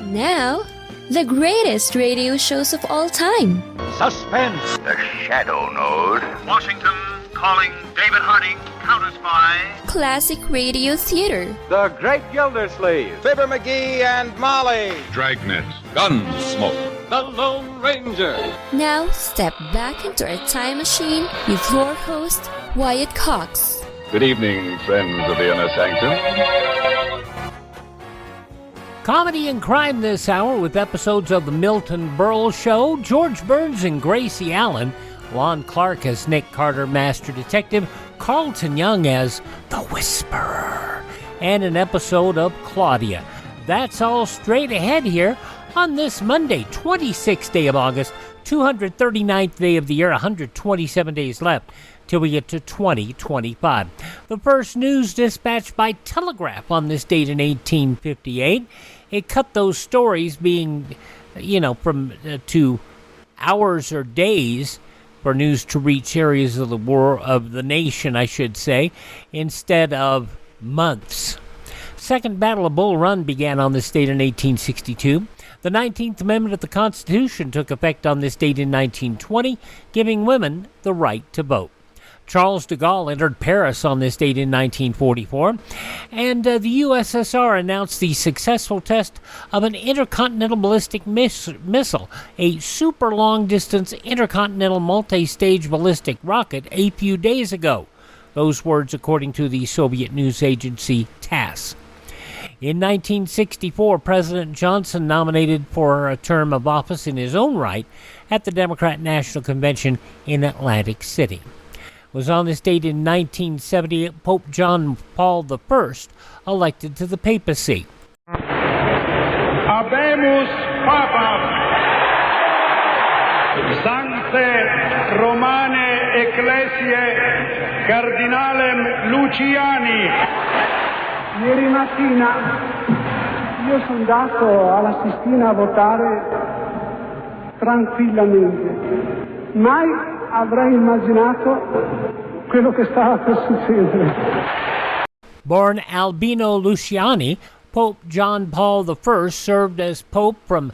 Now, the greatest radio shows of all time. Suspense. The Shadow Node. Washington calling David Harding, counter-spy. Classic radio theater. The Great Gildersleeve. Fibber McGee and Molly. Dragnet. Gunsmoke. The Lone Ranger. Now, step back into a time machine with your host, Wyatt Cox. Good evening, friends of the Inner Sanctum. Comedy and crime this hour with episodes of The Milton Berle Show, George Burns and Gracie Allen, Lon Clark as Nick Carter, Master Detective, Carlton Young as The Whisperer, and an episode of Claudia. That's all straight ahead here on this Monday, 26th day of August, 239th day of the year, 127 days left till we get to 2025. The first news dispatched by telegraph on this date in 1858. It cut those stories being, from to hours or days for news to reach areas of the world, of the nation, I should say, instead of months. Second Battle of Bull Run began on this date in 1862. The 19th Amendment of the Constitution took effect on this date in 1920, giving women the right to vote. Charles de Gaulle entered Paris on this date in 1944, and the USSR announced the successful test of an intercontinental ballistic missile, a super long-distance intercontinental multi-stage ballistic rocket, a few days ago. Those words according to the Soviet news agency TASS. In 1964, President Johnson nominated for a term of office in his own right at the Democrat National Convention in Atlantic City. It was on this date in 1970 Pope John Paul I elected to the papacy. Habemus Papam Sancte Romane Ecclesiae Cardinalem Luciani. Ieri mattina io sono andato alla Sistina a votare tranquillamente. Mai avrei immaginato quello che stava per succedere. Born Albino Luciani, Pope John Paul I served as Pope from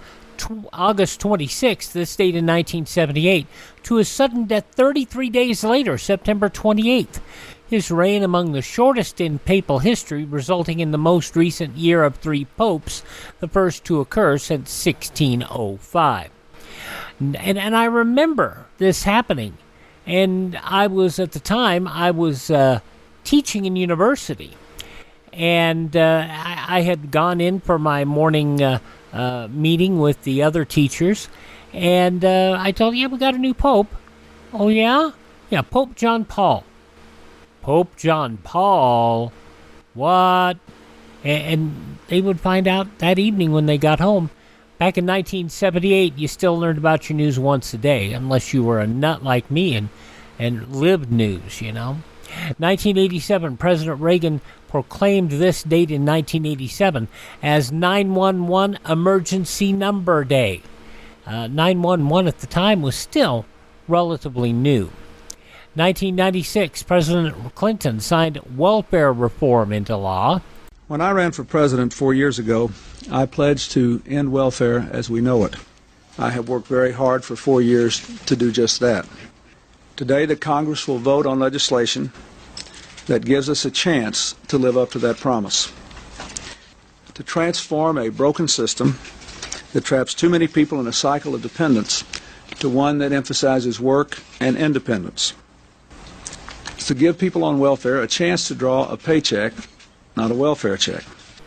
August 26th, this date in 1978, to his sudden death 33 days later, September 28th. His reign among the shortest in papal history, resulting in the most recent year of 3 popes, the first to occur since 1605. And I remember this happening, and I was, at the time, teaching in university, and I had gone in for my morning meeting with the other teachers, and I told, we got a new pope. Oh, yeah? Yeah, Pope John Paul. Pope John Paul? What? And they would find out that evening when they got home. Back in 1978, you still learned about your news once a day, unless you were a nut like me and lived news, 1987, President Reagan proclaimed this date in 1987 as 911 Emergency Number Day. 911 at the time was still relatively new. 1996, President Clinton signed welfare reform into law. When I ran for president 4 years ago, I pledged to end welfare as we know it. I have worked very hard for 4 years to do just that. Today, the Congress will vote on legislation that gives us a chance to live up to that promise. To transform a broken system that traps too many people in a cycle of dependence to one that emphasizes work and independence. To give people on welfare a chance to draw a paycheck, not a welfare check.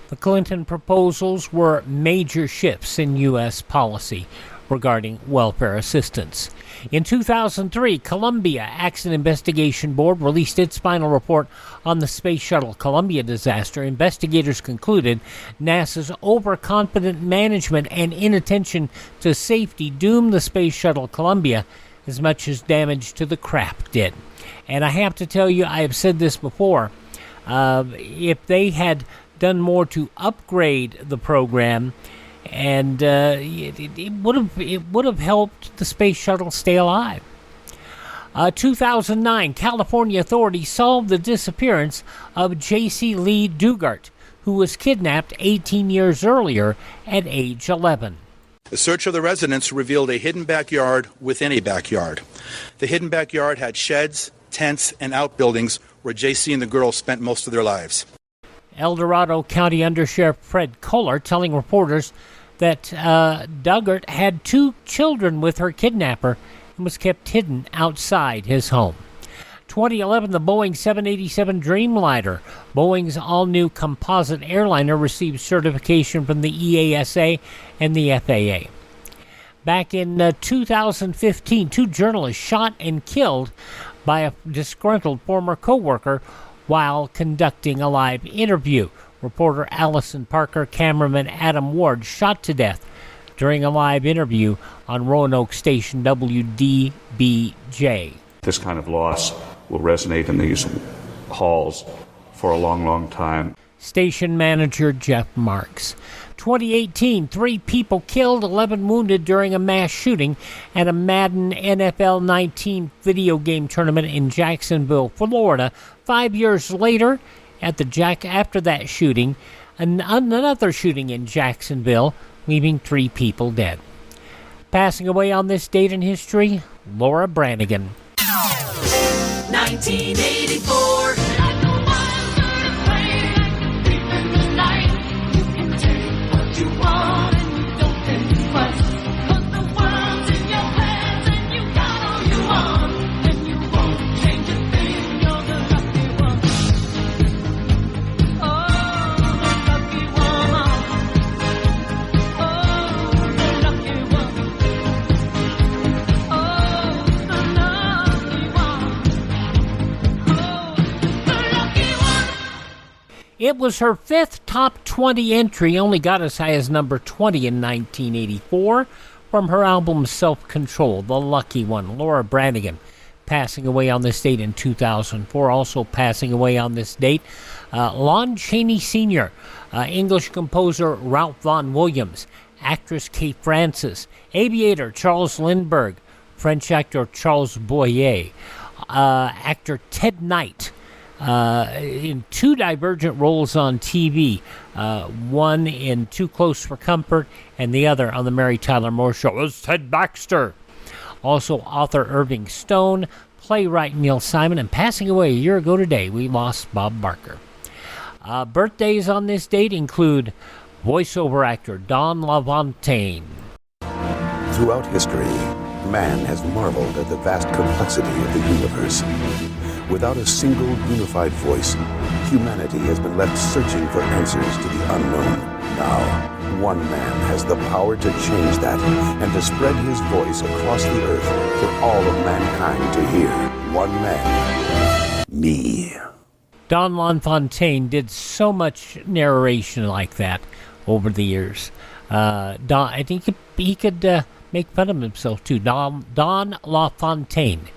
The Clinton proposals were major shifts in U.S. policy regarding welfare assistance. In 2003, Columbia Accident Investigation Board released its final report on the Space Shuttle Columbia disaster. Investigators concluded NASA's overconfident management and inattention to safety doomed the Space Shuttle Columbia as much as damage to the craft did. And I have to tell you, I have said this before, if they had done more to upgrade the program, and it would have helped the space shuttle stay alive. 2009, California authorities solved the disappearance of J.C. Lee Dugart, who was kidnapped 18 years earlier at age 11. The search of the residence revealed a hidden backyard within a backyard. The hidden backyard had sheds, tents, and outbuildings where JC and the girls spent most of their lives. El Dorado County Undersheriff Fred Kohler telling reporters that Duggart had 2 children with her kidnapper and was kept hidden outside his home. 2011, the Boeing 787 Dreamliner, Boeing's all-new composite airliner, received certification from the EASA and the FAA. Back in 2015, 2 journalists shot and killed by a disgruntled former co-worker while conducting a live interview. Reporter Allison Parker, cameraman Adam Ward shot to death during a live interview on Roanoke station WDBJ. This kind of loss will resonate in these halls for a long, long time. Station manager Jeff Marks. 2018, 3 people killed, 11 wounded during a mass shooting at a Madden NFL 19 video game tournament in Jacksonville, Florida. 5 years later, after that shooting, another shooting in Jacksonville, leaving 3 people dead. Passing away on this date in history, Laura Branigan. 1984. It was her 5th top 20 entry, only got as high as number 20 in 1984, from her album Self-Control, The Lucky One. Laura Branigan, passing away on this date in 2004. Also passing away on this date, Lon Chaney Sr., English composer Ralph Vaughan Williams, actress Kay Francis, aviator Charles Lindbergh, French actor Charles Boyer, actor Ted Knight, in 2 divergent roles on TV, one in Too Close for Comfort and the other on The Mary Tyler Moore Show as Ted Baxter. Also author Irving Stone, playwright Neil Simon, and passing away a year ago today, we lost Bob Barker. Birthdays on this date include voiceover actor Don LaFontaine. Throughout history, man has marveled at the vast complexity of the universe. Without a single unified voice, humanity has been left searching for answers to the unknown. Now, one man has the power to change that and to spread his voice across the earth for all of mankind to hear. One man, me. Don LaFontaine did so much narration like that over the years. I think he could make fun of himself too. Don LaFontaine,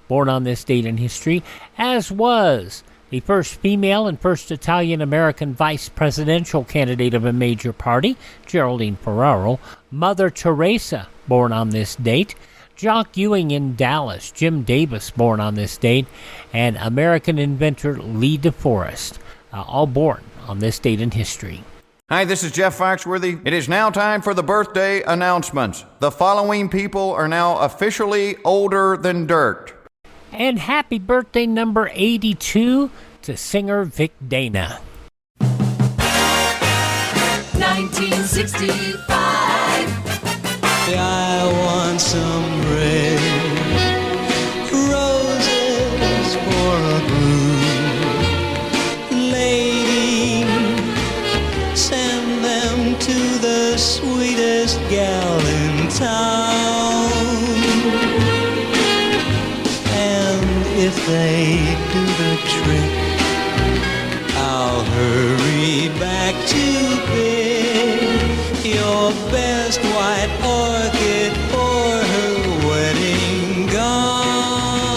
born on this date in history, as was the first female and first Italian-American vice presidential candidate of a major party, Geraldine Ferraro, Mother Teresa, born on this date, Jock Ewing in Dallas, Jim Davis, born on this date, and American inventor Lee DeForest, all born on this date in history. Hi, this is Jeff Foxworthy. It is now time for the birthday announcements. The following people are now officially older than dirt. And happy birthday number 82 to singer Vic Dana. 1965. I want some red roses for a groom. Lady, send them to the sweetest gal in town. If they do the trick, I'll hurry back to pick your best white orchid for her wedding gown.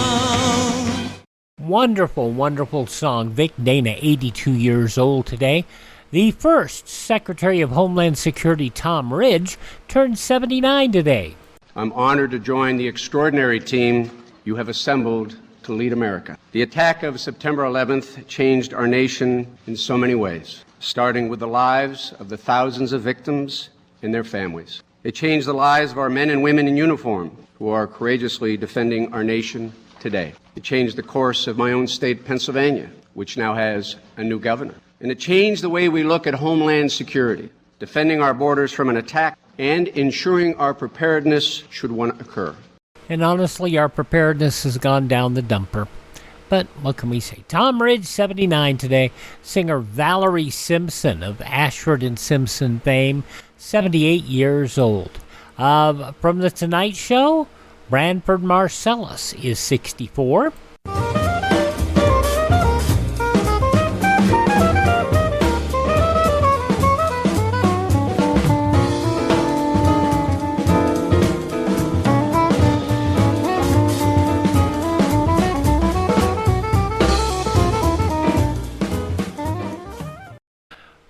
Wonderful, wonderful song. Vic Dana, 82 years old today. The first Secretary of Homeland Security, Tom Ridge, turned 79 today. I'm honored to join the extraordinary team you have assembled to lead America. The attack of September 11th changed our nation in so many ways. starting with the lives of the thousands of victims and their families. It changed the lives of our men and women in uniform who are courageously defending our nation today. It changed the course of my own state, Pennsylvania, which now has a new governor. And it changed the way we look at homeland security, defending our borders from an attack and ensuring our preparedness should one occur. And honestly, our preparedness has gone down the dumper. But what can we say? Tom Ridge, 79 today. Singer Valerie Simpson of Ashford and Simpson fame, 78 years old. From The Tonight Show, Branford Marsalis is 64.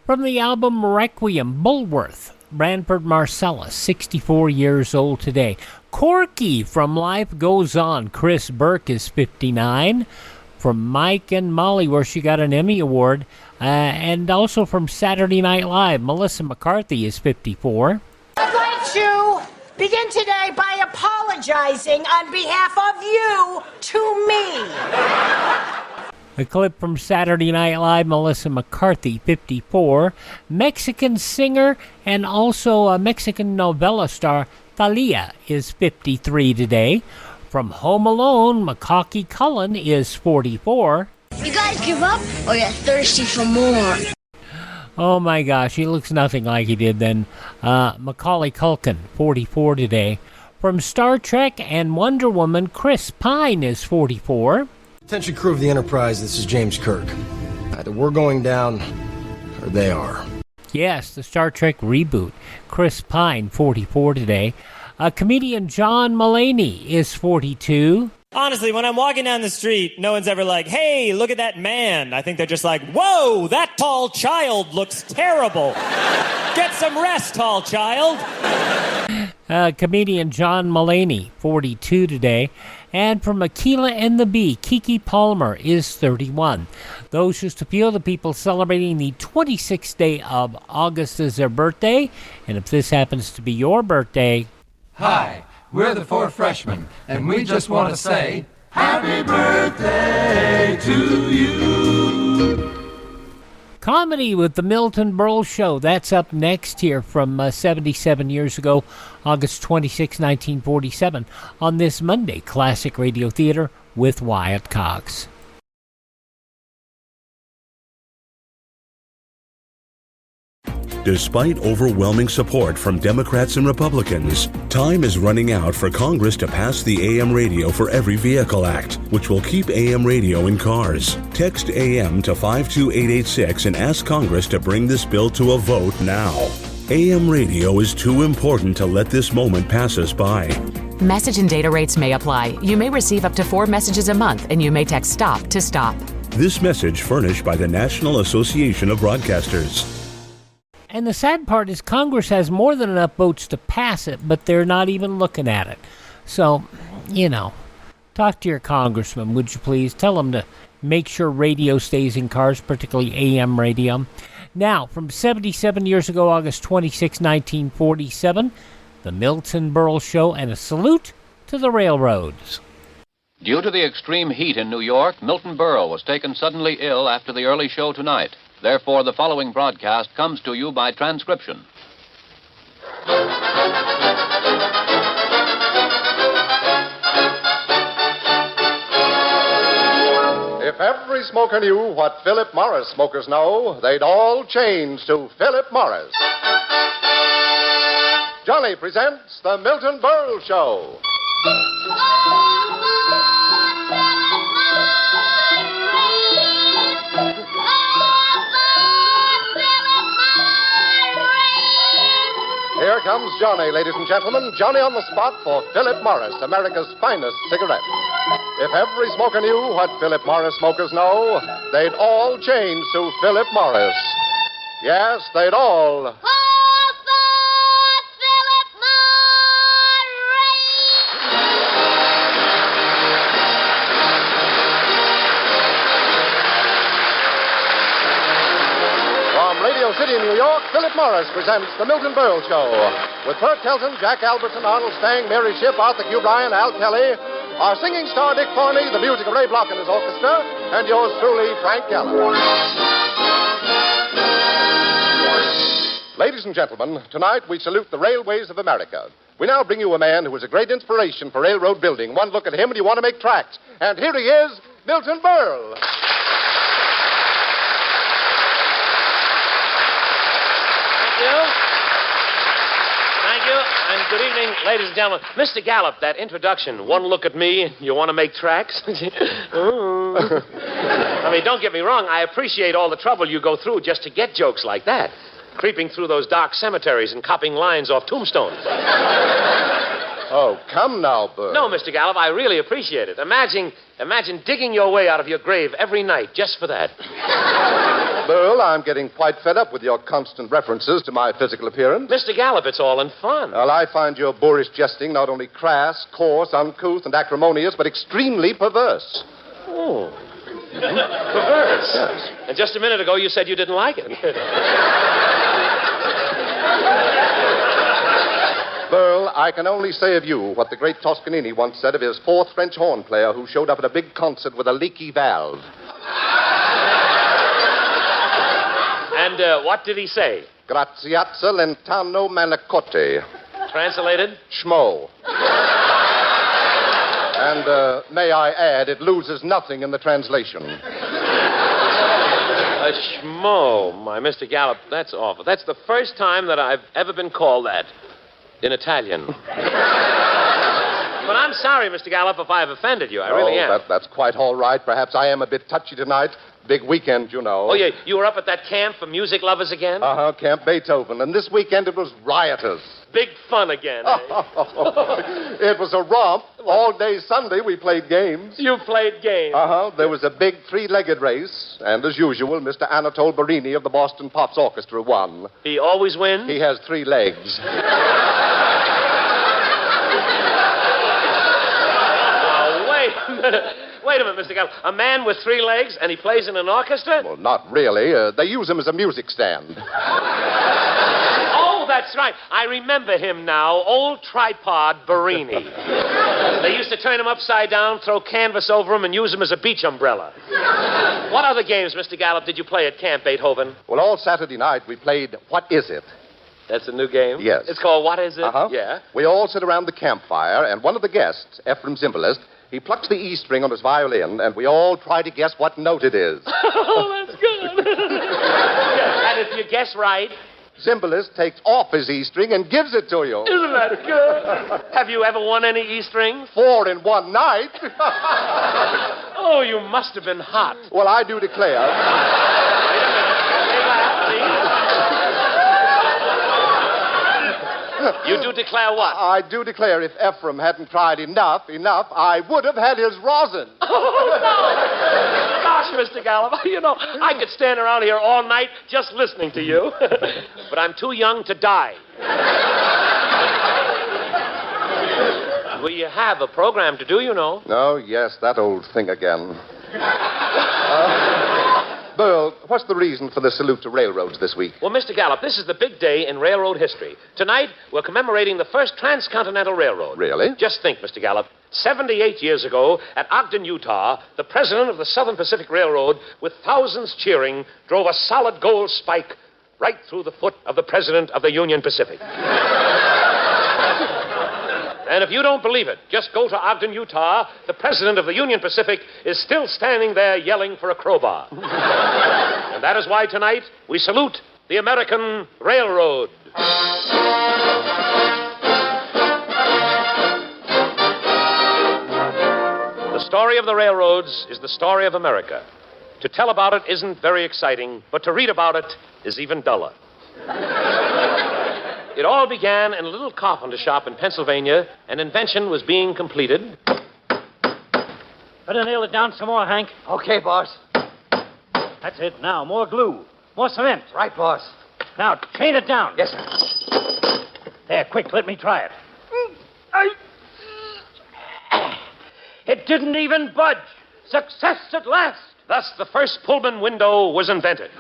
From the album Requiem, Bulworth, Branford Marsalis, 64 years old today. Corky from Life Goes On, Chris Burke is 59. From Mike and Molly, where she got an Emmy Award. And also from Saturday Night Live, Melissa McCarthy is 54. I'd like to begin today by apologizing on behalf of you to me. A clip from Saturday Night Live, Melissa McCarthy, 54. Mexican singer and also a Mexican novella star, Thalia, is 53 today. From Home Alone, Macaulay Culkin is 44. You guys give up or you're thirsty for more? Oh my gosh, he looks nothing like he did then. Macaulay Culkin, 44 today. From Star Trek and Wonder Woman, Chris Pine is 44. Attention crew of the Enterprise, this is James Kirk. Either we're going down, or they are. Yes, the Star Trek reboot. Chris Pine, 44 today. Comedian John Mulaney is 42. Honestly, when I'm walking down the street, no one's ever like, hey, look at that man. I think they're just like, whoa, that tall child looks terrible. Get some rest, tall child. Comedian John Mulaney, 42 today. And from Aquila and the Bee, Kiki Palmer is 31. Those just a few of the people celebrating the 26th day of August as their birthday. And if this happens to be your birthday... Hi, we're the Four Freshmen, and we just want to say, Happy birthday to you! Comedy with the Milton Berle Show. That's up next here from 77 years ago, August 26, 1947, on this Monday, Classic Radio Theater with Wyatt Cox. Despite overwhelming support from Democrats and Republicans, time is running out for Congress to pass the AM Radio for Every Vehicle Act, which will keep AM radio in cars. Text AM to 52886 and ask Congress to bring this bill to a vote now. AM radio is too important to let this moment pass us by. Message and data rates may apply. You may receive up to 4 messages a month, and you may text STOP to stop. This message furnished by the National Association of Broadcasters. And the sad part is Congress has more than enough votes to pass it, but they're not even looking at it. So, talk to your congressman, would you please? Tell them to make sure radio stays in cars, particularly AM radio. Now, from 77 years ago, August 26, 1947, the Milton Berle Show, and a salute to the railroads. Due to the extreme heat in New York, Milton Berle was taken suddenly ill after the early show tonight. Therefore, the following broadcast comes to you by transcription. If every smoker knew what Philip Morris smokers know, they'd all change to Philip Morris. Johnny presents the Milton Berle Show. Here comes Johnny, ladies and gentlemen. Johnny on the spot for Philip Morris, America's finest cigarette. If every smoker knew what Philip Morris smokers know, they'd all change to Philip Morris. Yes, they'd all. City, New York, Philip Morris presents The Milton Berle Show. With Burt Kelton, Jack Albertson, Arnold Stang, Mary Shipp, Arthur Q. Bryan, Al Kelly, our singing star Dick Forney, the music of Ray Block and his orchestra, and yours truly, Frank Gallup. Ladies and gentlemen, tonight we salute the railways of America. We now bring you a man who was a great inspiration for railroad building. One look at him and you want to make tracks. And here he is, Milton Berle. Thank you, and good evening, ladies and gentlemen. Mr. Gallup, that introduction, one look at me, and you want to make tracks? I mean, don't get me wrong, I appreciate all the trouble you go through just to get jokes like that. Creeping through those dark cemeteries and copying lines off tombstones. Oh, come now, Bert. No, Mr. Gallup, I really appreciate it. Imagine digging your way out of your grave every night just for that. Burl, I'm getting quite fed up with your constant references to my physical appearance. Mr. Gallup, it's all in fun. Well, I find your boorish jesting not only crass, coarse, uncouth, and acrimonious, but extremely perverse. Oh. Perverse? Yes. And just a minute ago, you said you didn't like it. Burl, I can only say of you what the great Toscanini once said of his fourth French horn player who showed up at a big concert with a leaky valve. And what did he say? Graziazza lentano manicotti. Translated? Schmo. And may I add, it loses nothing in the translation. A schmo. My, Mr. Gallup, that's awful. That's the first time that I've ever been called that in Italian. But I'm sorry, Mr. Gallup, if I've offended you. I really am. That's quite all right. Perhaps I am a bit touchy tonight. Big weekend, you know. Oh, yeah. You were up at that camp for music lovers again? Uh-huh, Camp Beethoven. And this weekend it was riotous. Big fun again, eh? It was a romp. All day Sunday we played games. You played games? Uh-huh. There was a big three-legged race. And as usual, Mr. Anatole Barini of the Boston Pops Orchestra won. He always wins? He has 3 legs. Wait a minute, Mr. Gallup. A man with 3 legs and he plays in an orchestra? Well, not really. They use him as a music stand. Oh, that's right. I remember him now. Old tripod Barini. They used to turn him upside down, throw canvas over him, and use him as a beach umbrella. What other games, Mr. Gallup, did you play at Camp Beethoven? Well, all Saturday night we played What Is It? That's a new game? Yes. It's called What Is It? Uh-huh. Yeah. We all sit around the campfire, and one of the guests, Ephraim Zimbalist, he plucks the E string on his violin, and we all try to guess what note it is. Oh, that's good. And if you guess right... Zimbalist takes off his E string and gives it to you. Isn't that good? Have you ever won any E strings? 4 in one night. Oh, you must have been hot. Well, I do declare... You do declare what? I do declare if Ephraim hadn't tried enough, I would have had his rosin. Oh, no. Gosh, Mr. Gallup, you know, I could stand around here all night just listening to you. But I'm too young to die. We have a program to do, you know. Oh, yes, that old thing again. Burl, what's the reason for the salute to railroads this week? Well, Mr. Gallup, this is the big day in railroad history. Tonight, we're commemorating the first transcontinental railroad. Really? Just think, Mr. Gallup. 78 years ago, at Ogden, Utah, the president of the Southern Pacific Railroad, with thousands cheering, drove a solid gold spike right through the foot of the president of the Union Pacific. And if you don't believe it, just go to Ogden, Utah. The president of the Union Pacific is still standing there yelling for a crowbar. And that is why tonight we salute the American Railroad. The story of the railroads is the story of America. To tell about it isn't very exciting, but to read about it is even duller. It all began in a little carpenter shop in Pennsylvania. An invention was being completed. Better nail it down some more, Hank. Okay, boss. That's it. Now, more glue. More cement. Right, boss. Now, chain it down. Yes, sir. There, quick, let me try it. It didn't even budge. Success at last. Thus, the first Pullman window was invented.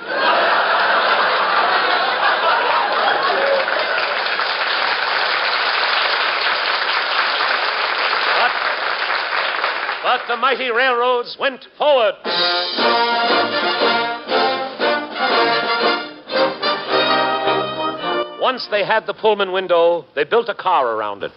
But the mighty railroads went forward. Once they had the Pullman window, they built a car around it.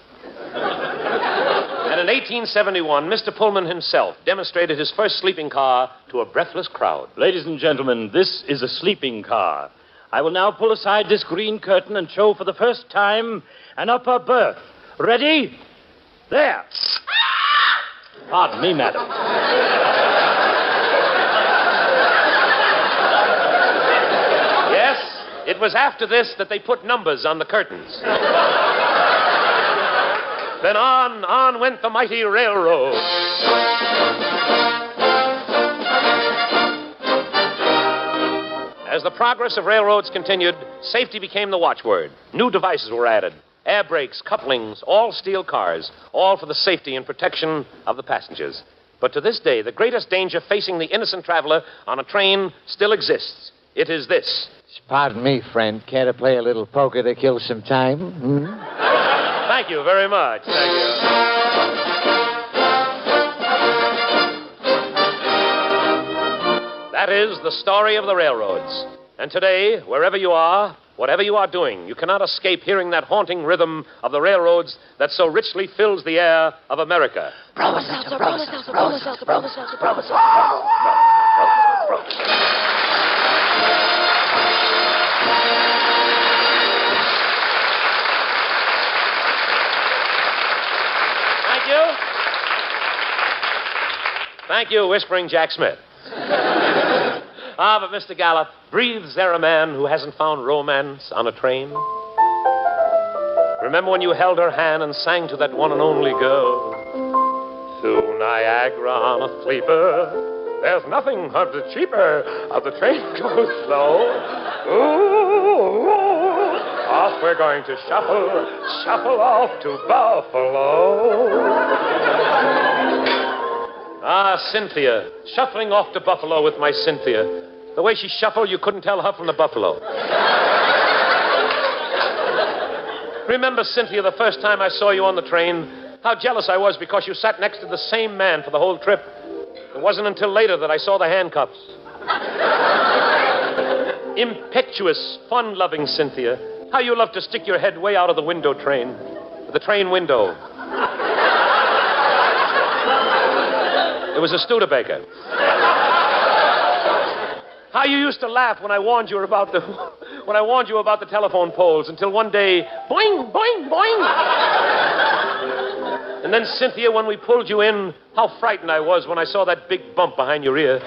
And in 1871, Mr. Pullman himself demonstrated his first sleeping car to a breathless crowd. Ladies and gentlemen, this is a sleeping car. I will now pull aside this green curtain and show for the first time an upper berth. Ready? There. Pardon me, madam. Yes, it was after this that they put numbers on the curtains. Then on went the mighty railroad. As the progress of railroads continued, safety became the watchword. New devices were added. Air brakes, couplings, all steel cars, all for the safety and protection of the passengers. But to this day, the greatest danger facing the innocent traveler on a train still exists. It is this. Pardon me, friend. Care to play a little poker to kill some time? Thank you very much. Thank you. That is the story of the railroads. And today, wherever you are, whatever you are doing, you cannot escape hearing that haunting rhythm of the railroads that so richly fills the air of America. Thank you, Whispering Jack Smith. But Mr. Gallup, breathes there a man who hasn't found romance on a train? Remember when you held her hand and sang to that one and only girl? Through Niagara on a sleeper, there's nothing of the cheaper. The train goes slow. Ooh, off we're going to shuffle off to Buffalo. Cynthia, shuffling off to Buffalo with my Cynthia. The way she shuffled, you couldn't tell her from the buffalo. Remember, Cynthia, the first time I saw you on the train, how jealous I was because you sat next to the same man for the whole trip. It wasn't until later that I saw the handcuffs. Impetuous, fun-loving Cynthia. How you love to stick your head way out of the window train. The train window. It was a Studebaker. How you used to laugh when I warned you about the telephone poles until one day, boing, boing, boing. And then, Cynthia, when we pulled you in, how frightened I was when I saw that big bump behind your ear.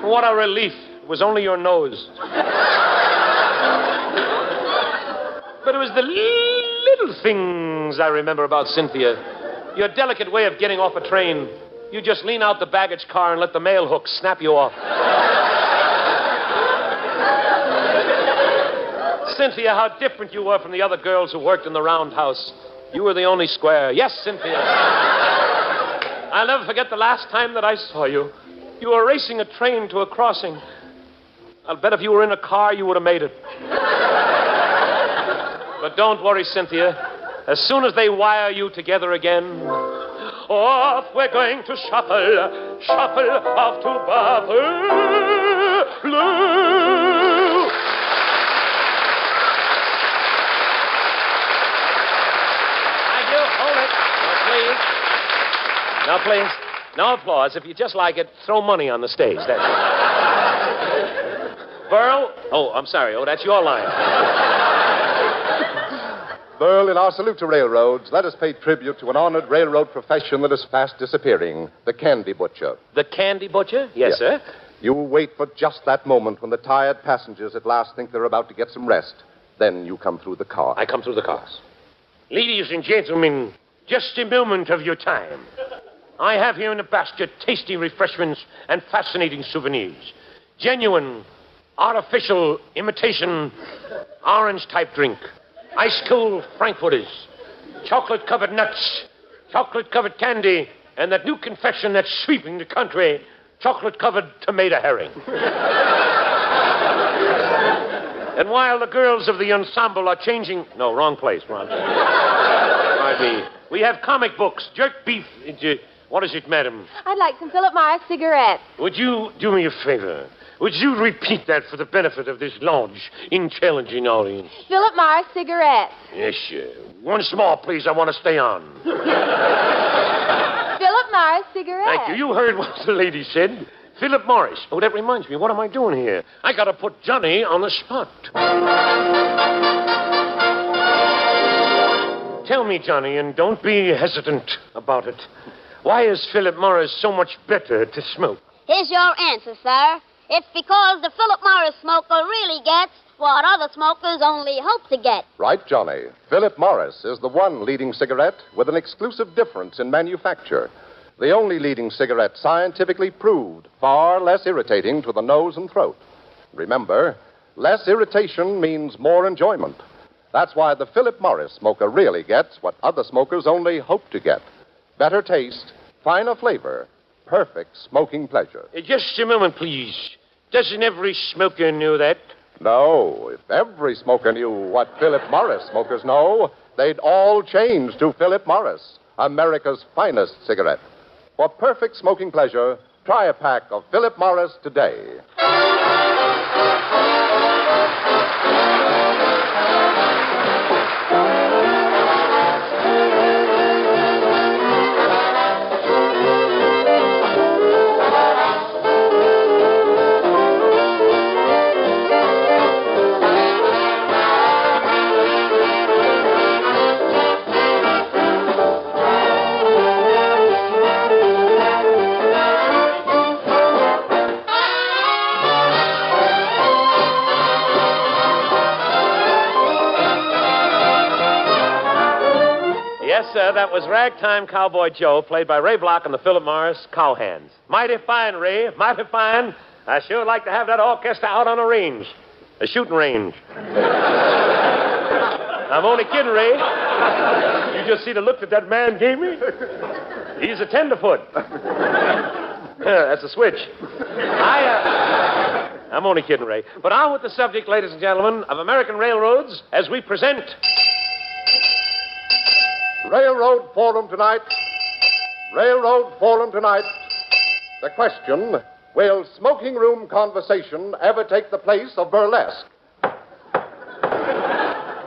What a relief. It was only your nose. But it was the little things I remember about Cynthia. Your delicate way of getting off a train. You just lean out the baggage car and let the mail hook snap you off. Cynthia, how different you were from the other girls who worked in the roundhouse. You were the only square. Yes, Cynthia. I'll never forget the last time that I saw you. You were racing a train to a crossing. I'll bet if you were in a car, you would have made it. But don't worry, Cynthia. As soon as they wire you together again, off we're going to shuffle off to Buffalo. Thank you. Hold it. Now, please. No applause. If you just like it, throw money on the stage. That's it. Burl? Oh, I'm sorry. Oh, that's your line. Burl, in our salute to railroads, let us pay tribute to an honored railroad profession that is fast disappearing, the candy butcher. The candy butcher? Yes, sir. You wait for just that moment when the tired passengers at last think they're about to get some rest. Then you come through the car. I come through the cars. Ladies and gentlemen, just a moment of your time. I have here in a basket tasty refreshments and fascinating souvenirs. Genuine, artificial, imitation, orange-type drink. Ice-cold frankfurters, chocolate-covered nuts, chocolate-covered candy, and that new confection that's sweeping the country, chocolate-covered tomato herring. And while the girls of the ensemble are changing... No, wrong place, Ron. Pardon me. We have comic books, jerk beef... What is it, madam? I'd like some Philip Morris cigarettes. Would you do me a favor? Would you repeat that for the benefit of this large, intelligent audience? Philip Morris cigarettes. Yes, sir. Once more, please. I want to stay on. Philip Morris cigarettes. Thank you. You heard what the lady said. Philip Morris. Oh, that reminds me. What am I doing here? I got to put Johnny on the spot. Tell me, Johnny, and don't be hesitant about it. Why is Philip Morris so much better to smoke? Here's your answer, sir. It's because the Philip Morris smoker really gets what other smokers only hope to get. Right, Johnny. Philip Morris is the one leading cigarette with an exclusive difference in manufacture. The only leading cigarette scientifically proved far less irritating to the nose and throat. Remember, less irritation means more enjoyment. That's why the Philip Morris smoker really gets what other smokers only hope to get. Better taste, finer flavor, perfect smoking pleasure. Just a moment, please. Doesn't every smoker know that? No, if every smoker knew what Philip Morris smokers know, they'd all change to Philip Morris, America's finest cigarette. For perfect smoking pleasure, try a pack of Philip Morris today. That was Ragtime Cowboy Joe, played by Ray Block and the Philip Morris Cowhands. Mighty fine, Ray, mighty fine. I sure like to have that orchestra out on a range, a shooting range. I'm only kidding, Ray. You just see the look that man gave me? He's a tenderfoot. That's a switch. I'm only kidding, Ray. But on with the subject, ladies and gentlemen, of American railroads as we present... Railroad Forum tonight. Railroad Forum tonight. The question, will smoking room conversation ever take the place of burlesque?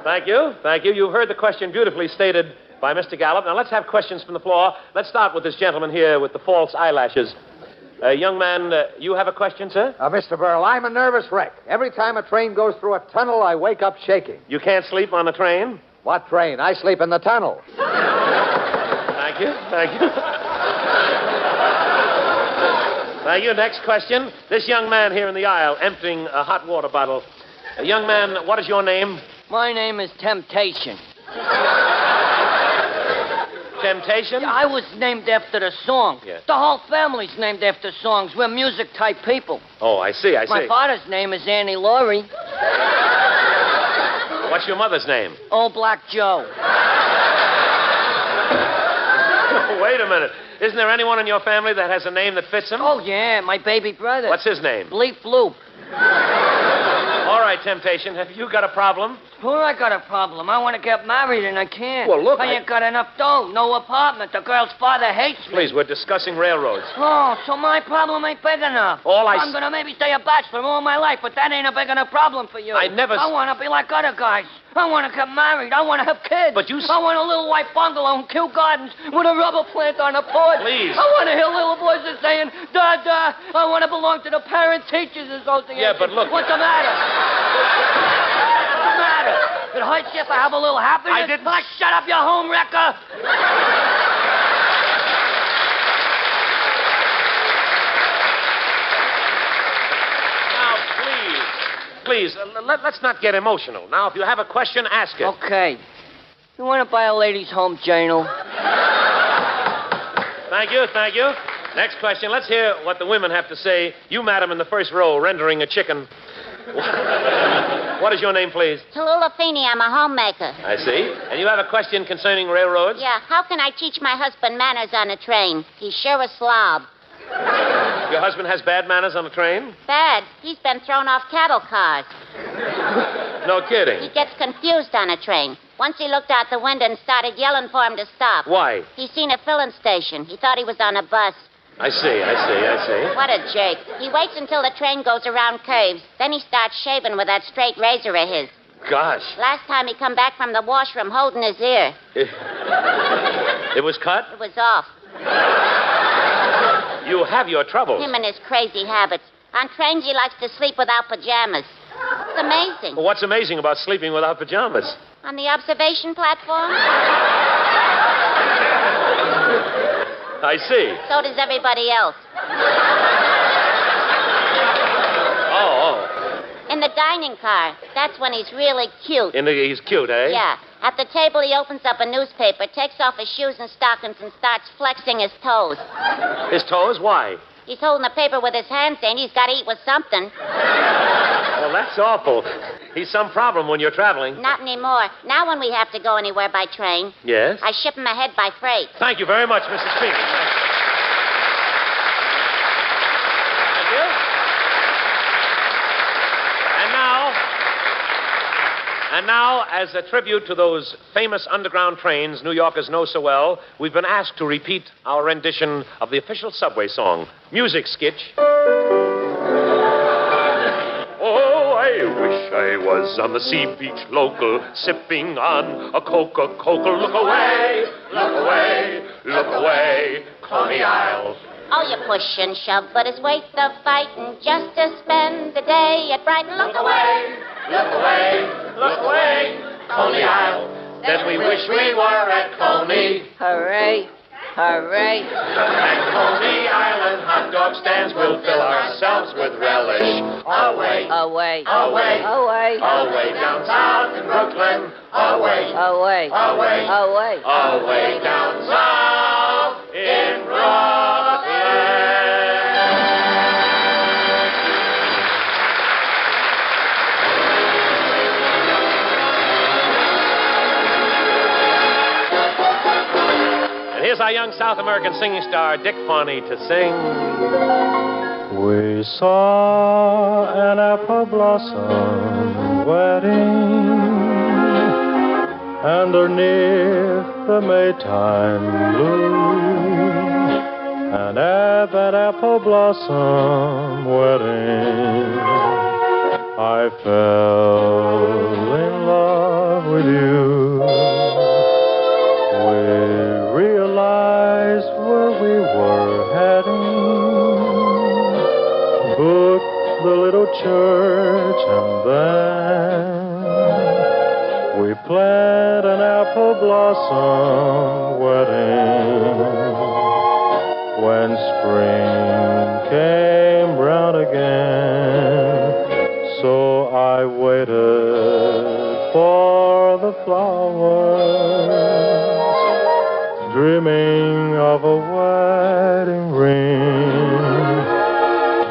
Thank you. Thank you. You've heard the question beautifully stated by Mr. Gallup. Now, let's have questions from the floor. Let's start with this gentleman here with the false eyelashes. Young man, you have a question, sir? Mr. Berle, I'm a nervous wreck. Every time a train goes through a tunnel, I wake up shaking. You can't sleep on the train? What train? I sleep in the tunnel. Thank you. Thank you. Thank you. Next question. This young man here in the aisle emptying a hot water bottle. Young man, what is your name? My name is Temptation. Temptation? Yeah, I was named after the song. Yes. The whole family's named after songs. We're music-type people. Oh, I see. My father's name is Annie Laurie. What's your mother's name? Old Black Joe. Wait a minute. Isn't there anyone in your family that has a name that fits him? Oh, yeah, my baby brother. What's his name? Bleep Bloop. All right, Temptation, have you got a problem? Sure, I got a problem. I want to get married, and I can't. Well, look, I ain't got enough dough, no apartment. The girl's father hates me. Please, we're discussing railroads. Oh, so my problem ain't big enough. I'm going to maybe stay a bachelor all my life, but that ain't a big enough problem for you. I want to be like other guys. I want to get married. I want to have kids. But I want a little white bungalow in Kew Gardens with a rubber plant on the porch. Please. I want to hear little voices saying, da-da. I want to belong to the Parent-Teachers Association. Yeah, but look... What's the matter? What's the matter? It hurts you if I have a little happiness? I didn't... Shut up, you home wrecker. Please, let's not get emotional. Now, if you have a question, ask it. Okay. You want to buy a ladies' home journal? Thank you, thank you. Next question. Let's hear what the women have to say. You, madam, in the first row, rendering a chicken. What is your name, please? Tallulah Feeney, I'm a homemaker. I see. And you have a question concerning railroads? Yeah, how can I teach my husband manners on a train? He's sure a slob. Your husband has bad manners on the train? Bad. He's been thrown off cattle cars. No kidding. He gets confused on a train. Once he looked out the window and started yelling for him to stop. Why? He seen a filling station. He thought he was on a bus. I see. What a jerk. He waits until the train goes around curves. Then he starts shaving with that straight razor of his. Gosh. Last time he come back from the washroom holding his ear. It was cut? It was off. You have your troubles. Him and his crazy habits. On trains, he likes to sleep without pajamas. It's amazing. Well, what's amazing about sleeping without pajamas? On the observation platform? I see. So does everybody else. Oh. In the dining car, that's when he's really cute. He's cute, eh? Yeah. At the table, he opens up a newspaper, takes off his shoes and stockings, and starts flexing his toes. His toes? Why? He's holding the paper with his hand, saying he's got to eat with something. Well, that's awful. He's some problem when you're traveling. Not anymore. Now when we have to go anywhere by train, Yes? I ship him ahead by freight. Thank you very much, Mrs. Phoenix. Thank you. And now, as a tribute to those famous underground trains New Yorkers know so well, we've been asked to repeat our rendition of the official subway song. Music sketch. Oh, I wish I was on the sea beach local, sipping on a Coca-Cola. Look away, look away, look away, Coney Isle. Oh, you push and shove, but it's worth the fighting just to spend the day at Brighton. Look away, look away, look away, Coney Isle. Then we wish we were at Coney. Hooray, hooray. And Coney Island hot dog stands will fill ourselves with relish. Away, away, away, away, away down south in Brooklyn. Away, away, away, away, away down south in Brooklyn. Here's our young South American singing star, Dick Farney, to sing. We saw an apple blossom wedding underneath the Maytime blue. And at that apple blossom wedding, I fell in love with you. We realized where we were heading, booked the little church, and then we planned an apple blossom wedding. When spring came round again, so I waited for the flowers, dreaming of a wedding ring,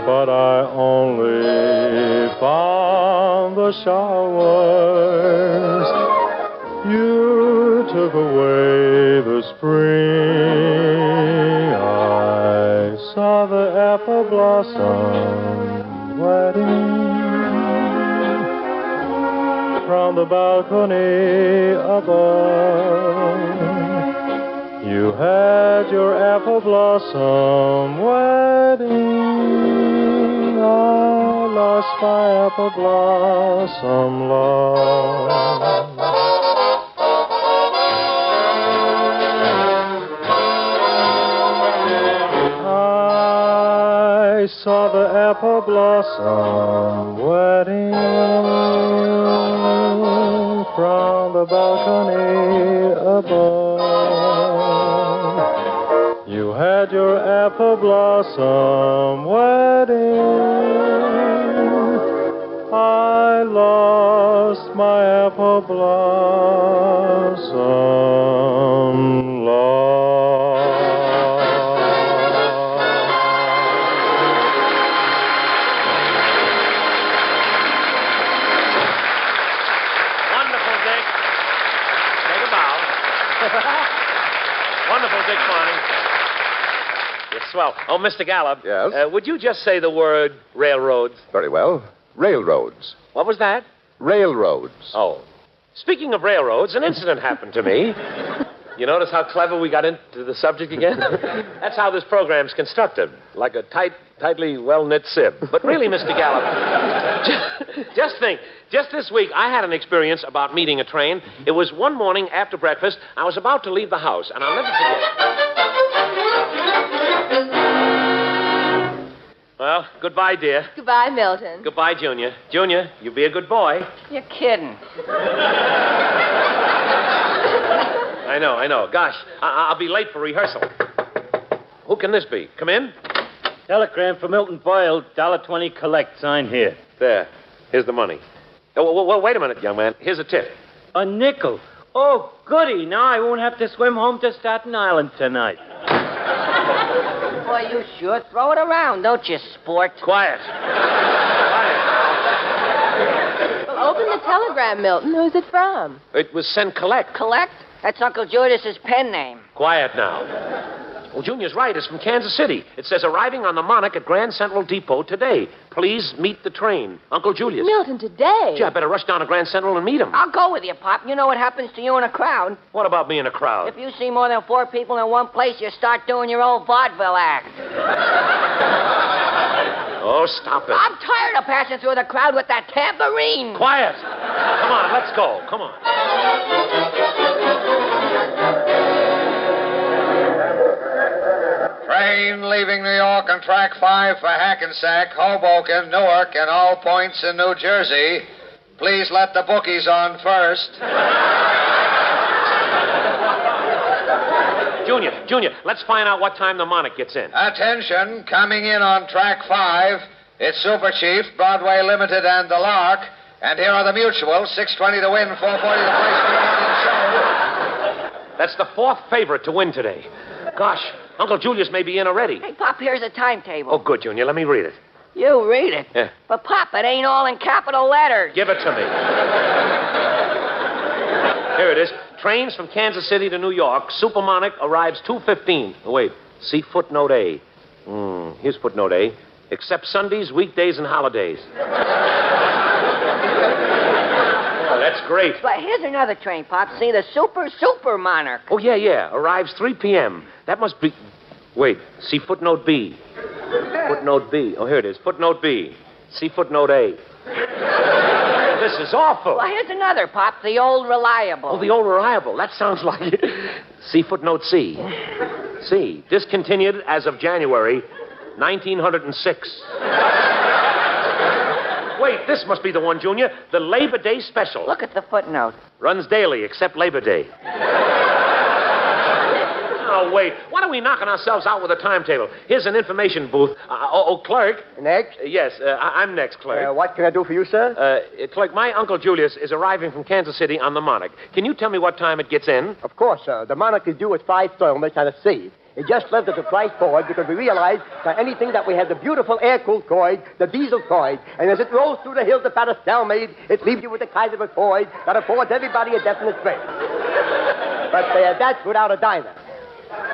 but I only found the showers. You took away the spring. I saw the apple blossom wedding from the balcony above. You had your apple blossom wedding. I lost my apple blossom love. I saw the apple blossom wedding from the balcony above. You had your apple blossom wedding. I lost my apple blossom love. Wonderful, Dick. Take a bow. Wonderful, Dick Farney. You're swell. Oh, Mr. Gallup. Yes? Would you just say the word railroads? Very well. Railroads. What was that? Railroads. Oh. Speaking of railroads, an incident happened to me. You notice how clever we got into the subject again? That's how this program's constructed, like a tightly well-knit sieve. But really, Mr. Gallup, just think, just this week, I had an experience about meeting a train. It was one morning after breakfast. I was about to leave the house, and I'll never forget. Well, goodbye, dear. Goodbye, Milton. Goodbye, Junior. Junior, you be a good boy. You're kidding. I know. Gosh, I'll be late for rehearsal. Who can this be? Come in. Telegram for Milton Berle, $1.20 collect. Sign here. There. Here's the money. Oh, well, wait a minute, young man. Here's a tip. A nickel. Oh, goody. Now I won't have to swim home to Staten Island tonight. Boy, you sure throw it around, don't you, sport? Quiet. Well, open the telegram, Milton. Who's it from? It was sent collect. Collect? That's Uncle Julius's pen name. Quiet now. Well, Junior's right. It's from Kansas City. It says arriving on the Monarch at Grand Central Depot today. Please meet the train. Uncle Julius. Milton, today? Gee, I better rush down to Grand Central and meet him. I'll go with you, Pop. You know what happens to you in a crowd. What about me in a crowd? If you see more than 4 people in one place, you start doing your old vaudeville act. Oh, stop it. I'm tired of passing through the crowd with that tambourine. Quiet. Come on, let's go. Come on. Train leaving New York on track 5 for Hackensack, Hoboken, Newark, and all points in New Jersey. Please let the bookies on first. Junior, let's find out what time the Monarch gets in. Attention, coming in on track 5, it's Super Chief, Broadway Limited, and the Lark. And here are the mutuals, 620 to win, 440 to place the show. That's the 4th favorite to win today. Gosh, Uncle Julius may be in already. Hey, Pop, here's a timetable. Oh, good, Junior. Let me read it. You read it? Yeah. But, Pop, it ain't all in capital letters. Give it to me. Here it is. Trains from Kansas City to New York. Super Monarch arrives 2:15. Oh, wait. See footnote A. Here's footnote A. Except Sundays, weekdays, and holidays. Oh, that's great. But here's another train, Pop. See, the Super Monarch. Oh, yeah. Arrives 3 p.m. That must be... Wait. See footnote B. Footnote B. Oh, here it is. Footnote B. See footnote A. This is awful. Well, here's another, Pop. The Old Reliable. Oh, the Old Reliable. That sounds like it. See footnote C. C. Discontinued as of January 1906. Wait, this must be the one, Junior. The Labor Day special. Look at the footnote. Runs daily, except Labor Day. Oh, wait. Why are we knocking ourselves out with a timetable? Here's an information booth. Clerk. Next? Yes, I'm next, Clerk. What can I do for you, sir? Clerk, my Uncle Julius is arriving from Kansas City on the Monarch. Can you tell me what time it gets in? Of course, sir. The Monarch is due at 5 Thermos on a C. It just left at the price board because we realized that anything that we had the beautiful air-cooled coid, the diesel coid, and as it rolls through the hills about a cellmate, it leaves you with the kind of a coid that affords everybody a definite space. But that's without a diner.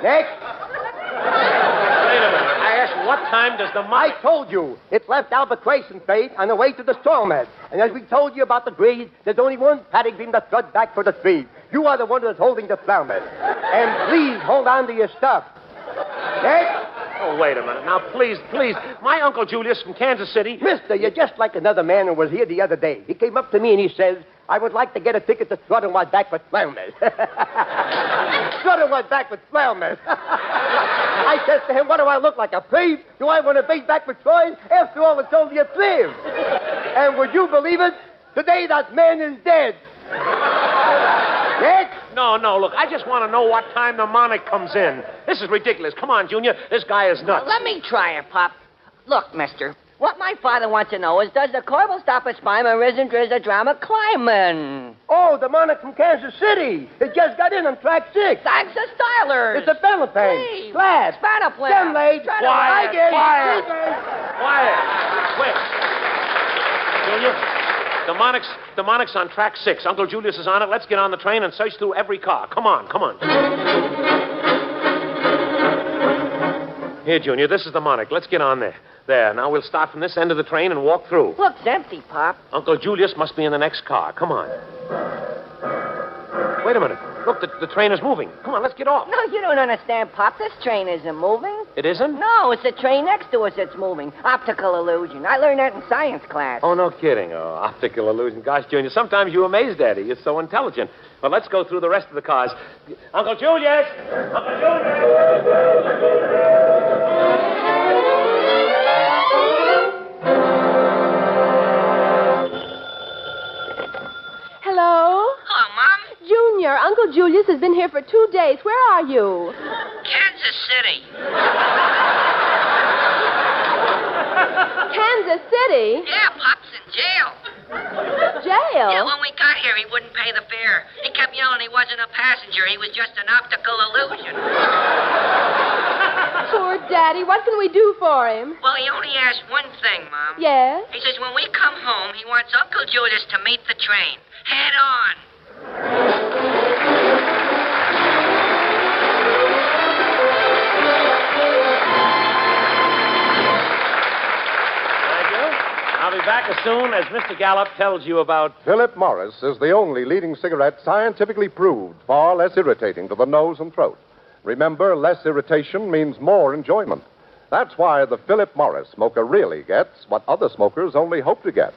Next. Wait a minute. I asked, what time does the Monarch... I told you. It left Arbitration Fate on the way to the Stormhead. And as we told you about the breeze, there's only one paddock beam that's cut back for the speed. You are the one that's holding the Stormhead. And please hold on to your stuff. Next. Oh, wait a minute. Now, please. My Uncle Julius from Kansas City... Mister, you're just like another man who was here the other day. He came up to me and he says, I would like to get a ticket to Strut and White back with Flairman. Strut and White back with Flairman. I said to him, what do I look like, a plebe? Do I want to base back with Troy? After all, it's only a plebe. And would you believe it? Today that man is dead. Next. No, look, I just want to know what time the Monarch comes in. This is ridiculous. Come on, Junior. This guy is nuts. Well, let me try it, Pop. Look, mister. What my father wants to know is, does the Corporal stop at Spime and Risen Driz a drama climbing? Oh, the Monarch from Kansas City. It just got in on track 6. Thanks to Stylers. It's a Bellepane. Glad. Spanaplan. Demlade. Quiet. Quick. Junior, the Monarch's on track 6. Uncle Julius is on it. Let's get on the train and search through every car. Come on. Here, Junior, this is the monarch. Let's get on there. There, now we'll start from this end of the train and walk through. Looks empty, Pop. Uncle Julius must be in the next car. Come on. Wait a minute. Look, the train is moving. Come on, let's get off. No, you don't understand, Pop. This train isn't moving. It isn't? No, it's the train next to us that's moving. Optical illusion. I learned that in science class. Oh, no kidding. Oh, optical illusion. Gosh, Junior, sometimes you amaze Daddy. You're so intelligent. Well, let's go through the rest of the cars. Uncle Julius! Uncle Julius! Hello? Hello, Mom. Junior, Uncle Julius has been here for 2 days. Where are you? Kansas City. Kansas City? Yeah, Pop's in jail. Jail? Yeah, when we got here, he wouldn't pay the fare. He kept yelling he wasn't a passenger. He was just an optical illusion. Poor Daddy. What can we do for him? Well, he only asked one thing, Mom. Yes? He says when we come home, he wants Uncle Julius to meet the train. Head on. I'll be back as soon as Mr. Gallup tells you about... Philip Morris is the only leading cigarette scientifically proved far less irritating to the nose and throat. Remember, less irritation means more enjoyment. That's why the Philip Morris smoker really gets what other smokers only hope to get.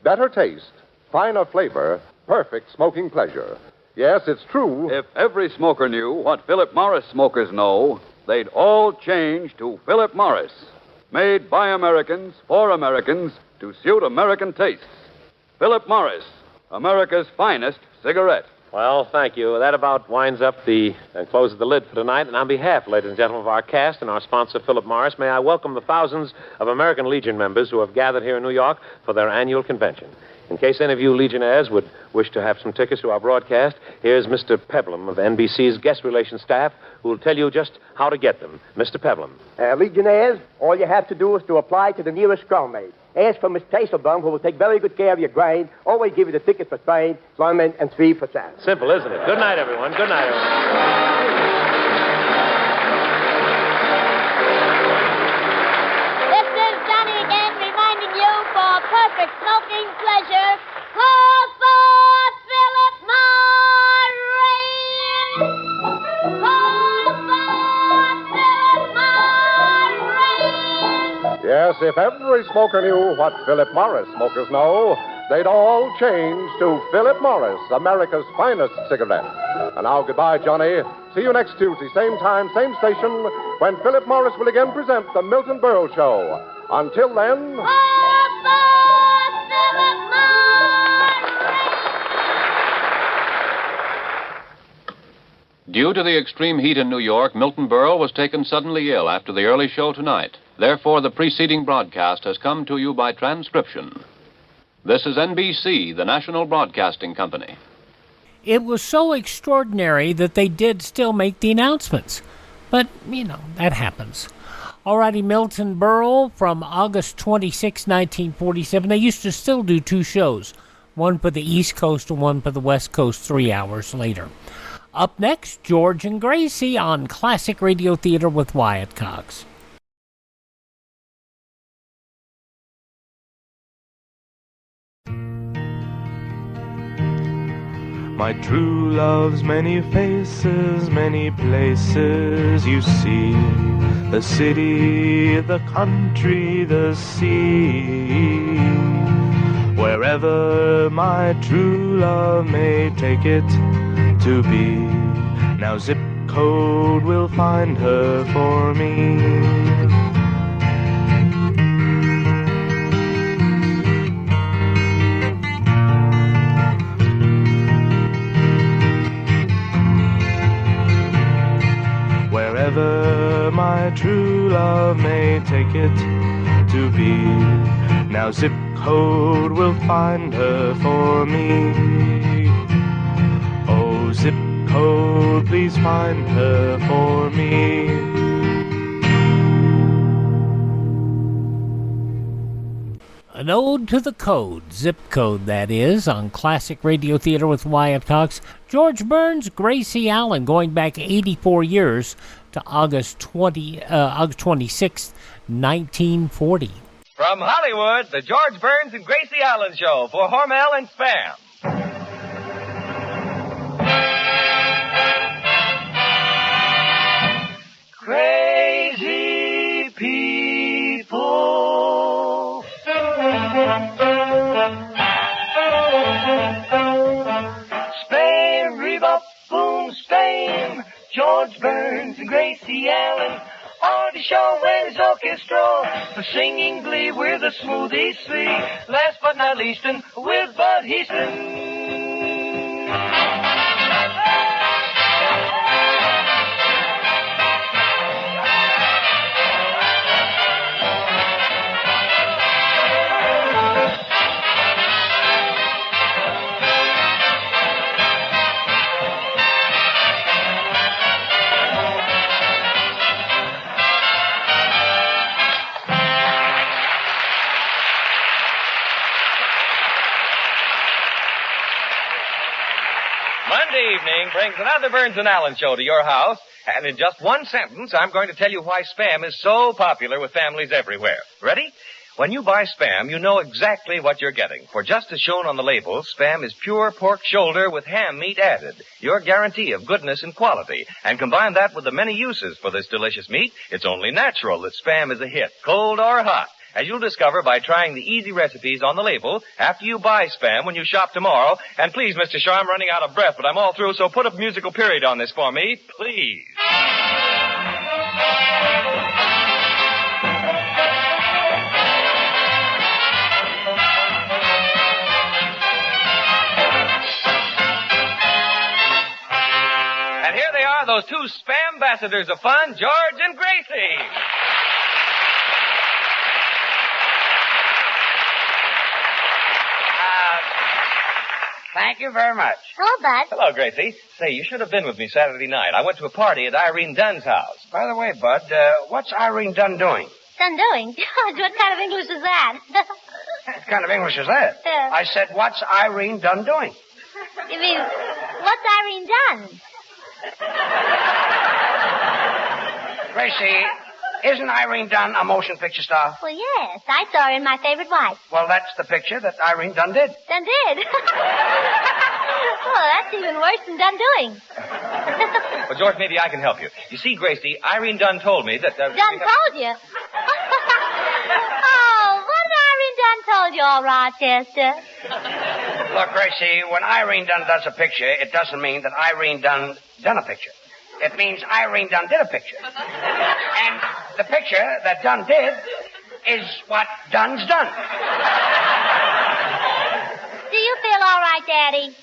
Better taste, finer flavor, perfect smoking pleasure. Yes, it's true. If every smoker knew what Philip Morris smokers know, they'd all change to Philip Morris. Made by Americans, for Americans, to suit American tastes. Philip Morris, America's finest cigarette. Well, thank you. That about winds up and closes the lid for tonight. And on behalf, ladies and gentlemen, of our cast and our sponsor, Philip Morris, may I welcome the thousands of American Legion members who have gathered here in New York for their annual convention. In case any of you Legionnaires would wish to have some tickets to our broadcast, here's Mr. Peblum of NBC's guest relations staff who will tell you just how to get them. Mr. Peblum. Legionnaires, all you have to do is to apply to the nearest screwmate. Ask for Miss Tasselbaum, who will take very good care of your grind. Always give you the ticket for train, employment, and 3 for salad. Simple, isn't it? Good night, everyone. Good night, everyone. This is Johnny again, reminding you for perfect smoking pleasure, call for Philip Morris! Call for Philip Morris! Yes, if every smoker knew what Philip Morris smokers know, they'd all change to Philip Morris, America's finest cigarette. And now, goodbye, Johnny. See you next Tuesday, same time, same station, when Philip Morris will again present the Milton Berle Show. Until then... Due to the extreme heat in New York, Milton Berle was taken suddenly ill after the early show tonight. Therefore, the preceding broadcast has come to you by transcription. This is NBC, the National Broadcasting Company. It was so extraordinary that they did still make the announcements. But, that happens. Alrighty, Milton Berle from August 26, 1947. They used to still do 2 shows. One for the East Coast and one for the West Coast 3 hours later. Up next, George and Gracie on Classic Radio Theater with Wyatt Cox. My true love's many faces, many places you see. The city, the country, the sea. Wherever my true love may take it to be. Now zip code will find her for me. Wherever my true love may take it to be. Now zip code will find her for me. Oh, zip code, please find her for me. An ode to the code, zip code that is, on Classic Radio Theater with Wyatt Cox. George Burns, Gracie Allen, going back 84 years to August 26th, 1940. From Hollywood, the George Burns and Gracie Allen Show for Hormel and Spam. Crazy people. Spam, rebop, boom, spam. George Burns and Gracie Allen on the show when his orchestra for singing glee with a smooth easy. Last but not least, and with Bud Heaston. Monday evening brings another Burns and Allen show to your house, and in just one sentence, I'm going to tell you why Spam is so popular with families everywhere. Ready? When you buy Spam, you know exactly what you're getting. For just as shown on the label, Spam is pure pork shoulder with ham meat added. Your guarantee of goodness and quality. And combine that with the many uses for this delicious meat, it's only natural that Spam is a hit, cold or hot. As you'll discover by trying the easy recipes on the label after you buy Spam when you shop tomorrow. And please, Mr. Shaw, I'm running out of breath, but I'm all through, so put a musical period on this for me, please. And here they are, those two Spam ambassadors of fun, George and Gracie. Thank you very much. Hello, Bud. Hello, Gracie. Say, you should have been with me Saturday night. I went to a party at Irene Dunne's house. By the way, Bud, what's Irene Dunne doing? Done doing? George, what kind of English is that? What kind of English is that? I said, what's Irene Dunne doing? You mean, what's Irene Dunne? Gracie, isn't Irene Dunne a motion picture star? Well, yes. I saw her in My Favorite Wife. Well, that's the picture that Irene Dunne did. Done did? Oh, that's even worse than done doing. Well, George, maybe I can help you. You see, Gracie, Irene Dunne told me that... Dunne told you? Oh, what did Irene Dunne told you, all Rochester? Look, Gracie, when Irene Dunne does a picture, it doesn't mean that Irene Dunne done a picture. It means Irene Dunne did a picture. And the picture that Dunne did is what Dunne's done. Do you feel all right, Daddy?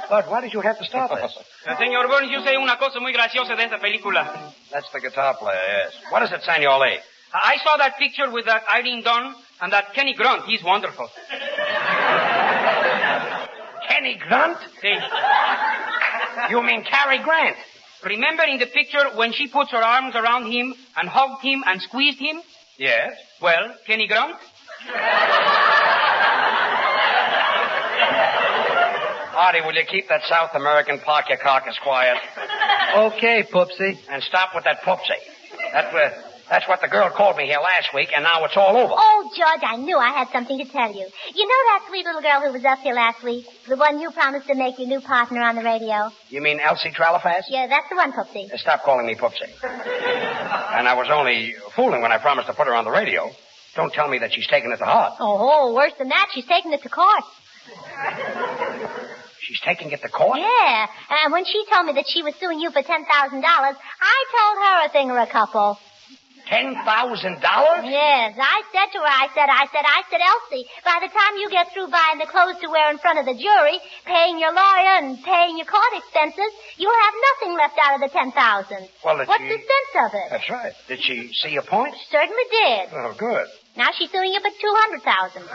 But why did you have to stop us? Señor Burns, yo sé una cosa muy graciosa de esta película. That's the guitar player, yes. What is it, Senor Lee? I saw that picture with that Irene Dunne and that Kenny Grunt. He's wonderful. Kenny Grunt? Sí. You mean Cary Grant? Remember in the picture when she puts her arms around him and hugged him and squeezed him? Yes. Well, Kenny Grunt? Artie, will you keep that South American pocket carcass quiet? Okay, Poopsie. And stop with that Poopsie. That's what the girl called me here last week, and now it's all over. Oh, George, I knew I had something to tell you. You know that sweet little girl who was up here last week? The one you promised to make your new partner on the radio? You mean Elsie Trellafas? Yeah, that's the one, Poopsie. Stop calling me Poopsie. And I was only fooling when I promised to put her on the radio. Don't tell me that she's taking it to heart. Oh, worse than that, she's taking it to court. She's taking it to court? Yeah, and when she told me that she was suing you for $10,000, I told her a thing or a couple. $10,000? Yes, I said to her, I said, Elsie, by the time you get through buying the clothes to wear in front of the jury, paying your lawyer and paying your court expenses, you'll have nothing left out of the $10,000. Well, what's the sense of it? That's right. Did she see your point? She certainly did. Oh, good. Now she's suing you for $200,000.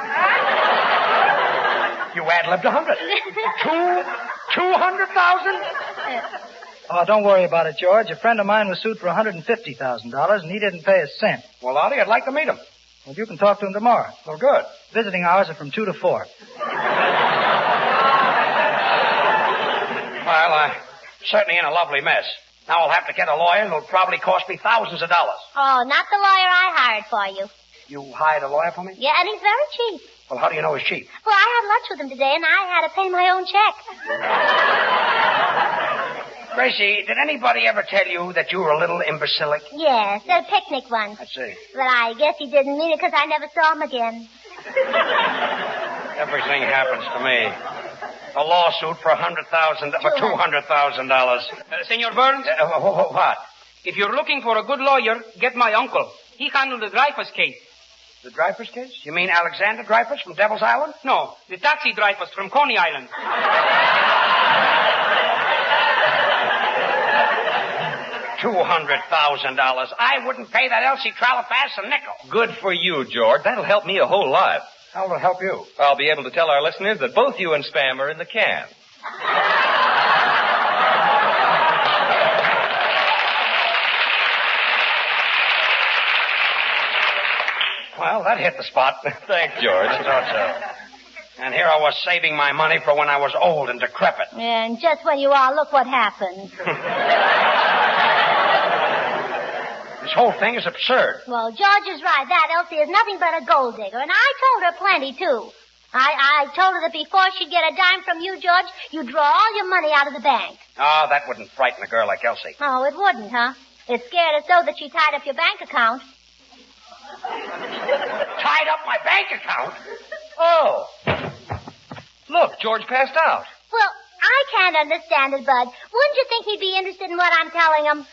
You ad-libbed 100. 200,000? Oh, don't worry about it, George. A friend of mine was sued for $150,000, and he didn't pay a cent. Well, Artie, I'd like to meet him. Well, you can talk to him tomorrow. Well, good. Visiting hours are from 2 to 4. Well, I'm certainly in a lovely mess. Now I'll have to get a lawyer, and it'll probably cost me thousands of dollars. Oh, not the lawyer I hired for you. You hired a lawyer for me? Yeah, and he's very cheap. Well, how do you know he's cheap? Well, I had lunch with him today, and I had to pay my own check. Gracie, did anybody ever tell you that you were a little imbecilic? Yes, at a picnic once. I see. But I guess he didn't mean it because I never saw him again. Everything happens to me. A lawsuit for $200,000. Senor Burns? What? If you're looking for a good lawyer, get my uncle. He handled the Dreyfus case. The Dreyfus case? You mean Alexander Dreyfus from Devil's Island? No, the taxi Dreyfus from Coney Island. $200,000. I wouldn't pay that Elsie Trellafas a nickel. Good for you, George. That'll help me a whole lot. How will it help you? I'll be able to tell our listeners that both you and Spam are in the can. Well, that hit the spot. Thanks, George. I thought so. And here I was saving my money for when I was old and decrepit. And just when you are, look what happened. This whole thing is absurd. Well, George is right. That Elsie is nothing but a gold digger, and I told her plenty, too. I told her that before she'd get a dime from you, George, you'd draw all your money out of the bank. Oh, that wouldn't frighten a girl like Elsie. Oh, it wouldn't, huh? It scared her so that she tied up your bank account. Tied up my bank account? Oh. Look, George passed out. Well, I can't understand it, Bud. Wouldn't you think he'd be interested in what I'm telling him?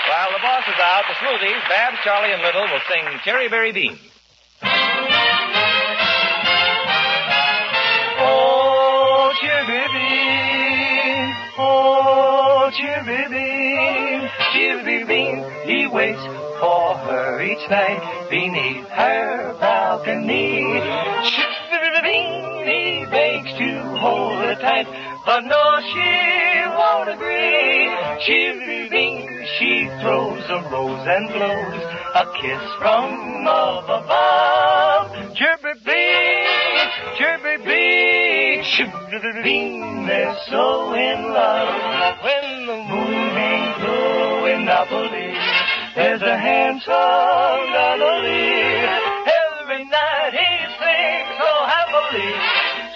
While the boss is out, the Smoothies, Babs, Charlie, and Little will sing Cherry Berry Bean. Oh, cherry bean, oh, cherry bean, cherry bean, he waits for her each night beneath her balcony. Cherry bean, he begs to hold her tight, but no, she won't agree. Cherry bean, she throws a rose and blows a kiss from up above. Cherry bean, cherry bean, cherry bean, they're so in love. When the moonbeams glow in Napoli, there's a handsome Donnelly. Every night he sings so happily,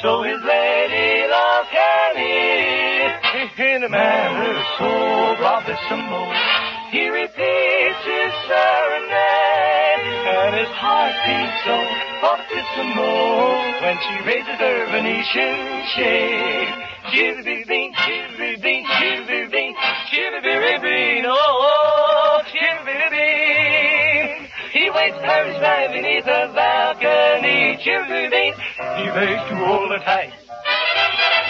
so his lady love can he. In a manner so bravissimo, he repeats his serenade, and his heart beats so fortissimo when she raises her Venetian shade. Chivvy bean, chivvy bean, chivvy bean, chivvy bean, oh, chivvy bean. He waits her each night beneath the balcony. Chivvy bean, he begs to hold her tight,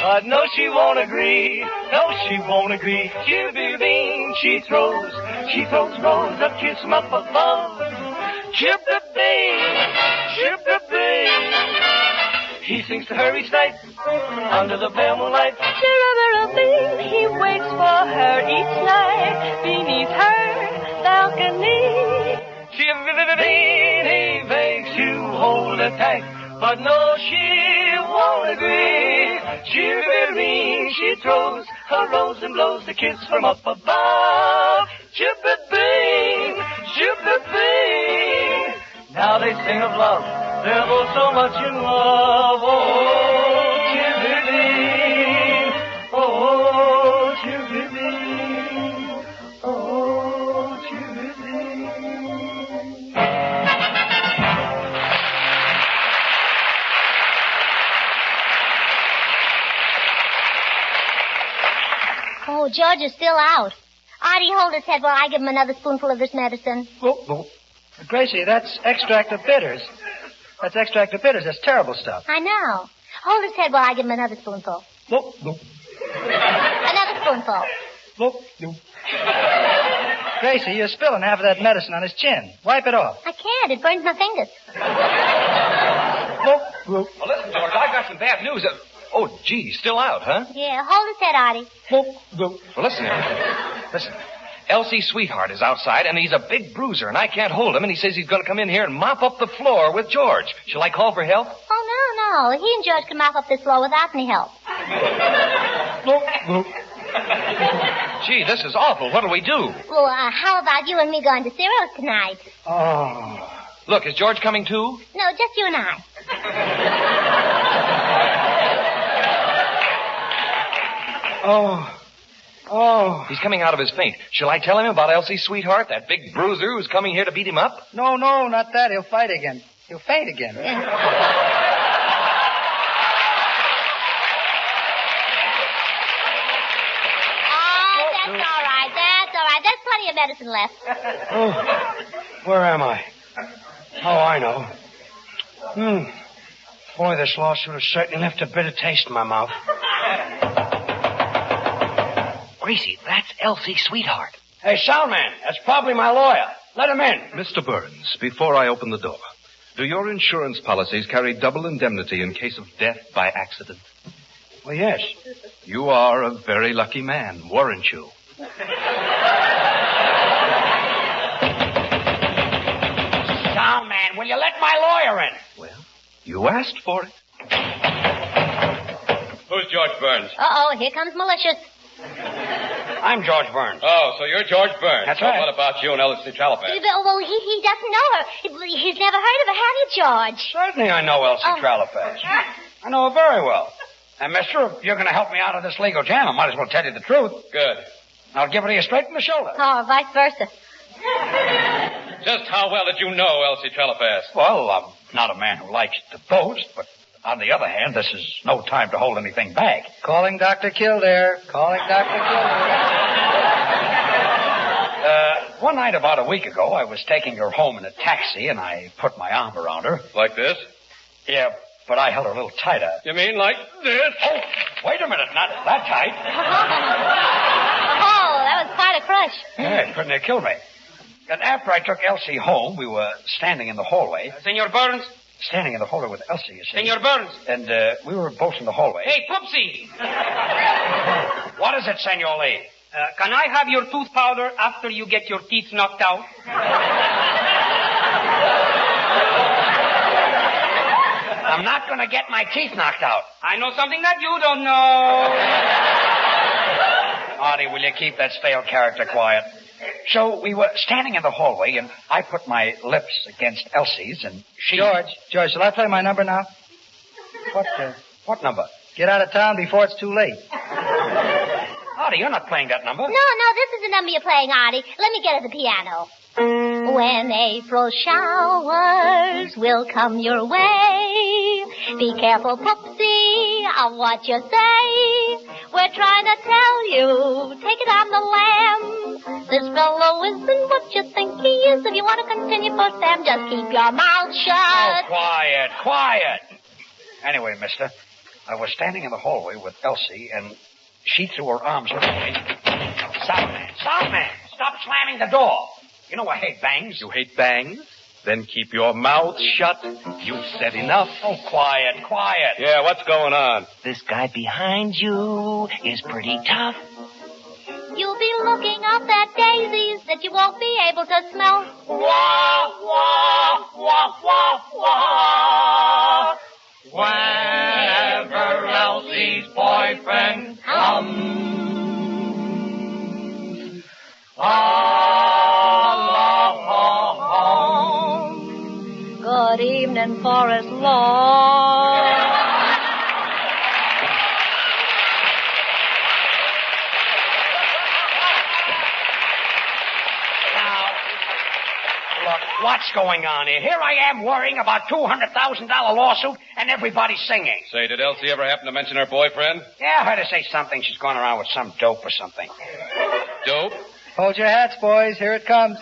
but no, she won't agree. No, she won't agree. Chivvy bean, she throws rose a kiss from up above. Chip the bean, chip the bean. He sings to her each night under the pale moonlight. Chirabara bean, he waits for her each night beneath her balcony. Chivvy bean, he begs to hold her tight, but no, she won't agree. Chivvy bean, she throws her rose and blows the kiss from up above. Chivvy bean, chivvy bean. Now they sing of love, they're both so much in love. Oh, chivvy bean, oh, chivvy bean, oh, chivvy bean. Oh, George is still out. Artie, hold his head while I give him another spoonful of this medicine. Oh. Gracie, that's extract of bitters. That's extract of bitters. That's terrible stuff. I know. Hold his head while I give him another spoonful. Another spoonful. Gracie, you're spilling half of that medicine on his chin. Wipe it off. I can't. It burns my fingers. Well, listen, George, I've got some bad news. Oh, gee, still out, huh? Yeah, hold his head, Artie. Well, listen, everybody. Listen. Elsie's sweetheart is outside, and he's a big bruiser, and I can't hold him, and he says he's going to come in here and mop up the floor with George. Shall I call for help? Oh, no. He and George can mop up this floor without any help. Gee, this is awful. What'll we do? Well, how about you and me going to Ciro's tonight? Oh. Look, is George coming too? No, just you and I. Oh. He's coming out of his faint. Shall I tell him about Elsie's sweetheart, that big bruiser who's coming here to beat him up? No, not that. He'll fight again. He'll faint again. That's all right. There's plenty of medicine left. Where am I? Oh, I know. Boy, this lawsuit has certainly left a bitter taste in my mouth. Gracie, that's Elsie's sweetheart. Hey, Soundman, that's probably my lawyer. Let him in. Mr. Burns, before I open the door, do your insurance policies carry double indemnity in case of death by accident? Well, yes. You are a very lucky man, weren't you? Soundman, will you let my lawyer in? Well, you asked for it. Who's George Burns? Uh-oh, here comes malicious. I'm George Burns. Oh, so you're George Burns. That's right. What about you and Elsie Trellafas? Well, he doesn't know her. He's never heard of her, have you, George? Certainly I know Elsie Trellafas. I know her very well. And, mister, if you're going to help me out of this legal jam, I might as well tell you the truth. Good. I'll give it to you straight from the shoulder. Oh, vice versa. Just how well did you know Elsie Trellafas? Well, I'm not a man who likes to boast, but on the other hand, this is no time to hold anything back. Calling Dr. Kildare. One night about a week ago, I was taking her home in a taxi, and I put my arm around her. Like this? Yeah, but I held her a little tighter. You mean like this? Oh, wait a minute, not that tight. Oh, that was quite a crush. Yeah, it couldn't have killed me. And after I took Elsie home, we were standing in the hallway. Senor Burns? Standing in the hallway with Elsie, you see. Senor Burns? And we were both in the hallway. Hey, Poopsie! What is it, Senor Lee? Can I have your tooth powder after you get your teeth knocked out? I'm not going to get my teeth knocked out. I know something that you don't know. Artie, will you keep that stale character quiet? So we were standing in the hallway, and I put my lips against Elsie's, and she... George, shall I play my number now? What number? Get out of town before it's too late. Artie, you're not playing that number. No, this is the number you're playing, Artie. Let me get at the piano. When April showers will come your way, be careful, Poopsie, of what you say. We're trying to tell you, take it on the lamb. This fellow isn't what you think he is. If you want to continue for Sam, just keep your mouth shut. Oh, quiet. Anyway, mister, I was standing in the hallway with Elsie, and she threw her arms around me. Soundman, stop slamming the door. You know I hate bangs. You hate bangs? Then keep your mouth shut. You've said enough. Oh, quiet. Yeah, what's going on? This guy behind you is pretty tough. You'll be looking up at daisies that you won't be able to smell. Wah, wah, wah, wah, wah. Whenever Elsie's boyfriend comes, Good evening, Forest Lawn. Look, what's going on here? Here I am worrying about $200,000 lawsuit, and everybody's singing. Say, did Elsie ever happen to mention her boyfriend? Yeah, I heard her say something. She's going around with some dope or something. Dope? Hold your hats, boys. Here it comes.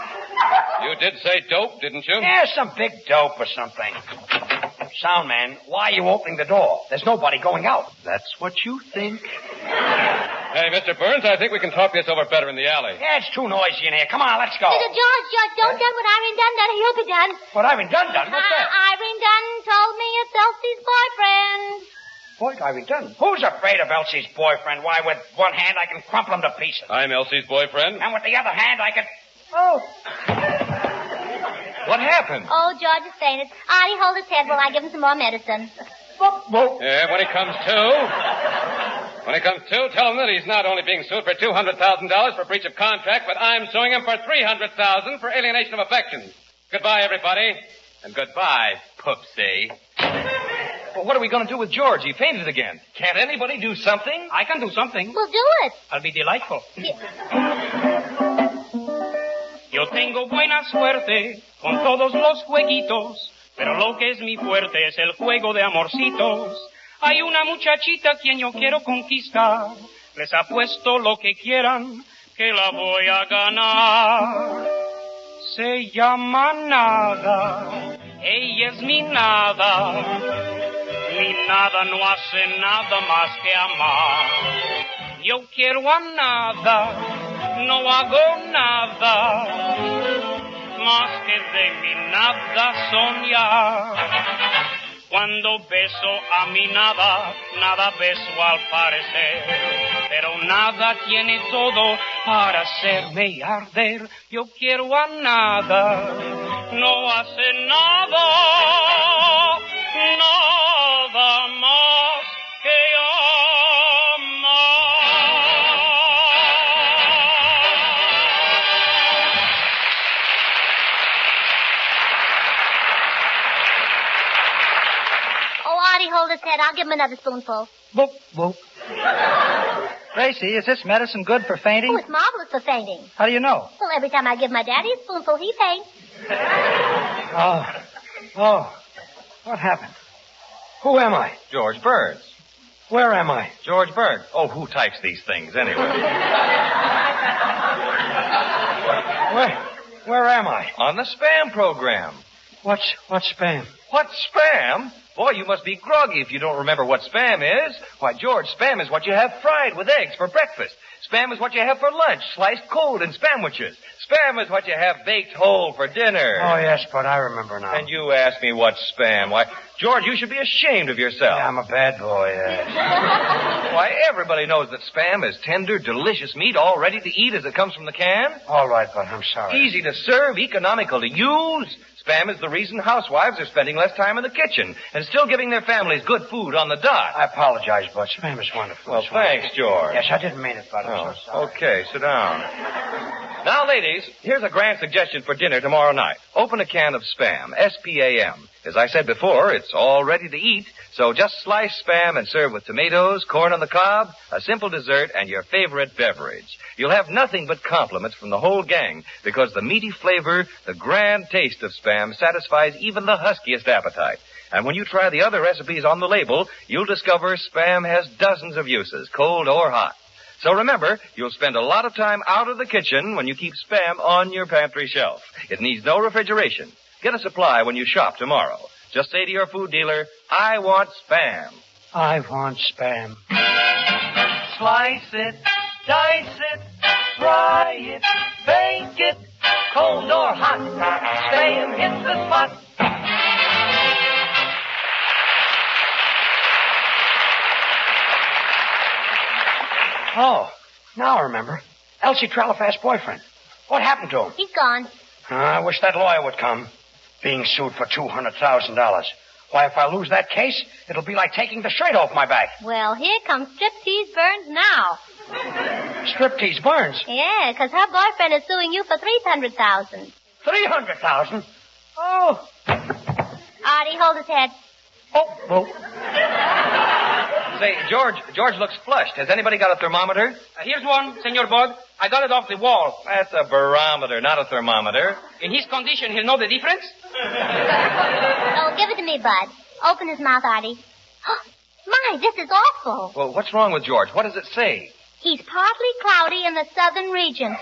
You did say dope, didn't you? Yeah, some big dope or something. Soundman, why are you opening the door? There's nobody going out. That's what you think. Hey, Mr. Burns, I think we can talk this over better in the alley. Yeah, it's too noisy in here. Come on, let's go. George, don't done what Irene Dunne done. He'll be done. What Irene Dunne done? What's that? Irene Dunne told me it's Elsie's boyfriend. Boy, Irene Dunne. Who's afraid of Elsie's boyfriend? Why, with one hand I can crumple him to pieces. I'm Elsie's boyfriend. And with the other hand I can... Oh. What happened? Oh, George has fainted. Artie, hold his head while I give him some more medicine. Yeah, when he comes to, tell him that he's not only being sued for $200,000 for breach of contract, but I'm suing him for $300,000 for alienation of affection. Goodbye, everybody. And goodbye, Poopsie. Well, what are we going to do with George? He fainted again. Can't anybody do something? I can do something. Well, do it. I'll be delightful. Yo tengo buena suerte con todos los jueguitos, pero lo que es mi fuerte es el juego de amorcitos. Hay una muchachita quien yo quiero conquistar. Les apuesto lo que quieran que la voy a ganar. Se llama Nada. Ella es mi nada. Mi nada no hace nada más que amar. Yo quiero a Nada. No hago nada más que de mi nada soñar. Cuando beso a mi nada, nada beso al parecer. Pero nada tiene todo para hacerme arder. Yo quiero a Nada, no hace nada, nada más que amar. Artie, hold his head. I'll give him another spoonful. Boop, boop. Gracie, is this medicine good for fainting? Oh, it's marvelous for fainting. How do you know? Well, every time I give my daddy a spoonful, he faints. Oh. What happened? Who am I? George Burns. Where am I? George Burns. Oh, who types these things anyway? Where am I? On the spam program. What's spam? What, spam? Boy, you must be groggy if you don't remember what spam is. Why, George, spam is what you have fried with eggs for breakfast. Spam is what you have for lunch, sliced cold in spamwiches. Spam is what you have baked whole for dinner. Oh, yes, but I remember now. And you ask me what's spam. Why, George, you should be ashamed of yourself. Yeah, I'm a bad boy, yes. Why, everybody knows that spam is tender, delicious meat, all ready to eat as it comes from the can. All right, but I'm sorry. Easy to serve, economical to use. Spam is the reason housewives are spending less time in the kitchen and still giving their families good food on the dot. I apologize, Bud. Spam is wonderful. Well, thanks, George. Yes, I didn't mean it, Bud. I'm so sorry. Okay, sit down. Now, ladies, here's a grand suggestion for dinner tomorrow night. Open a can of Spam, S-P-A-M. As I said before, it's all ready to eat, so just slice Spam and serve with tomatoes, corn on the cob, a simple dessert, and your favorite beverage. You'll have nothing but compliments from the whole gang, because the meaty flavor, the grand taste of Spam satisfies even the huskiest appetite. And when you try the other recipes on the label, you'll discover Spam has dozens of uses, cold or hot. So remember, you'll spend a lot of time out of the kitchen when you keep Spam on your pantry shelf. It needs no refrigeration. Get a supply when you shop tomorrow. Just say to your food dealer, I want Spam. I want Spam. Slice it, dice it, fry it, bake it, cold or hot. Spam hits the spot. Oh, now I remember. Elsie Trellafas' boyfriend. What happened to him? He's gone. I wish that lawyer would come. Being sued for $200,000. Why, if I lose that case, it'll be like taking the shirt off my back. Well, here comes Striptease Burns now. Striptease Burns? Yeah, 'cause her boyfriend is suing you for $300,000. $300,000? Oh. Artie, hold his head. Oh. Say, George looks flushed. Has anybody got a thermometer? Here's one, Senor Bud. I got it off the wall. That's a barometer, not a thermometer. In his condition, he'll know the difference? Oh, give it to me, Bud. Open his mouth, Artie. My, this is awful. Well, what's wrong with George? What does it say? He's partly cloudy in the southern region.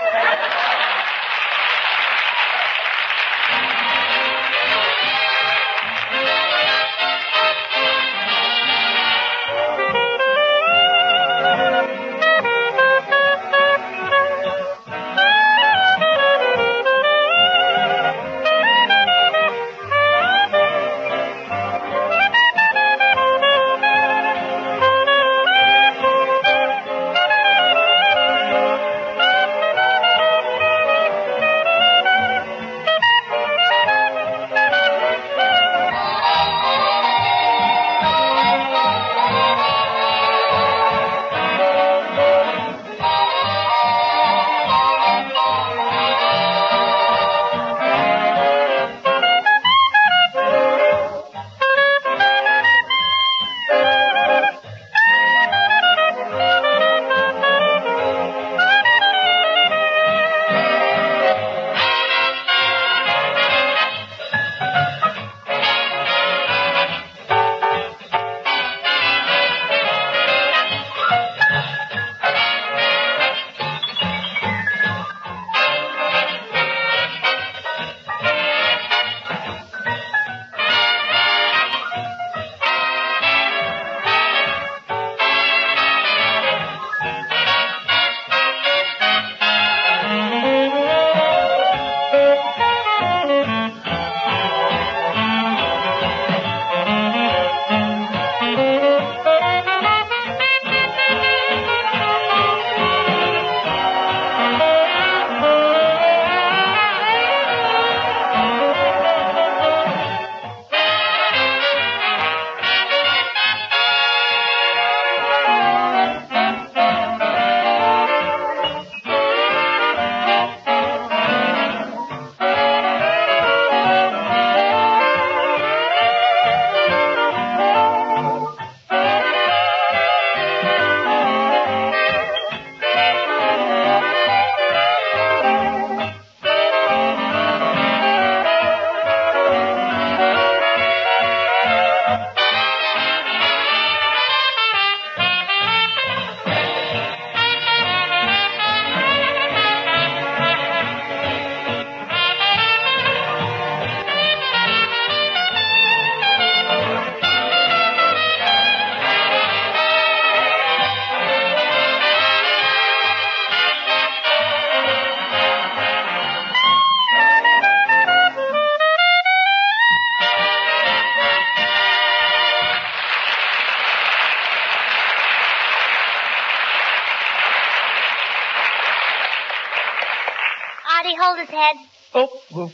Artie, hold his head. Oh, whoop.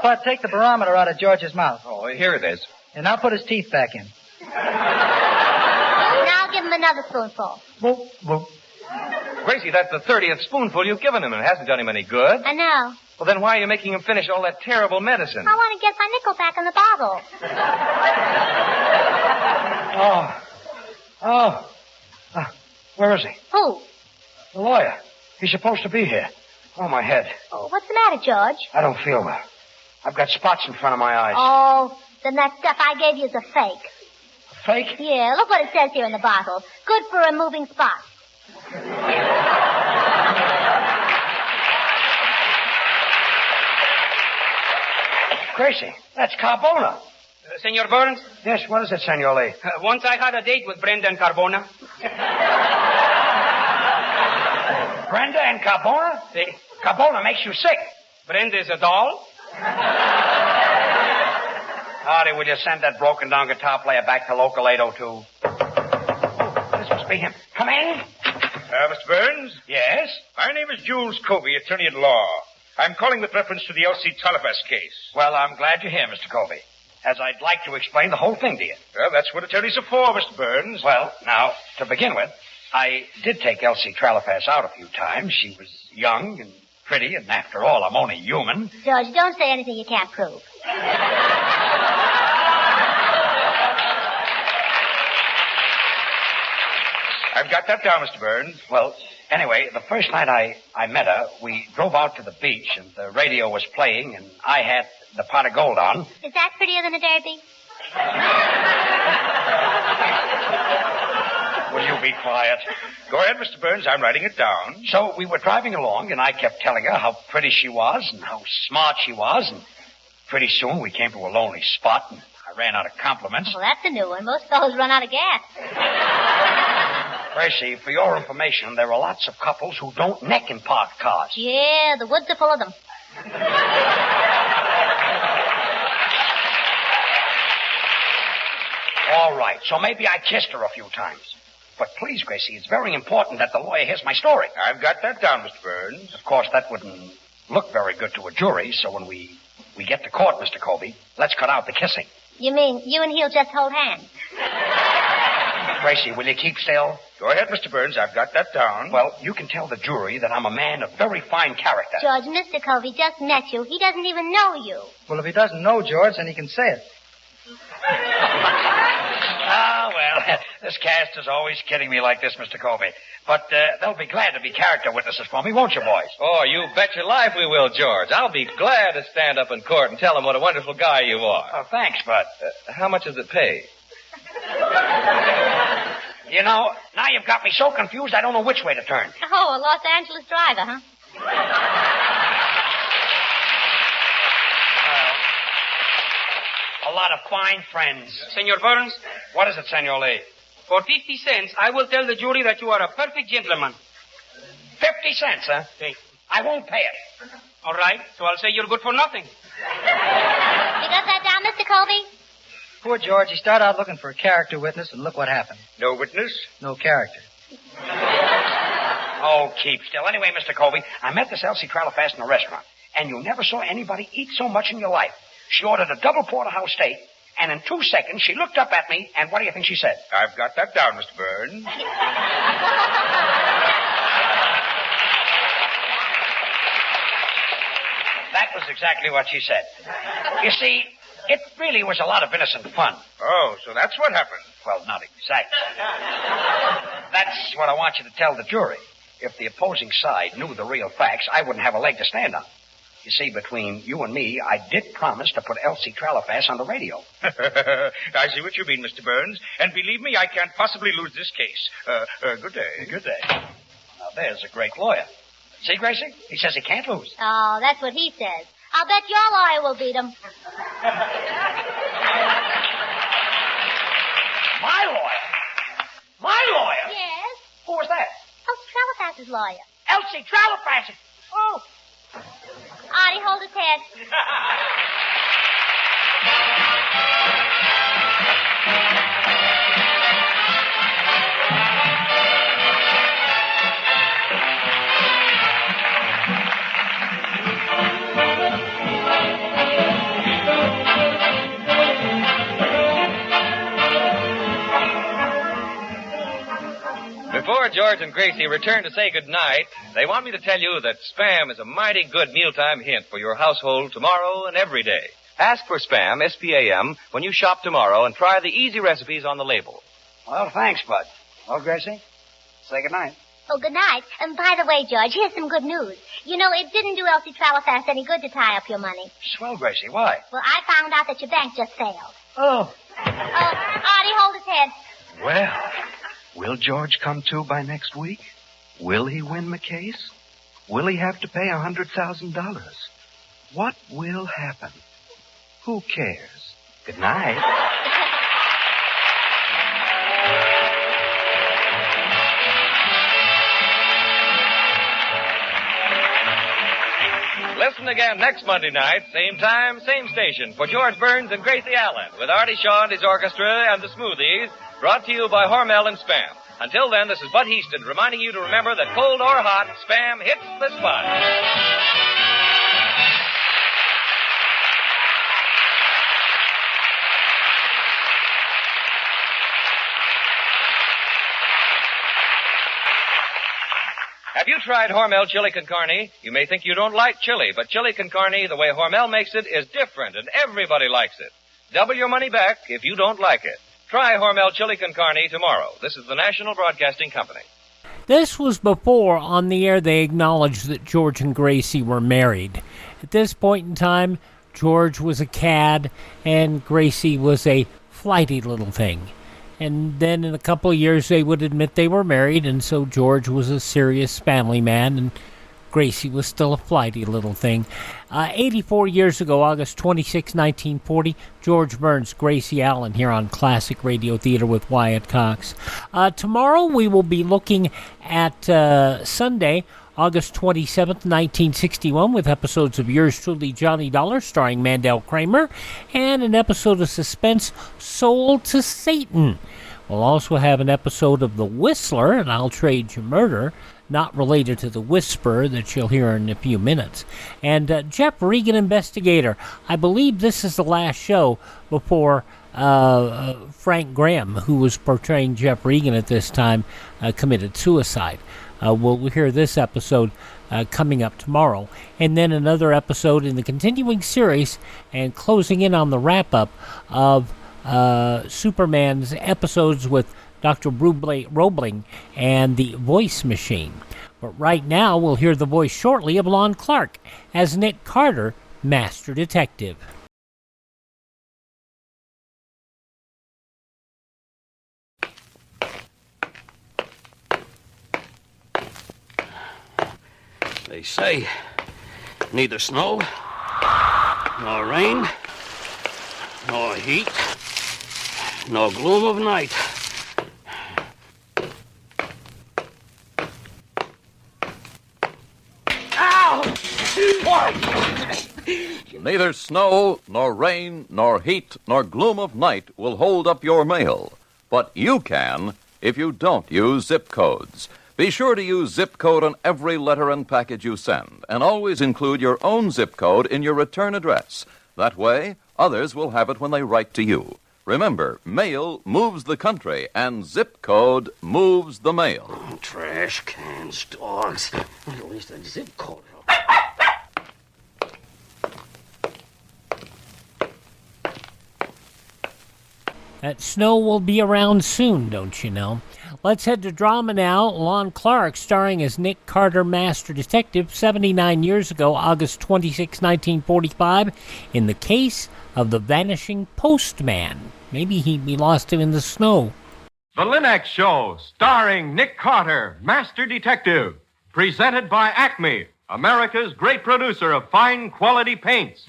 Bud, take the barometer out of George's mouth. Oh, here it is. And now put his teeth back in. Now give him another spoonful. Whoop, whoop. Gracie, that's the 30th spoonful you've given him, and it hasn't done him any good. I know. Well, then why are you making him finish all that terrible medicine? I want to get my nickel back in the bottle. Where is he? Who? The lawyer. He's supposed to be here. Oh, my head. Oh, what's the matter, George? I don't feel well. I've got spots in front of my eyes. Oh, then that stuff I gave you is a fake. Fake? Yeah, look what it says here in the bottle. Good for removing spots. Gracie, that's Carbona. Senor Burns? Yes, what is it, Senor Lee? Once I had a date with Brenda and Carbona. Brenda and Carbona? See? Carbona makes you sick. Brenda is a doll. Artie, will you send that broken-down guitar player back to local 802? Oh, this must be him. Come in. Mr. Burns? Yes? My name is Jules Covey, attorney at law. I'm calling with reference to the Elsie Trellafas case. Well, I'm glad you're here, Mr. Covey, as I'd like to explain the whole thing to you. Well, that's what attorneys are for, Mr. Burns. Well, now, to begin with, I did take Elsie Trellafas out a few times. She was young and pretty, and after all, I'm only human. George, don't say anything you can't prove. I've got that down, Mr. Burns. Well, anyway, the first night I met her, we drove out to the beach, and the radio was playing, and I had the pot of gold on. Is that prettier than a derby? Will you be quiet? Go ahead, Mr. Burns. I'm writing it down. So we were driving along, and I kept telling her how pretty she was and how smart she was, and pretty soon we came to a lonely spot, and I ran out of compliments. Well, that's a new one. Most fellows run out of gas. Gracie, for your information, there are lots of couples who don't neck in parked cars. Yeah, the woods are full of them. All right, so maybe I kissed her a few times. But please, Gracie, it's very important that the lawyer hears my story. I've got that down, Mr. Burns. Of course, that wouldn't look very good to a jury, so when we get to court, Mr. Colby, let's cut out the kissing. You mean you and he'll just hold hands? Gracie, will you keep still? Go ahead, Mr. Burns. I've got that down. Well, you can tell the jury that I'm a man of very fine character. George, Mr. Covey just met you. He doesn't even know you. Well, if he doesn't know George, then he can say it. Ah, well, this cast is always kidding me like this, Mr. Colby. But they'll be glad to be character witnesses for me, won't you, boys? Oh, you bet your life we will, George. I'll be glad to stand up in court and tell them what a wonderful guy you are. Oh, thanks, Bud. How much does it pay? You know, now you've got me so confused I don't know which way to turn. Oh, a Los Angeles driver, huh? A lot of fine friends. Senor Burns? What is it, Senor Lee? For 50 cents, I will tell the jury that you are a perfect gentleman. 50 cents, huh? See. I won't pay it. All right, so I'll say you're good for nothing. You got that down, Mr. Colby? Poor George, he started out looking for a character witness, and look what happened. No witness? No character. Oh, keep still. Anyway, Mr. Colby, I met this Elsie Trellafas in a restaurant, and you never saw anybody eat so much in your life. She ordered a double porterhouse steak, and in 2 seconds she looked up at me, and what do you think she said? I've got that down, Mr. Burns. That was exactly what she said. You see, it really was a lot of innocent fun. Oh, so that's what happened. Well, not exactly. That's what I want you to tell the jury. If the opposing side knew the real facts, I wouldn't have a leg to stand on. You see, between you and me, I did promise to put Elsie Trellafas on the radio. I see what you mean, Mr. Burns. And believe me, I can't possibly lose this case. Good day. Good day. Now, there's a great lawyer. See, Gracie? He says he can't lose. Oh, that's what he says. I'll bet your lawyer will beat him. My lawyer? My lawyer? Yes? Who was that? Elsie Trellafas' lawyer. Elsie Trellafas. Oh. Artie, hold his head. before George and Gracie return to say goodnight, they want me to tell you that Spam is a mighty good mealtime hint for your household tomorrow and every day. Ask for Spam, S-P-A-M, when you shop tomorrow and try the easy recipes on the label. Well, thanks, Bud. Well, Gracie, say goodnight. Oh, good night. And by the way, George, here's some good news. You know, it didn't do Elsie Trellafas any good to tie up your money. Swell, Gracie. Why? Well, I found out that your bank just failed. Oh. Artie, hold his head. Well, will George come to by next week? Will he win the case? Will he have to pay $100,000? What will happen? Who cares? Good night. Listen again next Monday night, same time, same station, for George Burns and Gracie Allen, with Artie Shaw and his orchestra and the Smoothies, brought to you by Hormel and Spam. Until then, this is Bud Heaston reminding you to remember that cold or hot, Spam hits the spot. Have you tried Hormel chili con carne? You may think you don't like chili, but chili con carne, the way Hormel makes it, is different, and everybody likes it. Double your money back if you don't like it. Try Hormel chili con carne tomorrow. This is the National Broadcasting Company. This was before on the air they acknowledged that George and Gracie were married. At this point in time, George was a cad and Gracie was a flighty little thing. And then in a couple of years, they would admit they were married, and so George was a serious family man, and Gracie was still a flighty little thing. 84 years ago, August 26, 1940, George Burns, Gracie Allen here on Classic Radio Theater with Wyatt Cox. Tomorrow, we will be looking at Sunday, August 27th, 1961, with episodes of Yours Truly, Johnny Dollar, starring Mandel Kramer, and an episode of Suspense, Sold to Satan. We'll also have an episode of The Whistler, and I'll Trade You Murder, not related to The Whisperer that you'll hear in a few minutes. And Jeff Regan, Investigator. I believe this is the last show before Frank Graham, who was portraying Jeff Regan at this time, committed suicide. We'll hear this episode coming up tomorrow. And then another episode in the continuing series and closing in on the wrap-up of Superman's episodes with Dr. Roebling and the Voice Machine. But right now, we'll hear the voice shortly of Lon Clark as Nick Carter, Master Detective. They say neither snow, nor rain, nor heat, nor gloom of night. Ow! What? Neither snow, nor rain, nor heat, nor gloom of night will hold up your mail. But you can if you don't use zip codes. Be sure to use zip code on every letter and package you send, and always include your own zip code in your return address. That way, others will have it when they write to you. Remember, mail moves the country, and zip code moves the mail. Oh, trash cans, dogs. At least a zip code. That snow will be around soon, don't you know? Let's head to drama now. Lon Clark, starring as Nick Carter, Master Detective, 79 years ago, August 26, 1945, in the case of the Vanishing Postman. Maybe we lost him in the snow. The Linux Show, starring Nick Carter, Master Detective. Presented by Acme, America's great producer of fine quality paints.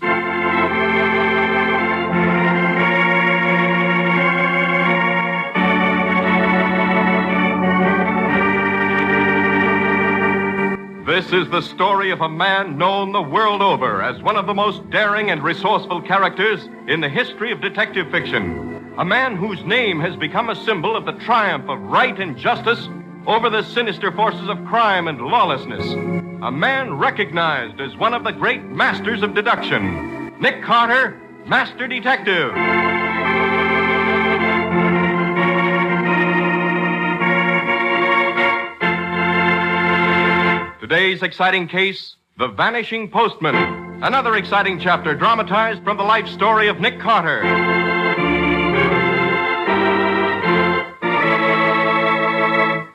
This is the story of a man known the world over as one of the most daring and resourceful characters in the history of detective fiction. A man whose name has become a symbol of the triumph of right and justice over the sinister forces of crime and lawlessness. A man recognized as one of the great masters of deduction. Nick Carter, Master Detective. Today's exciting case, The Vanishing Postman. Another exciting chapter dramatized from the life story of Nick Carter.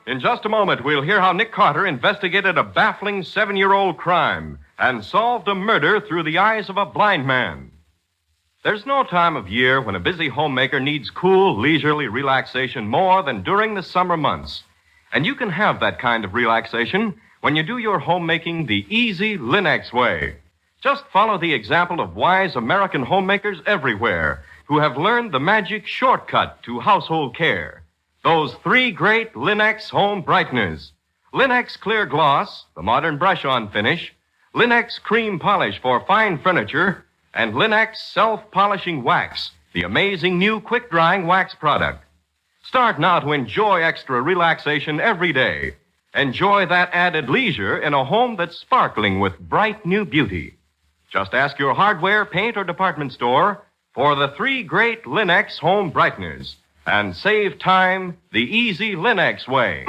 In just a moment, we'll hear how Nick Carter investigated a baffling 7-year-old crime and solved a murder through the eyes of a blind man. There's no time of year when a busy homemaker needs cool, leisurely relaxation more than during the summer months. And you can have that kind of relaxation when you do your homemaking the easy Linux way. Just follow the example of wise American homemakers everywhere who have learned the magic shortcut to household care. Those 3 great Linux home brighteners. Linux Clear Gloss, the modern brush-on finish, Linux Cream Polish for fine furniture, and Linux Self-Polishing Wax, the amazing new quick-drying wax product. Start now to enjoy extra relaxation every day. Enjoy that added leisure in a home that's sparkling with bright new beauty. Just ask your hardware, paint, or department store for the 3 great Linux home brighteners and save time the easy Linux way.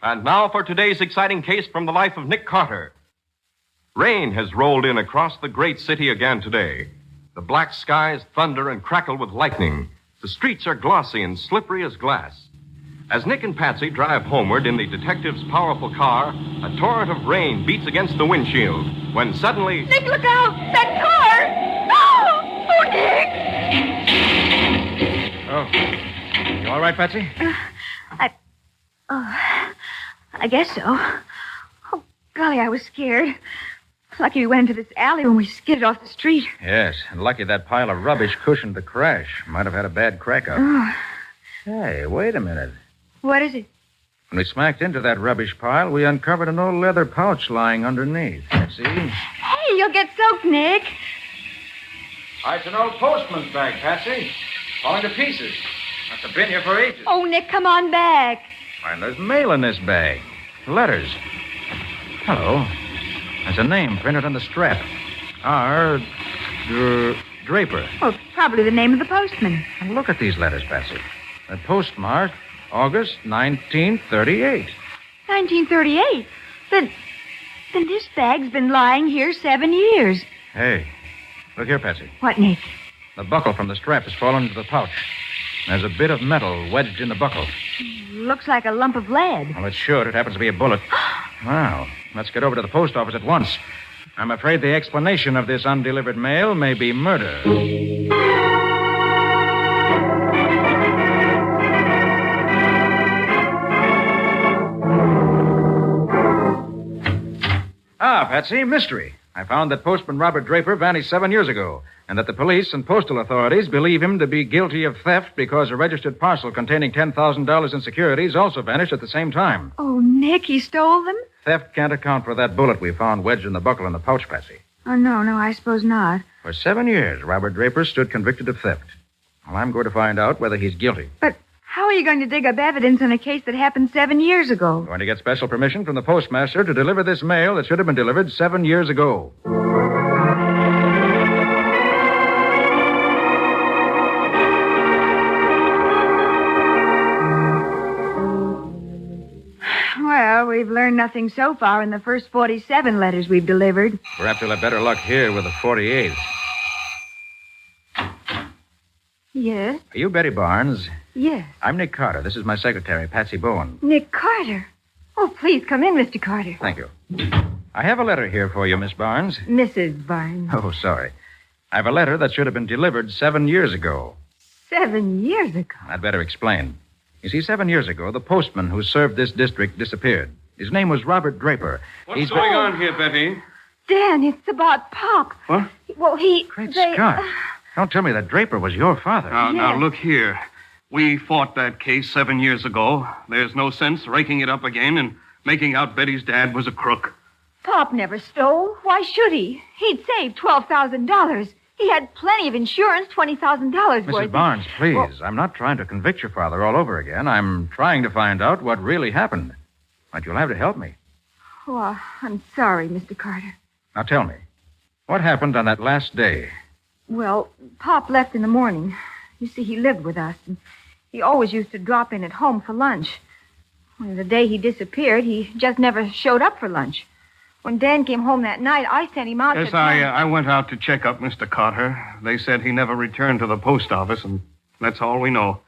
And now for today's exciting case from the life of Nick Carter. Rain has rolled in across the great city again today. The black skies thunder and crackle with lightning. The streets are glossy and slippery as glass. As Nick and Patsy drive homeward in the detective's powerful car, a torrent of rain beats against the windshield when suddenly... Nick, look out! That car! Oh! Oh, Nick! Oh. You all right, Patsy? I guess so. Oh, golly, I was scared. Lucky we went into this alley when we skidded off the street. Yes, and lucky that pile of rubbish cushioned the crash. Might have had a bad crack up. Oh. Hey, wait a minute. What is it? When we smacked into that rubbish pile, we uncovered an old leather pouch lying underneath. See? Hey, you'll get soaked, Nick. It's an old postman's bag, Patsy. Falling to pieces. Must have been here for ages. Oh, Nick, come on back. And there's mail in this bag. Letters. Hello. There's a name printed on the strap. R. Draper. Oh, probably the name of the postman. And look at these letters, Patsy. They're postmarked August 1938. 1938? Then this bag's been lying here 7 years. Hey, look here, Patsy. What, Nick? The buckle from the strap has fallen into the pouch. There's a bit of metal wedged in the buckle. Looks like a lump of lead. Well, it should. It happens to be a bullet. Wow. Let's get over to the post office at once. I'm afraid the explanation of this undelivered mail may be murder. Patsy, mystery. I found that postman Robert Draper vanished 7 years ago, and that the police and postal authorities believe him to be guilty of theft because a registered parcel containing $10,000 in securities also vanished at the same time. Oh, Nick, he stole them? Theft can't account for that bullet we found wedged in the buckle in the pouch, Patsy. Oh, no, I suppose not. For 7 years, Robert Draper stood convicted of theft. Well, I'm going to find out whether he's guilty. But how are you going to dig up evidence on a case that happened 7 years ago? I'm going to get special permission from the postmaster to deliver this mail that should have been delivered 7 years ago. Well, we've learned nothing so far in the first 47 letters we've delivered. Perhaps we'll have better luck here with the 48th. Yes? Are you Betty Barnes? Yes. I'm Nick Carter. This is my secretary, Patsy Bowen. Nick Carter? Oh, please, come in, Mr. Carter. Thank you. I have a letter here for you, Miss Barnes. Mrs. Barnes. Oh, sorry. I have a letter that should have been delivered 7 years ago. 7 years ago? I'd better explain. You see, 7 years ago, the postman who served this district disappeared. His name was Robert Draper. What's going on here, Betty? Dan, it's about Pop. What? Well, Great Scott. Don't tell me that Draper was your father. Now, look here. We fought that case 7 years ago. There's no sense raking it up again and making out Betty's dad was a crook. Pop never stole. Why should he? He'd saved $12,000. He had plenty of insurance, $20,000 worth. Mrs. Barnes, please. I'm not trying to convict your father all over again. I'm trying to find out what really happened. But you'll have to help me. Oh, I'm sorry, Mr. Carter. Now tell me, what happened on that last day? Well, Pop left in the morning. You see, he lived with us. And He always used to drop in at home for lunch. Well, the day he disappeared, he just never showed up for lunch. When Dan came home that night, I sent him out Yes, to... I went out to check up Mr. Carter. They said he never returned to the post office, and that's all we know.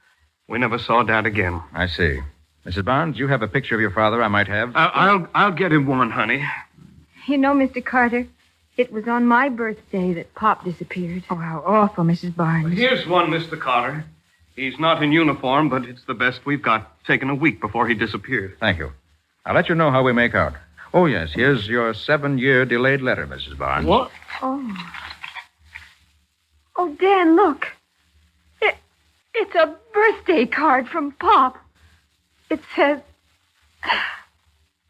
We never saw Dad again. I see. Mrs. Barnes, you have a picture of your father I might have? I'll get him one, honey. You know, Mr. Carter, it was on my birthday that Pop disappeared. Oh, how awful, Mrs. Barnes. Here's one, Mr. Carter. He's not in uniform, but it's the best we've got. Taken a week before he disappeared. Thank you. I'll let you know how we make out. Oh, yes, here's your 7-year delayed letter, Mrs. Barnes. What? Oh. Oh, Dan, look. It's a birthday card from Pop. It says,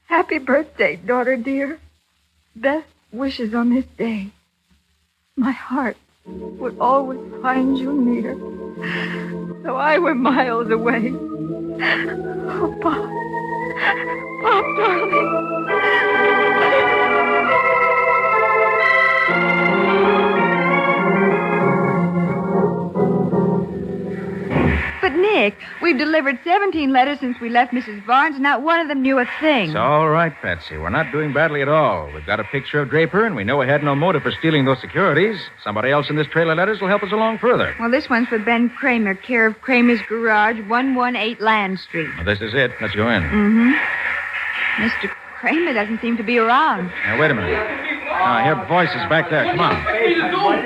"Happy birthday, daughter dear. Best wishes on this day. My heart would always find you near, though I were miles away. Oh, Pop. Pop, darling." But, Nick, we've delivered 17 letters since we left Mrs. Barnes, and not one of them knew a thing. It's all right, Patsy. We're not doing badly at all. We've got a picture of Draper, and we know he had no motive for stealing those securities. Somebody else in this trail of letters will help us along further. Well, this one's for Ben Kramer, care of Kramer's Garage, 118 Land Street. Well, this is it. Let's go in. Mm-hmm. Mr. Kramer doesn't seem to be around. Now, wait a minute. I hear voices back there. Come on. What are you doing?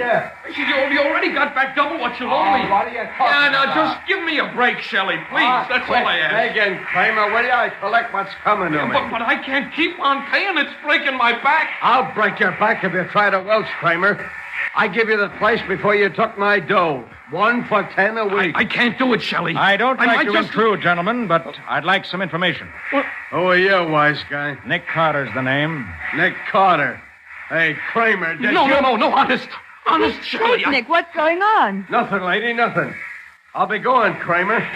You already got back double what you owe me. What are you talking now, about? just give me a break, Shelley, please. That's all I ask. Again, Kramer, will you? I collect what's coming to me. But I can't keep on paying. It's breaking my back. I'll break your back if you try to welch, Kramer. I give you the place before you took my dough. 1 for 10 a week. I can't do it, Shelley. I don't like to intrude, gentlemen, but I'd like some information. What? Who are you, wise guy? Nick Carter's the name. Nick Carter. Hey, Kramer, did you... No, honest. Honest, Shelley. Nick, what's going on? Nothing, lady, nothing. I'll be going, Kramer.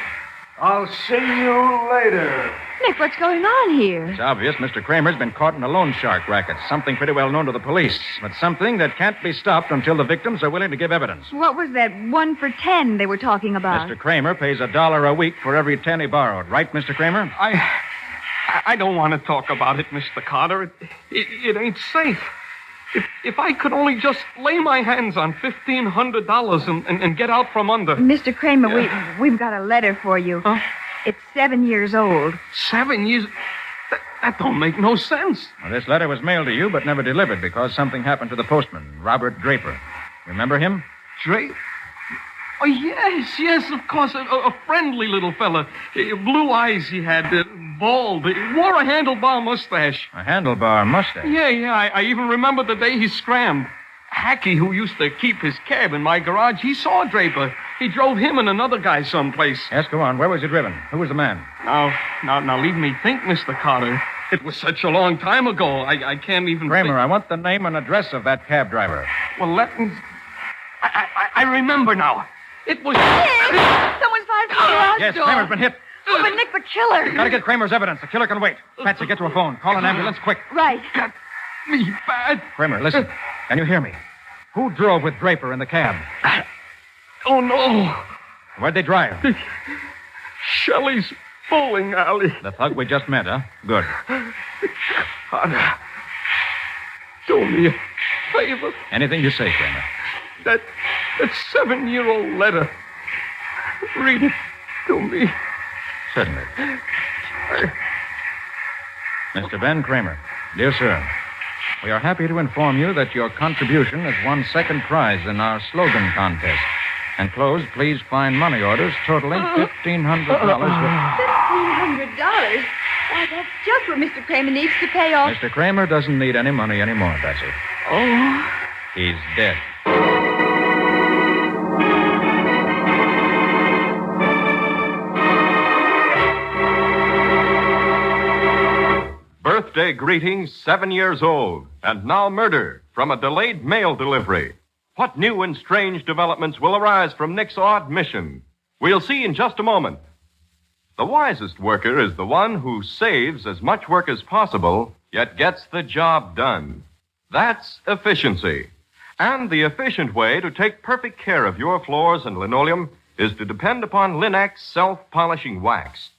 I'll see you later. Nick, what's going on here? It's obvious Mr. Kramer's been caught in a loan shark racket. Something pretty well known to the police, but something that can't be stopped until the victims are willing to give evidence. What was that 1 for 10 they were talking about? Mr. Kramer pays $1 a week for every 10 he borrowed. Right, Mr. Kramer? I don't want to talk about it, Mr. Carter. It ain't safe. If I could only just lay my hands on $1,500 and get out from under. Mr. Kramer, we've got a letter for you. Huh? It's 7 years old. 7 years? That don't make no sense. Well, this letter was mailed to you, but never delivered because something happened to the postman, Robert Draper. Remember him? Draper? Oh, yes, of course. A friendly little fella. Blue eyes he had, bald. He wore a handlebar mustache. A handlebar mustache? Yeah. I even remember the day he scrammed. Hackey, who used to keep his cab in my garage, he saw Draper. He drove him and another guy someplace. Yes, go on. Where was he driven? Who was the man? Now, leave me think, Mr. Carter. It was such a long time ago, I can't even... Kramer, I want the name and address of that cab driver. Well, let me... I remember now. It was... Nick! Someone's fired from the garage Yes, door. Kramer's been hit. Oh, but Nick, the killer. Gotta get Kramer's evidence. The killer can wait. Patsy, get to a phone. Call an ambulance, quick. Right. Got me bad. Kramer, listen. Can you hear me? Who drove with Draper in the cab? Oh, no. Where'd they drive? Shelley's bowling alley. The thug we just met, huh? Good. Carter, do me a favor. Anything you say, Kramer. That 7-year-old letter. Read it to me. Certainly. Mr. Ben Kramer, dear sir, we are happy to inform you that your contribution has won second prize in our slogan contest. Enclosed, please find money orders totaling $1,500. $1,500? Why, that's just what Mr. Kramer needs to pay off. Mr. Kramer doesn't need any money anymore, Bessie. Oh. He's dead. Birthday greetings, 7 years old, and now murder from a delayed mail delivery. What new and strange developments will arise from Nick's odd mission? We'll see in just a moment. The wisest worker is the one who saves as much work as possible, yet gets the job done. That's efficiency. And the efficient way to take perfect care of your floors and linoleum is to depend upon Linex self-polishing wax.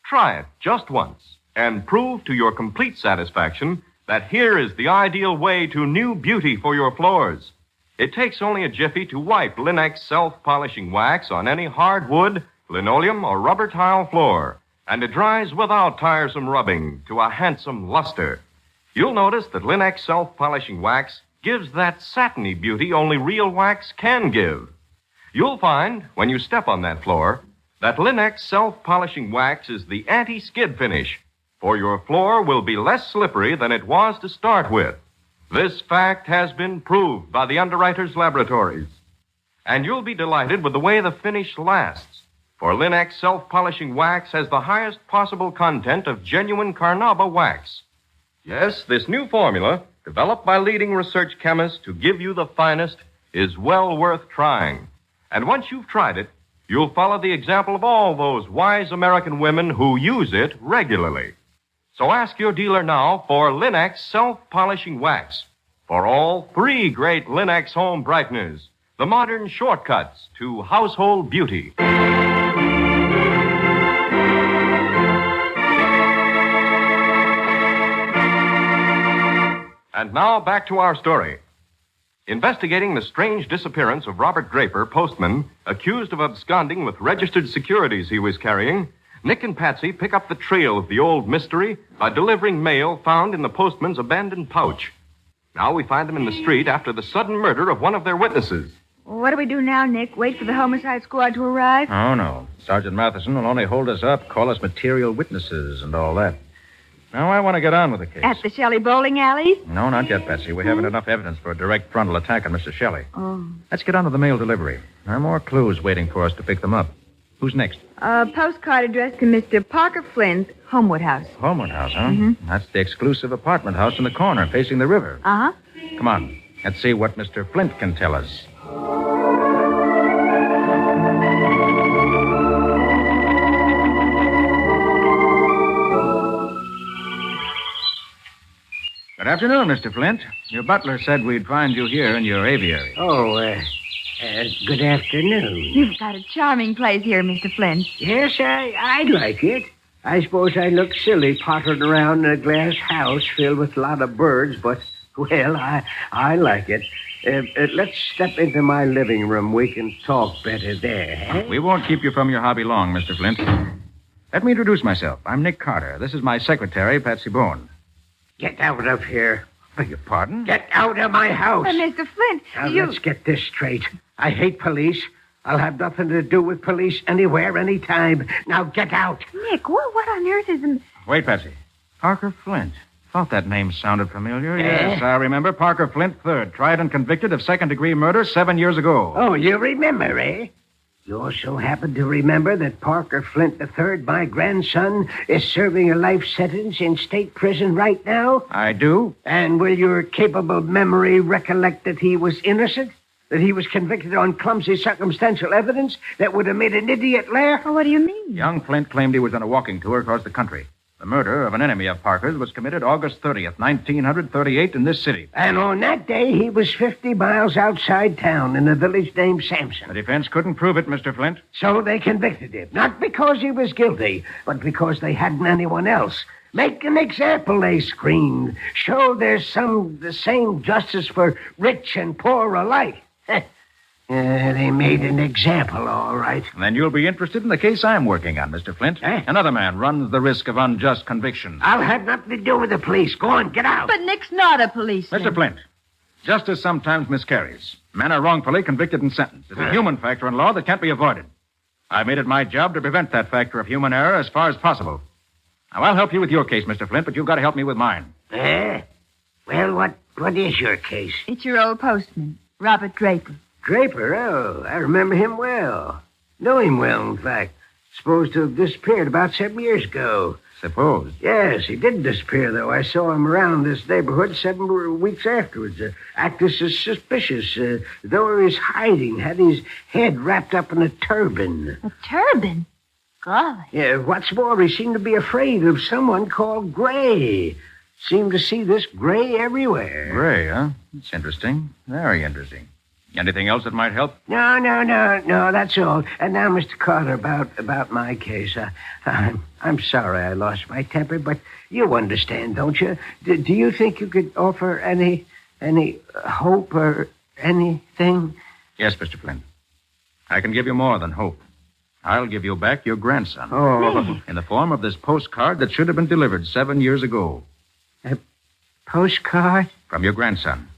Try it just once and prove to your complete satisfaction that here is the ideal way to new beauty for your floors. It takes only a jiffy to wipe Linex self-polishing wax on any hardwood, linoleum, or rubber tile floor, and it dries without tiresome rubbing to a handsome luster. You'll notice that Linex self-polishing wax gives that satiny beauty only real wax can give. You'll find, when you step on that floor, that Linex self-polishing wax is the anti-skid finish, for your floor will be less slippery than it was to start with. This fact has been proved by the underwriters' laboratories. And you'll be delighted with the way the finish lasts, for Linex self-polishing wax has the highest possible content of genuine carnauba wax. Yes, this new formula, developed by leading research chemists to give you the finest, is well worth trying. And once you've tried it, you'll follow the example of all those wise American women who use it regularly. So ask your dealer now for Linex self-polishing wax, for all three great Linex home brighteners, the modern shortcuts to household beauty. And now back to our story. Investigating the strange disappearance of Robert Draper, postman, accused of absconding with registered securities he was carrying, Nick and Patsy pick up the trail of the old mystery by delivering mail found in the postman's abandoned pouch. Now we find them in the street after the sudden murder of one of their witnesses. What do we do now, Nick? Wait for the homicide squad to arrive? Oh, no. Sergeant Matheson will only hold us up, call us material witnesses and all that. Now I want to get on with the case. At the Shelley bowling alley? No, not yet, Patsy. We haven't enough evidence for a direct frontal attack on Mr. Shelley. Oh. Let's get on to the mail delivery. There are more clues waiting for us to pick them up. Who's next? Postcard addressed to Mr. Parker Flint, Homewood House. Homewood House, huh? Mm-hmm. That's the exclusive apartment house in the corner facing the river. Uh-huh. Come on. Let's see what Mr. Flint can tell us. Good afternoon, Mr. Flint. Your butler said we'd find you here in your aviary. Oh, good afternoon. You've got a charming place here, Mr. Flint. Yes, I like it. I suppose I look silly pottering around in a glass house filled with a lot of birds, but, well, I like it. Let's step into my living room. We can talk better there, eh? We won't keep you from your hobby long, Mr. Flint. Let me introduce myself. I'm Nick Carter. This is my secretary, Patsy Bone. Get out of here. Beg your pardon? Get out of my house. Mr. Flint, Now, let's get this straight. I hate police. I'll have nothing to do with police anywhere, anytime. Now, get out. Nick, what on earth is the... Wait, Patsy. Parker Flint. Thought that name sounded familiar. Yes, I remember. Parker Flint III, tried and convicted of second-degree murder 7 years ago. Oh, you remember, eh? You also happen to remember that Parker Flint III, my grandson, is serving a life sentence in state prison right now? I do. And will your capable memory recollect that he was innocent? That he was convicted on clumsy circumstantial evidence that would have made an idiot laugh? What do you mean? Young Flint claimed he was on a walking tour across the country. The murder of an enemy of Parker's was committed August 30th, 1938 in this city. And on that day, he was 50 miles outside town in a village named Sampson. The defense couldn't prove it, Mr. Flint. So they convicted him. Not because he was guilty, but because they hadn't anyone else. Make an example, they screamed. Show there's the same justice for rich and poor alike. They made an example, all right. Then you'll be interested in the case I'm working on, Mr. Flint. Another man runs the risk of unjust conviction. I'll have nothing to do with the police. Go on, get out. But Nick's not a policeman. Mr. Flint, justice sometimes miscarries. Men are wrongfully convicted and sentenced. It's a human factor in law that can't be avoided. I made it my job to prevent that factor of human error as far as possible. Now, I'll help you with your case, Mr. Flint, but you've got to help me with mine. Well, what is your case? It's your old postman, Robert Draper. Draper? Oh, I remember him well. Know him well, in fact. Supposed to have disappeared about 7 years ago. Supposed? Yes, he did disappear, though. I saw him around this neighborhood 7 weeks afterwards. Acted suspicious, though he was hiding. Had his head wrapped up in a turban. A turban? Golly. Yeah, what's more, he seemed to be afraid of someone called Gray. Seemed to see this Gray everywhere. Gray, huh? It's interesting. Very interesting. Anything else that might help? No, that's all. And now, Mr. Carter, about my case. I'm sorry I lost my temper, but you understand, don't you? Do you think you could offer any hope or anything? Yes, Mr. Flint. I can give you more than hope. I'll give you back your grandson. Oh. In the form of this postcard that should have been delivered 7 years ago. A postcard? From your grandson.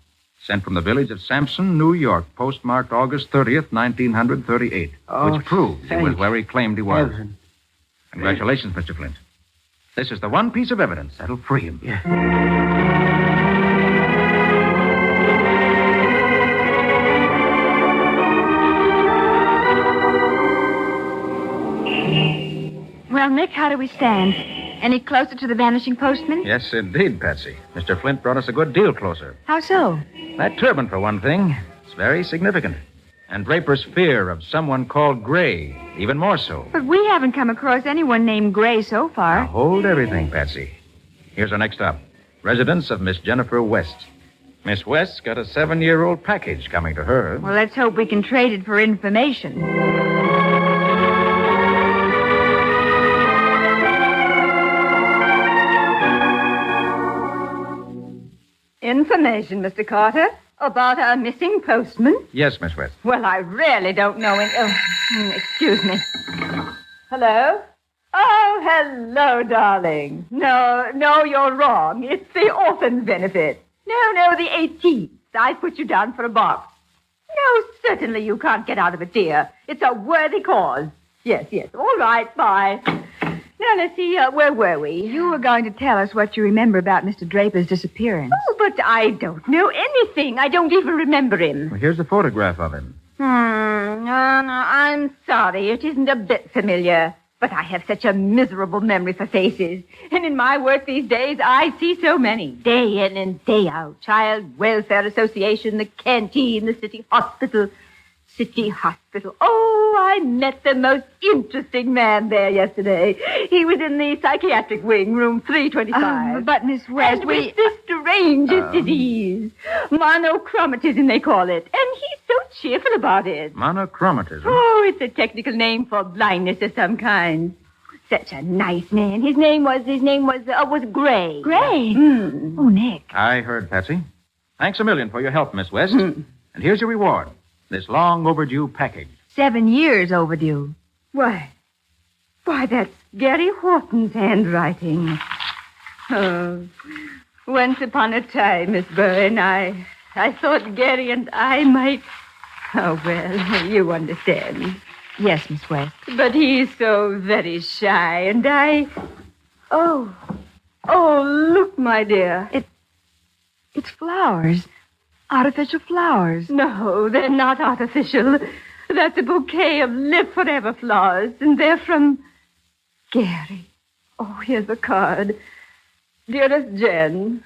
Sent from the village of Sampson, New York, postmarked August 30th, 1938. Which proves he was where he claimed he was. Heaven. Congratulations, Mr. Flint. This is the one piece of evidence that'll free him. Yeah. Well, Nick, how do we stand? Any closer to the Vanishing Postman? Yes, indeed, Patsy. Mr. Flint brought us a good deal closer. How so? That turban, for one thing. It's very significant. And Draper's fear of someone called Gray, even more so. But we haven't come across anyone named Gray so far. Now, hold everything, Patsy. Here's our next stop. Residence of Miss Jennifer West. Miss West's got a 7-year-old package coming to her. Well, let's hope we can trade it for information. Information, Mr. Carter, about our missing postman? Yes, Miss West. Well, I really don't know any... excuse me. Hello? Oh, hello, darling. No, you're wrong. It's the orphan's benefit. No, the 18th. I put you down for a box. No, certainly you can't get out of it, dear. It's a worthy cause. Yes. All right, bye. Now, let's see, where were we? You were going to tell us what you remember about Mr. Draper's disappearance. Oh, but I don't know anything. I don't even remember him. Well, here's a photograph of him. No, I'm sorry. It isn't a bit familiar. But I have such a miserable memory for faces. And in my work these days, I see so many. Day in and day out. Child Welfare Association, the canteen, the city hospital. Oh, I met the most interesting man there yesterday. He was in the psychiatric wing, room 325. But, Miss West, and with the strangest disease. Monochromatism, they call it. And he's so cheerful about it. Monochromatism? Oh, it's a technical name for blindness of some kind. Such a nice man. His name was Gray. Gray? Oh, Nick. I heard, Patsy. Thanks a million for your help, Miss West. And here's your reward. This long overdue package. 7 years overdue. Why, that's Gary Horton's handwriting. Oh, once upon a time, Miss Byrne, I thought Gary and I might... Oh, well, you understand. Yes, Miss West. But he's so very shy, and I... Oh, look, my dear. It's flowers. Artificial flowers. No, they're not artificial. That's a bouquet of Live Forever flowers, and they're from Gary. Oh, here's the card. Dearest Jen,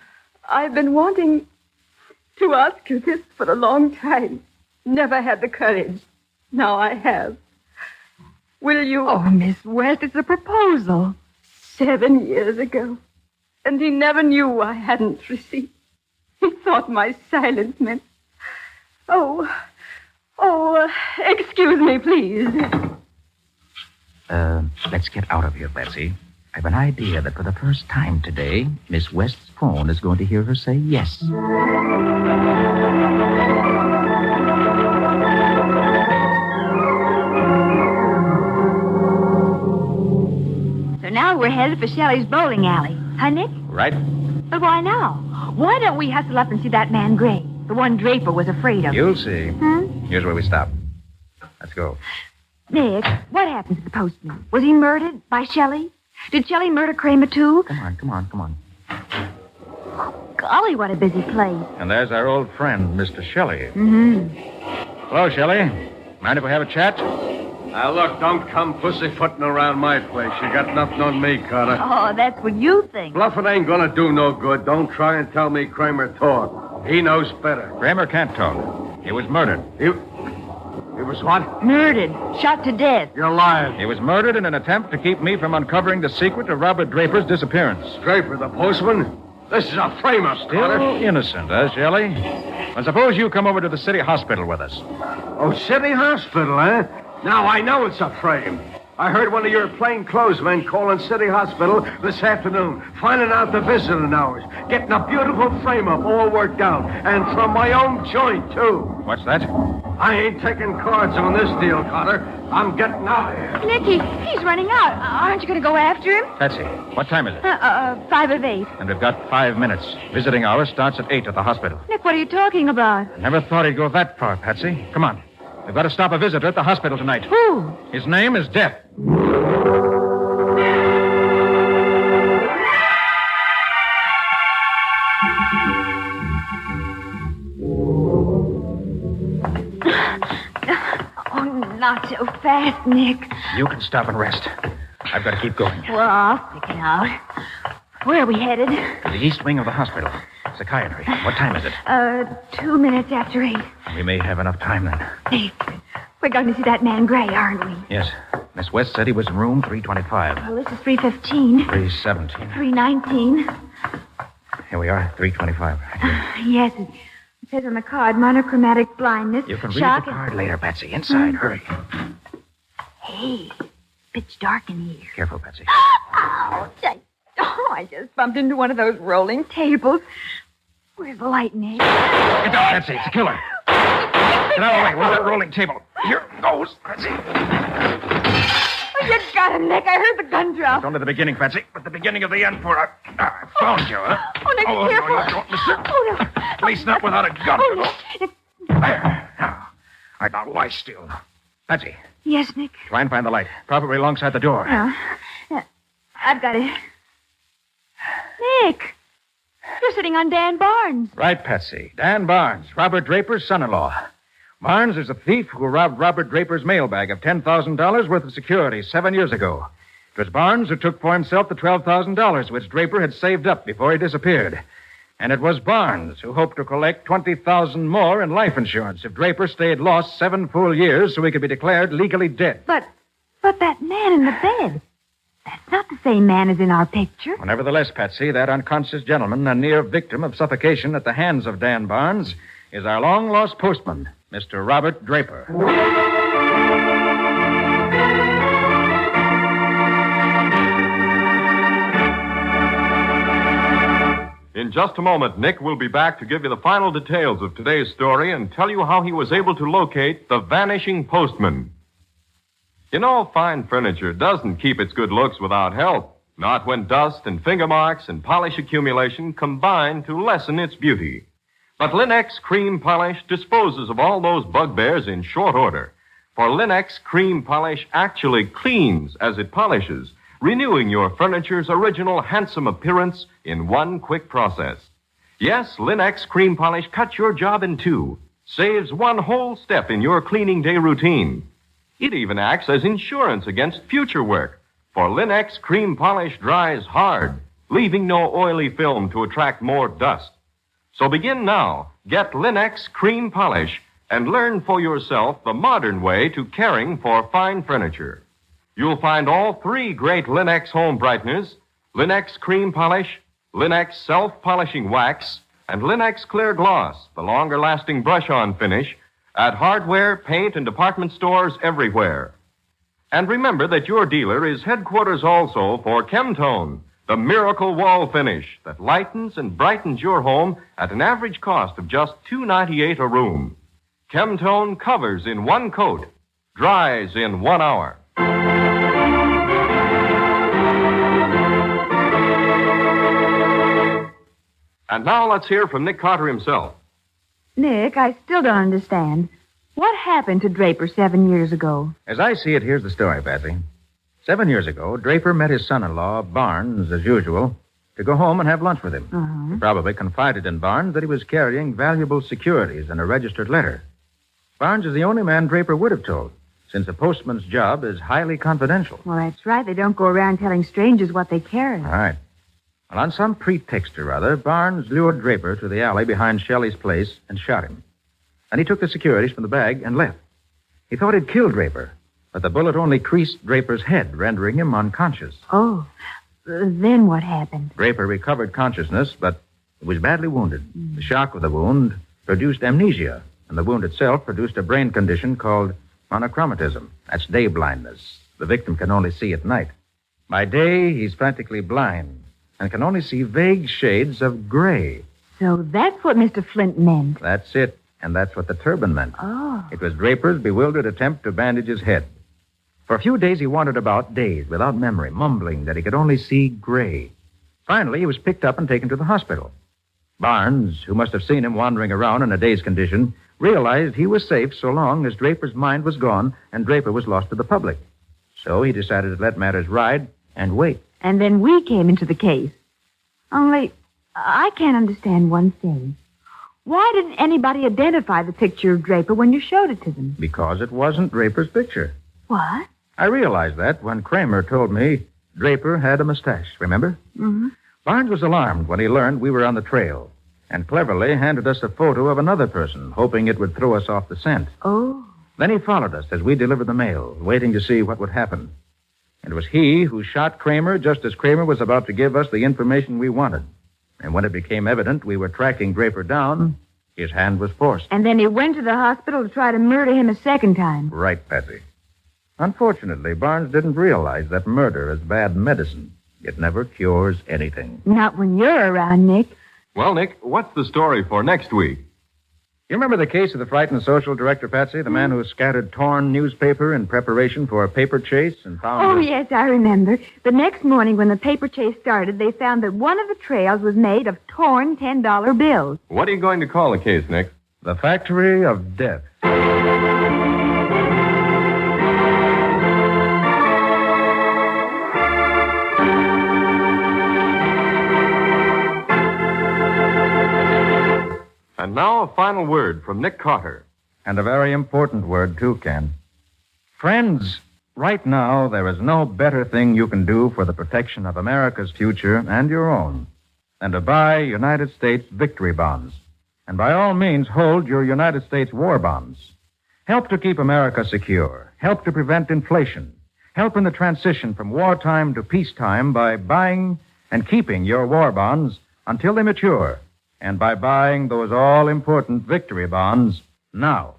I've been wanting to ask you this for a long time. Never had the courage. Now I have. Will you... Oh, Miss West, it's a proposal. 7 years ago. And he never knew I hadn't received. He thought my silence meant... Oh, excuse me, please. Let's get out of here, Patsy. I've an idea that for the first time today, Miss West's phone is going to hear her say yes. So now we're headed for Shelley's bowling alley. Huh, Nick? Right. But why now? Why don't we hustle up and see that man Gray? The one Draper was afraid of. You'll see. Here's where we stop. Let's go. Nick, what happened to the postman? Was he murdered by Shelley? Did Shelley murder Kramer, too? Come on. Golly, what a busy place. And there's our old friend, Mr. Shelley. Hello, Shelley. Mind if we have a chat? Now, look, don't come pussyfooting around my place. You got nothing on me, Carter. Oh, that's what you think. Bluffing ain't gonna do no good. Don't try and tell me Kramer talk. He knows better. Kramer can't talk. He was murdered. He was what? Murdered. Shot to death. You're lying. He was murdered in an attempt to keep me from uncovering the secret of Robert Draper's disappearance. Draper, the postman? This is a frame-up, Carter. Still innocent, huh, Shelley? Well, suppose you come over to the city hospital with us. Oh, City Hospital, eh? Now I know it's a frame. I heard one of your plainclothesmen calling City Hospital this afternoon, finding out the visiting hours, getting a beautiful frame-up all worked out, and from my own joint, too. What's that? I ain't taking cards on this deal, Carter. I'm getting out of here. Nicky, he's running out. Aren't you going to go after him? Patsy, what time is it? 5 of 8. And we've got 5 minutes. Visiting hour starts at 8 at the hospital. Nick, what are you talking about? Never thought he'd go that far, Patsy. Come on. We've got to stop a visitor at the hospital tonight. Who? His name is Death. Oh, not so fast, Nick. You can stop and rest. I've got to keep going. Well, I'll stick it out. Where are we headed? To the east wing of the hospital. Psychiatry. What time is it? 2 minutes after 8. We may have enough time then. Nick, we're going to see that man Gray, aren't we? Yes. Miss West said he was in room 325. Well, this is 315. 317. 319. Here we are, 325. Yes, it says on the card, monochromatic blindness. You can read shock the card later, Patsy. Inside, hurry. Hey, pitch dark in here. Careful, Patsy. Ouch! I just bumped into one of those rolling tables. Where's the light, Nick? Get down, Patsy. It's a killer. Get out of the way. Where's that rolling table? Here goes, Patsy. Oh, you got him, Nick. I heard the gun drop. It's only the beginning, Patsy, but the beginning of the end for I found you, huh? Oh, Nick, careful. No, you don't, mister. Oh, no. At least not without a gun. Oh, Nick. There. Now, now lie still. Patsy, Yes, Nick. try and find the light. Probably alongside the door. Yeah, I've got it. Nick, you're sitting on Dan Barnes. Right, Patsy. Dan Barnes, Robert Draper's son-in-law. Barnes is a thief who robbed Robert Draper's mailbag of $10,000 worth of securities 7 years ago. It was Barnes who took for himself the $12,000 which Draper had saved up before he disappeared. And it was Barnes who hoped to collect $20,000 more in life insurance if Draper stayed lost 7 full years so he could be declared legally dead. But that man in the bed, that's not the same man as in our picture. Well, nevertheless, Patsy, that unconscious gentleman, a near victim of suffocation at the hands of Dan Barnes, is our long-lost postman, Mr. Robert Draper. In just a moment, Nick will be back to give you the final details of today's story and tell you how he was able to locate the Vanishing Postman. You know, fine furniture doesn't keep its good looks without help. Not when dust and finger marks and polish accumulation combine to lessen its beauty. But Linex Cream Polish disposes of all those bugbears in short order. For Linex Cream Polish actually cleans as it polishes, renewing your furniture's original handsome appearance in one quick process. Yes, Linex Cream Polish cuts your job in two, saves one whole step in your cleaning day routine. It even acts as insurance against future work, for Linex Cream Polish dries hard, leaving no oily film to attract more dust. So begin now. Get Linex Cream Polish and learn for yourself the modern way to caring for fine furniture. You'll find all 3 great Linex home brighteners, Linex Cream Polish, Linex Self-Polishing Wax, and Linex Clear Gloss, the longer-lasting brush-on finish, at hardware, paint, and department stores everywhere. And remember that your dealer is headquarters also for Chemtone, the miracle wall finish that lightens and brightens your home at an average cost of just $2.98 a room. Chemtone covers in 1 coat, dries in 1 hour. And now let's hear from Nick Carter himself. Nick, I still don't understand. What happened to Draper 7 years ago? As I see it, here's the story, Patsy. 7 years ago, Draper met his son-in-law, Barnes, as usual, to go home and have lunch with him. Uh-huh. He probably confided in Barnes that he was carrying valuable securities and a registered letter. Barnes is the only man Draper would have told, since a postman's job is highly confidential. Well, that's right. They don't go around telling strangers what they carry. All right. Well, on some pretext or other, Barnes lured Draper to the alley behind Shelley's place and shot him. Then he took the securities from the bag and left. He thought he'd killed Draper, but the bullet only creased Draper's head, rendering him unconscious. Oh, Then what happened? Draper recovered consciousness, but he was badly wounded. The shock of the wound produced amnesia, and the wound itself produced a brain condition called monochromatism. That's day blindness. The victim can only see at night. By day, he's practically blind and can only see vague shades of gray. So that's what Mr. Flint meant. That's it, and that's what the turban meant. Oh. It was Draper's bewildered attempt to bandage his head. For a few days, he wandered about, dazed, without memory, mumbling that he could only see gray. Finally, he was picked up and taken to the hospital. Barnes, who must have seen him wandering around in a dazed condition, realized he was safe so long as Draper's mind was gone and Draper was lost to the public. So he decided to let matters ride and wait. And then we came into the case. Only, I can't understand one thing. Why didn't anybody identify the picture of Draper when you showed it to them? Because it wasn't Draper's picture. What? I realized that when Kramer told me Draper had a mustache, remember? Mm-hmm. Barnes was alarmed when he learned we were on the trail and cleverly handed us a photo of another person, hoping it would throw us off the scent. Oh. Then he followed us as we delivered the mail, waiting to see what would happen. It was he who shot Kramer just as Kramer was about to give us the information we wanted. And when it became evident we were tracking Draper down, his hand was forced. And then he went to the hospital to try to murder him a second time. Right, Patsy. Unfortunately, Barnes didn't realize that murder is bad medicine. It never cures anything. Not when you're around, Nick. Well, Nick, what's the story for next week? You remember the case of the frightened social director, Patsy? The man who scattered torn newspaper in preparation for a paper chase and found... Oh, yes, I remember. The next morning when the paper chase started, they found that one of the trails was made of torn $10 bills. What are you going to call the case, Nick? The Factory of Death. And now a final word from Nick Carter. And a very important word, too, Ken. Friends, right now there is no better thing you can do for the protection of America's future and your own than to buy United States victory bonds. And by all means, hold your United States war bonds. Help to keep America secure. Help to prevent inflation. Help in the transition from wartime to peacetime by buying and keeping your war bonds until they mature. And by buying those all-important victory bonds now.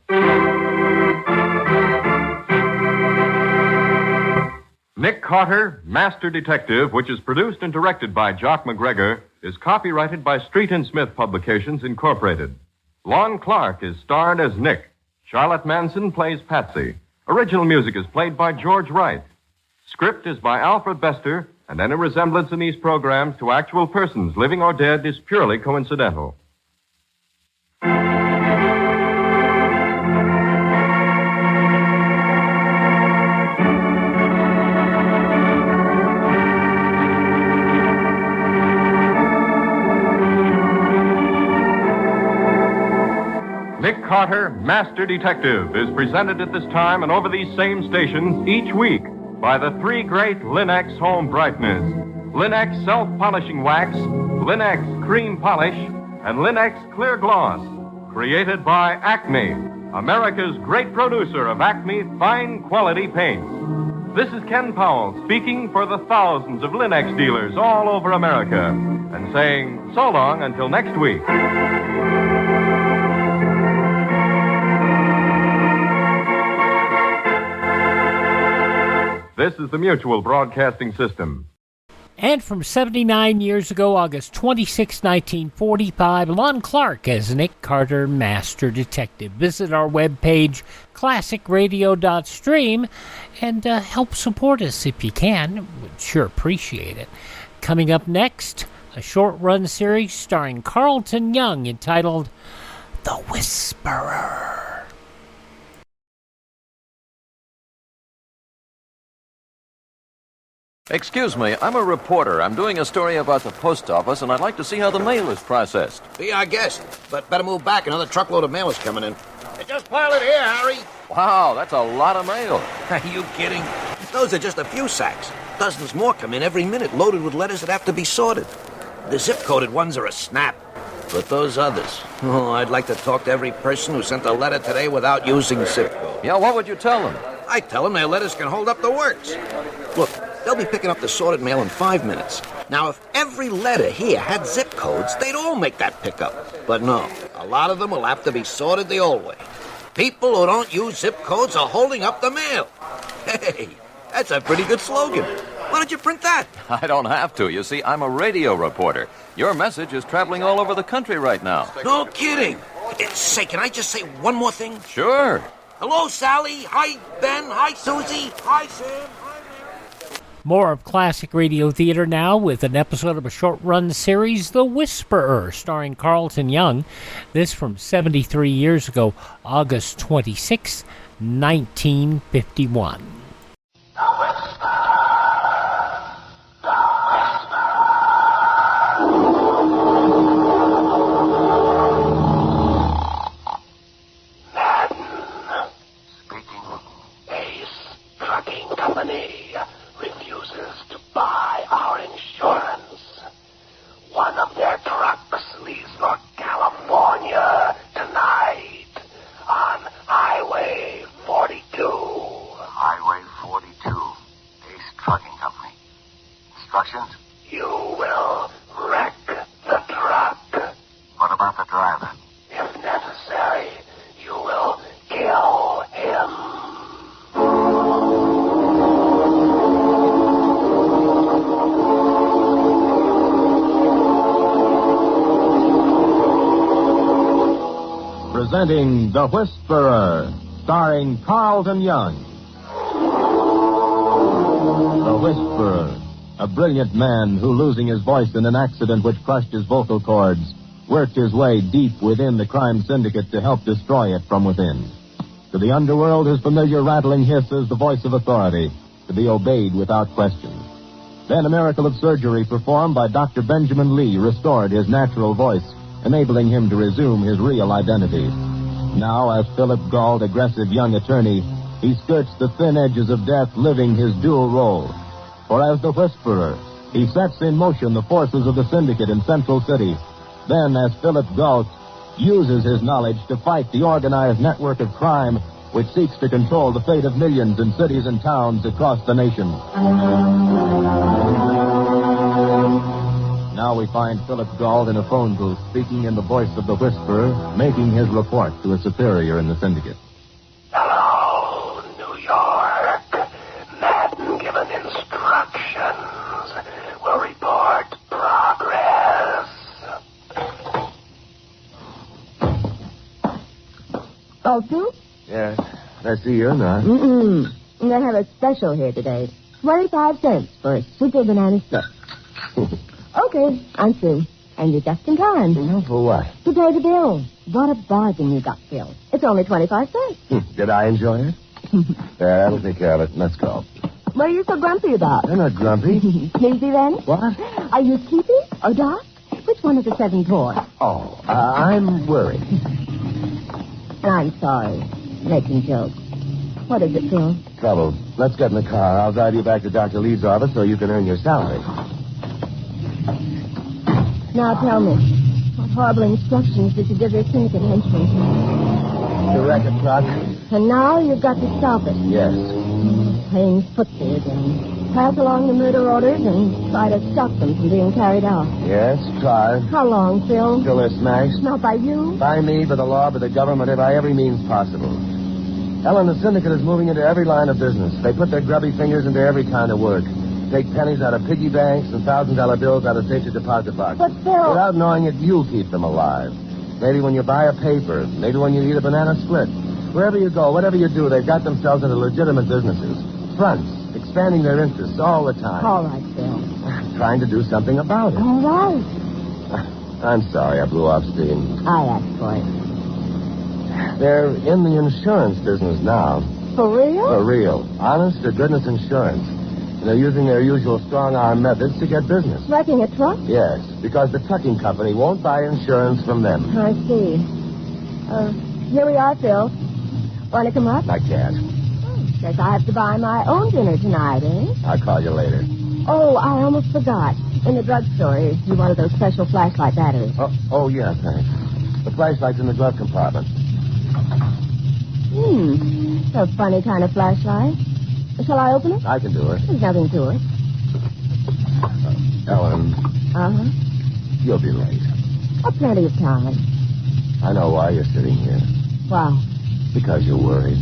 Nick Carter, Master Detective, which is produced and directed by Jock McGregor, is copyrighted by Street and Smith Publications, Incorporated. Lon Clark is starred as Nick. Charlotte Manson plays Patsy. Original music is played by George Wright. Script is by Alfred Bester, and any resemblance in these programs to actual persons, living or dead, is purely coincidental. Nick Carter, Master Detective, is presented at this time and over these same stations each week by the three great Linex home brighteners. Linex self-polishing wax, Linex cream polish, and Linex clear gloss. Created by Acme, America's great producer of Acme fine quality paints. This is Ken Powell speaking for the thousands of Linex dealers all over America and saying so long until next week. This is the Mutual Broadcasting System. And from 79 years ago, August 26, 1945, Lon Clark as Nick Carter, Master Detective. Visit our webpage, classicradio.stream, and help support us if you can. We'd sure appreciate it. Coming up next, a short-run series starring Carlton Young entitled The Whisperer. Excuse me, I'm a reporter. I'm doing a story about the post office, and I'd like to see how the mail is processed. Be our guest, but better move back. Another truckload of mail is coming in. Just pile it here, Harry. Wow, that's a lot of mail. Are you kidding? Those are just a few sacks. Dozens more come in every minute, loaded with letters that have to be sorted. The zip-coded ones are a snap. But those others, I'd like to talk to every person who sent a letter today without using zip code. Yeah, what would you tell them? I tell them their letters can hold up the works. Look, They'll be picking up the sorted mail in 5 minutes. Now, if every letter here had zip codes, they'd all make that pickup. But no, a lot of them will have to be sorted the old way. People who don't use zip codes are holding up the mail. Hey, that's a pretty good slogan. Why don't you print that? I don't have to. You see, I'm a radio reporter. Your message is traveling all over the country right now. No kidding. Say, can I just say one more thing? Sure. Hello, Sally. Hi, Ben. Hi, Susie. Hi, Sam. More of classic radio theater now with an episode of a short-run series, The Whisperer, starring Carlton Young. This from 73 years ago, August 26, 1951. Presenting The Whisperer, starring Carlton Young. The Whisperer, a brilliant man who, losing his voice in an accident which crushed his vocal cords, worked his way deep within the crime syndicate to help destroy it from within. To the underworld, his familiar rattling hiss is the voice of authority, to be obeyed without question. Then a miracle of surgery performed by Dr. Benjamin Lee restored his natural voice, enabling him to resume his real identity. Now, as Philip Gauld, aggressive young attorney, he skirts the thin edges of death, living his dual role. For as the Whisperer, he sets in motion the forces of the syndicate in Central City. Then, as Philip Gauld, uses his knowledge to fight the organized network of crime which seeks to control the fate of millions in cities and towns across the nation. Now we find Philip Gauld in a phone booth, speaking in the voice of the Whisperer, making his report to a superior in the syndicate. Hello, New York. Madden given instructions. Will report progress. Elsie? Yes. I see you now. They have a special here today. 25 cents for a super banana split. Okay, I'm through. And you're just in time. No, for what? To pay the bill. What a bargain you got, Phil. It's only 25 cents. Did I enjoy it? That'll take care of it. Let's go. What are you so grumpy about? I'm not grumpy. Sleepy, then? What? Are you sleepy or dark? Which one of the 7 poor? Oh, I'm worried. I'm sorry. Making jokes. What is it, Phil? Trouble. Let's get in the car. I'll drive you back to Dr. Lee's office so you can earn your salary. Now tell me, what horrible instructions did you give your syndicate henchmen? To wreck a truck? And now you've got to stop it. Yes. Playing footsie again. Pass along the murder orders and try to stop them from being carried out. Yes, try. How long, Phil? Till they're smashed. Not by you? By me, by the law, by the government, by every means possible. Ellen, the syndicate is moving into every line of business. They put their grubby fingers into every kind of work. Take pennies out of piggy banks and $1,000 bills out of safety deposit boxes. But, Phil... Without knowing it, you keep them alive. Maybe when you buy a paper, maybe when you eat a banana split. Wherever you go, whatever you do, they've got themselves into legitimate businesses. Fronts, expanding their interests all the time. All right, Phil. Trying to do something about it. All right. I'm sorry I blew off steam. I asked for it. They're in the insurance business now. For real? For real. Honest to goodness insurance. And they're using their usual strong-arm methods to get business. Wrecking a truck? Yes, because the trucking company won't buy insurance from them. I see. Here we are, Phil. Want to come up? I can't. Guess I have to buy my own dinner tonight, eh? I'll call you later. Oh, I almost forgot. In the drugstore, you wanted those special flashlight batteries. Oh, yeah, thanks. The flashlight's in the glove compartment. A funny kind of flashlight. Shall I open it? I can do it. There's nothing to it. Ellen, Uh-huh. you'll be late. Oh, plenty of time. I know why you're sitting here. Wow. Because you're worried.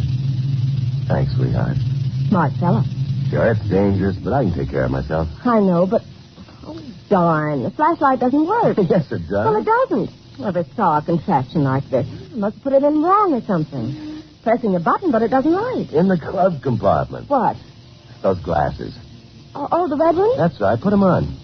Thanks, sweetheart. Smart fella. Sure, it's dangerous, but I can take care of myself. I know, but... Oh, darn. The flashlight doesn't work. Yes, it does. Well, it doesn't. Never saw a contraption like this. Must put it in wrong or something. Pressing a button, but it doesn't light. In the glove compartment. What? Those glasses. Oh, the red one? That's right. Put them on.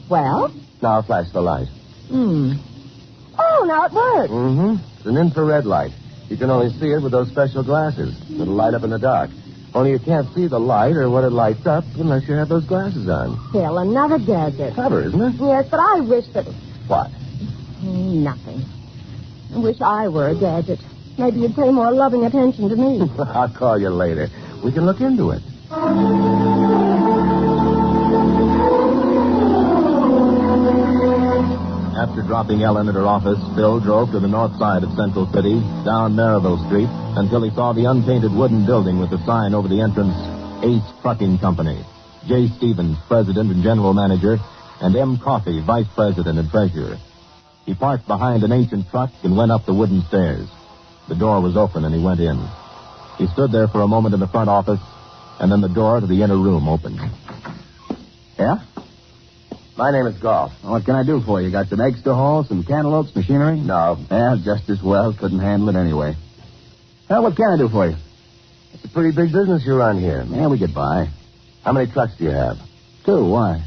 Well? Now flash the light. Oh, now it works. Mm-hmm. It's an infrared light. You can only see it with those special glasses. It'll light up in the dark. Only you can't see the light or what it lights up unless you have those glasses on. Still, another gadget. Clever, isn't it? Yes, but I wish that... What? Nothing. I wish I were a gadget. Maybe you'd pay more loving attention to me. I'll call you later. We can look into it. After dropping Ellen at her office, Phil drove to the north side of Central City, down Maryville Street, until he saw the unpainted wooden building with the sign over the entrance, Ace Trucking Company. J. Stevens, president and general manager, and M. Coffey, vice president and treasurer. He parked behind an ancient truck and went up the wooden stairs. The door was open, and he went in. He stood there for a moment in the front office, and then the door to the inner room opened. Yeah? My name is Goff. What can I do for you? Got some eggs to haul, some cantaloupes, machinery? No. Yeah, just as well. Couldn't handle it anyway. Well, what can I do for you? It's a pretty big business you run here. Yeah, we get by. How many trucks do you have? 2. Why?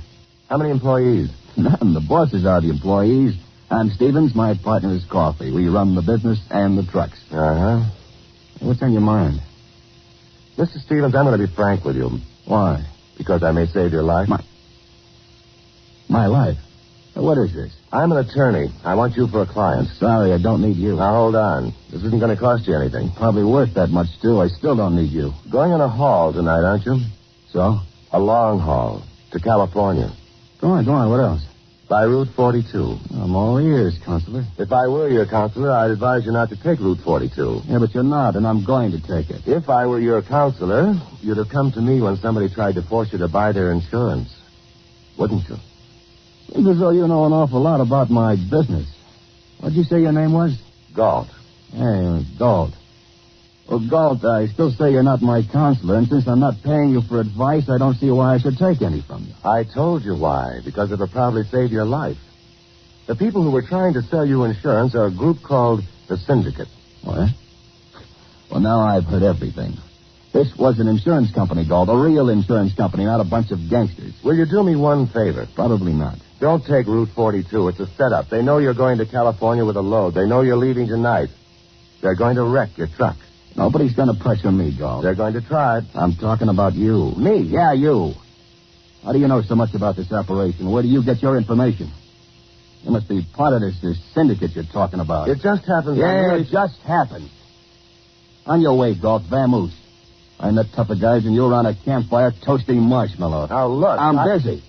How many employees? None. The bosses are the employees. I'm Stevens. My partner is Coffey. We run the business and the trucks. Uh-huh. What's on your mind? Mr. Stevens, I'm going to be frank with you. Why? Because I may save your life. My life? What is this? I'm an attorney. I want you for a client. Sorry, I don't need you. Now, hold on. This isn't going to cost you anything. Probably worth that much, too. I still don't need you. Going on a haul tonight, aren't you? So? A long haul. To California. Go on. What else? By Route 42. I'm all ears, Counselor. If I were your counselor, I'd advise you not to take Route 42. Yeah, but you're not, and I'm going to take it. If I were your counselor, you'd have come to me when somebody tried to force you to buy their insurance. Wouldn't you? Seems as though you know an awful lot about my business. What'd you say your name was? Galt. Hey, Galt. Well, Galt, I still say you're not my counselor, and since I'm not paying you for advice, I don't see why I should take any from you. I told you why, because it'll probably save your life. The people who were trying to sell you insurance are a group called the Syndicate. What? Well, now I've heard everything. This was an insurance company, Galt, a real insurance company, not a bunch of gangsters. Will you do me one favor? Probably not. Don't take Route 42. It's a setup. They know you're going to California with a load. They know you're leaving tonight. They're going to wreck your truck. Nobody's going to pressure me, Galt. They're going to try it. I'm talking about you. Me? Yeah, you. How do you know so much about this operation? Where do you get your information? You must be part of this syndicate you're talking about. It just happens. Yeah, it just happens. On your way, Galt. Vamoose. I'm that tougher guys, and you're on a campfire toasting marshmallows. Now, look. I'm busy.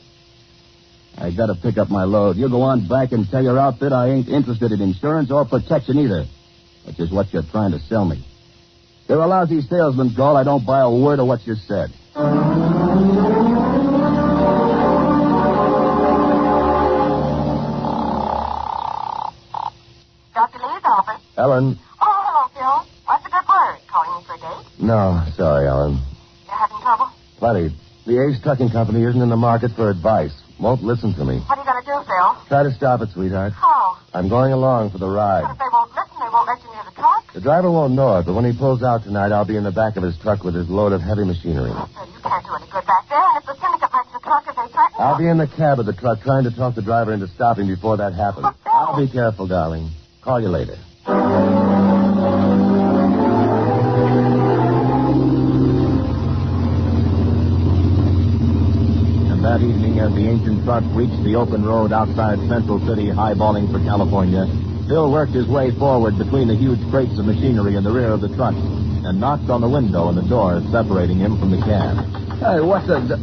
I got to pick up my load. You go on back and tell your outfit I ain't interested in insurance or protection either, which is what you're trying to sell me. You're a lousy salesman, Galt. I don't buy a word of what you said. Dr. Lee's office. Ellen. Oh, hello, Phil. What's the good word? Calling me for a date? No, sorry, Ellen. You're having trouble? Plenty. The Ace Trucking Company isn't in the market for advice. Won't listen to me. What are you going to do, Phil? Try to stop it, sweetheart. How? I'm going along for the But ride. if they won't listen, they won't let you near the truck. The driver won't know it, but when he pulls out tonight, I'll be in the back of his truck with his load of heavy machinery. Phil, you can't do any good back there. And if the syndicate wrecks the truck, if they threaten you... I'll be in the cab of the truck trying to talk the driver into stopping before that happens. But Phil... I'll be careful, darling. Call you later. That evening, as the ancient truck reached the open road outside Central City, highballing for California, Phil worked his way forward between the huge crates of machinery in the rear of the truck and knocked on the window and the door separating him from the cab. Hey, what's the...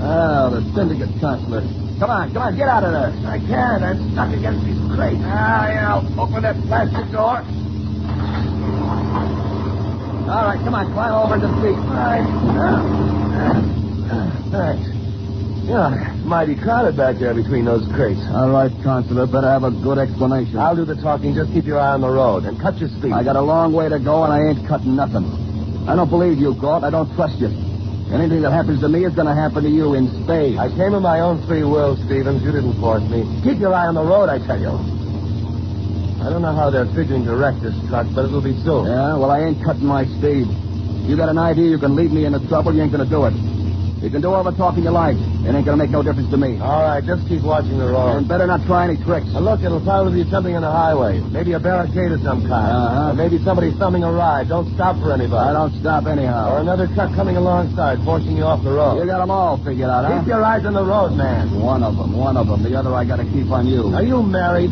Oh, the syndicate counselor. Come on, get out of there. I can't. I'm stuck against these crates. Yeah, I'll open that plastic door. All right, come on, climb over the seat. All right. Thanks. Yeah, mighty crowded back there between those crates. All right, Consular. Better have a good explanation. I'll do the talking. Just keep your eye on the road and cut your speed. I got a long way to go, and I ain't cutting nothing. I don't believe you, Galt. I don't trust you. Anything that happens to me is going to happen to you in spades. I came of my own free will, Stevens. You didn't force me. Keep your eye on the road, I tell you. I don't know how they're figuring to wreck this truck, but it'll be soon. Yeah, well, I ain't cutting my speed. You got an idea you can lead me into trouble, you ain't going to do it. You can do all the talking you like. It ain't going to make no difference to me. All right, just keep watching the road. And better not try any tricks. Now, look, it'll probably be something on the highway. Maybe a barricade of some kind. Or maybe somebody thumbing a ride. Don't stop for anybody. I don't stop anyhow. Or another truck coming alongside, forcing you off the road. You got them all figured out, huh? Keep your eyes on the road, man. One of them. The other I got to keep on you. Are you married?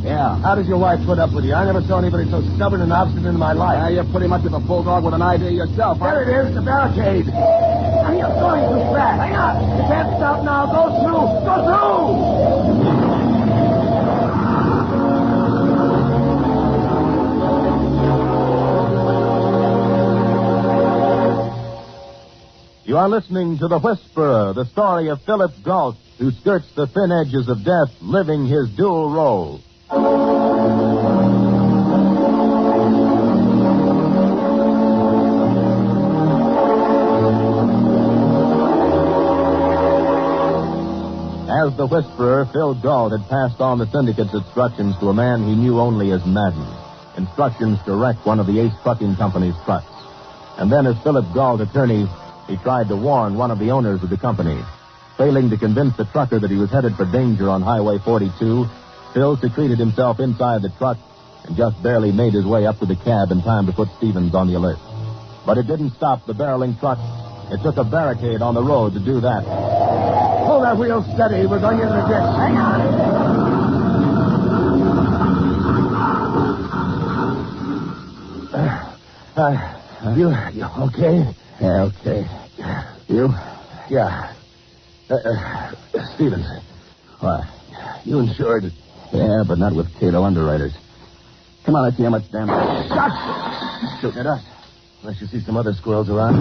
Yeah. How does your wife put up with you? I never saw anybody so stubborn and obstinate in my life. Yeah, you're pretty much of a bulldog with an idea yourself. There it is, the barricade. Now, you're going too fast. Hang on. You can't stop now. Go through. Go through! You are listening to The Whisperer, the story of Philip Galt, who skirts the thin edges of death, living his dual role. As the Whisperer, Phil Galt had passed on the syndicate's instructions to a man he knew only as Madden. Instructions to wreck one of the Ace Trucking Company's trucks. And then, as Philip Galt, attorney, he tried to warn one of the owners of the company. Failing to convince the trucker that he was headed for danger on Highway 42, Phil secreted himself inside the truck and just barely made his way up to the cab in time to put Stevens on the alert. But it didn't stop the barreling truck. It took a barricade on the road to do that. Hold that wheel steady. We're going into the ditch. Hang on. You okay? Yeah, okay. You? Yeah. Stevens. What? You insured? Yeah, but not with Cato underwriters. Come on, let's see how much damage. Shot! Shooting at us. Unless you see some other squirrels around.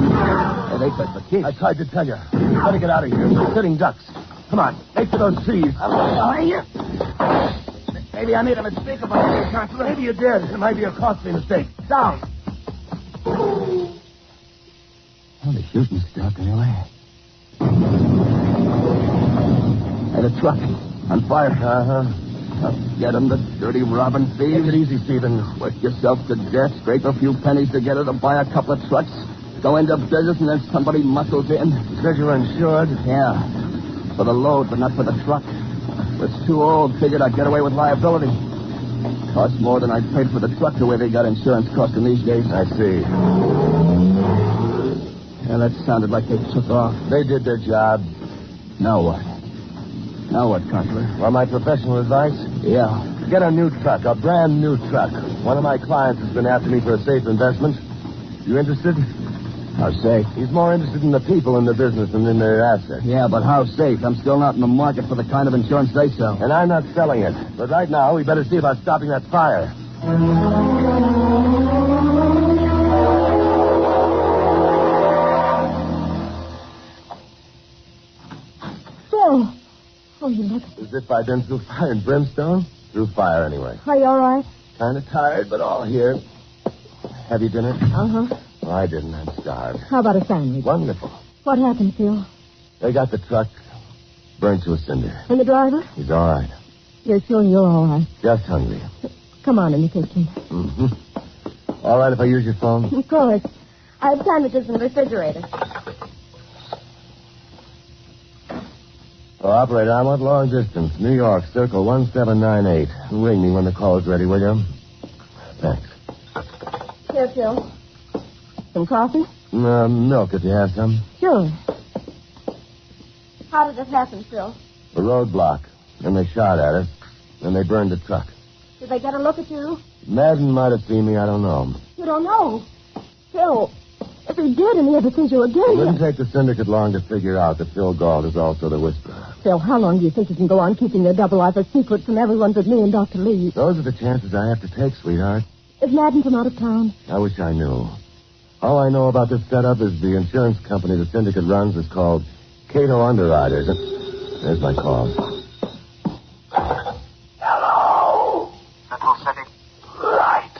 Hey, they took the key. I tried to tell you. Better get out of here. They're sitting ducks. Come on. Make for those trees. Maybe I made a mistake about it, Consular. Maybe you did. It might be a costly mistake. Down. Well, the shooting stopped anyway. Hey, the truck. On fire. Get them, the dirty robbing thieves. Take it easy, Stevens. Work yourself to death, scrape a few pennies together to buy a couple of trucks, go into business, and then somebody muscles in. You said you were insured? Yeah. For the load, but not for the truck. It's too old. Figured I'd get away with liability. Costs more than I'd paid for the truck the way they got insurance costing these days. I see. Yeah, that sounded like they took off. They did their job. Now what? Now what, Consular? Want my professional advice? Yeah. Get a new truck, a brand new truck. One of my clients has been after me for a safe investment. You interested? How safe? He's more interested in the people in the business than in their assets. Yeah, but how safe? I'm still not in the market for the kind of insurance they sell. And I'm not selling it. But right now, we better see about stopping that fire. Phil. Oh, you look. As if I'd been through fire and brimstone. Through fire, anyway. Are you all right? Kind of tired, but all here. Have you dinner? Uh-huh. Oh, I didn't. I'm starved. How about a sandwich? Wonderful. What happened, Phil? They got the truck burned to a cinder. And the driver? He's all right. You're sure you're all right? Just hungry. Come on in the kitchen. Mm-hmm. All right if I use your phone? Of course. I have sandwiches in the refrigerator. Oh, operator, I want long distance. New York, circle 1798. Ring me when the call's ready, will you? Thanks. Here, Phil. Some coffee? Milk, if you have some. Sure. How did it happen, Phil? A roadblock. Then they shot at us. Then they burned the truck. Did they get a look at you? Madden might have seen me. I don't know. You don't know. Phil, if he did and he ever sees you It again... wouldn't take the syndicate long to figure out that Phil Galt is also the Whisperer. Phil, how long do you think you can go on keeping their double life a secret from everyone but me and Dr. Lee? Those are the chances I have to take, sweetheart. Is Madden from out of town? I wish I knew. All I know about this setup is the insurance company the syndicate runs is called Cato Underwriters. There's my call. Hello? Central City? Right.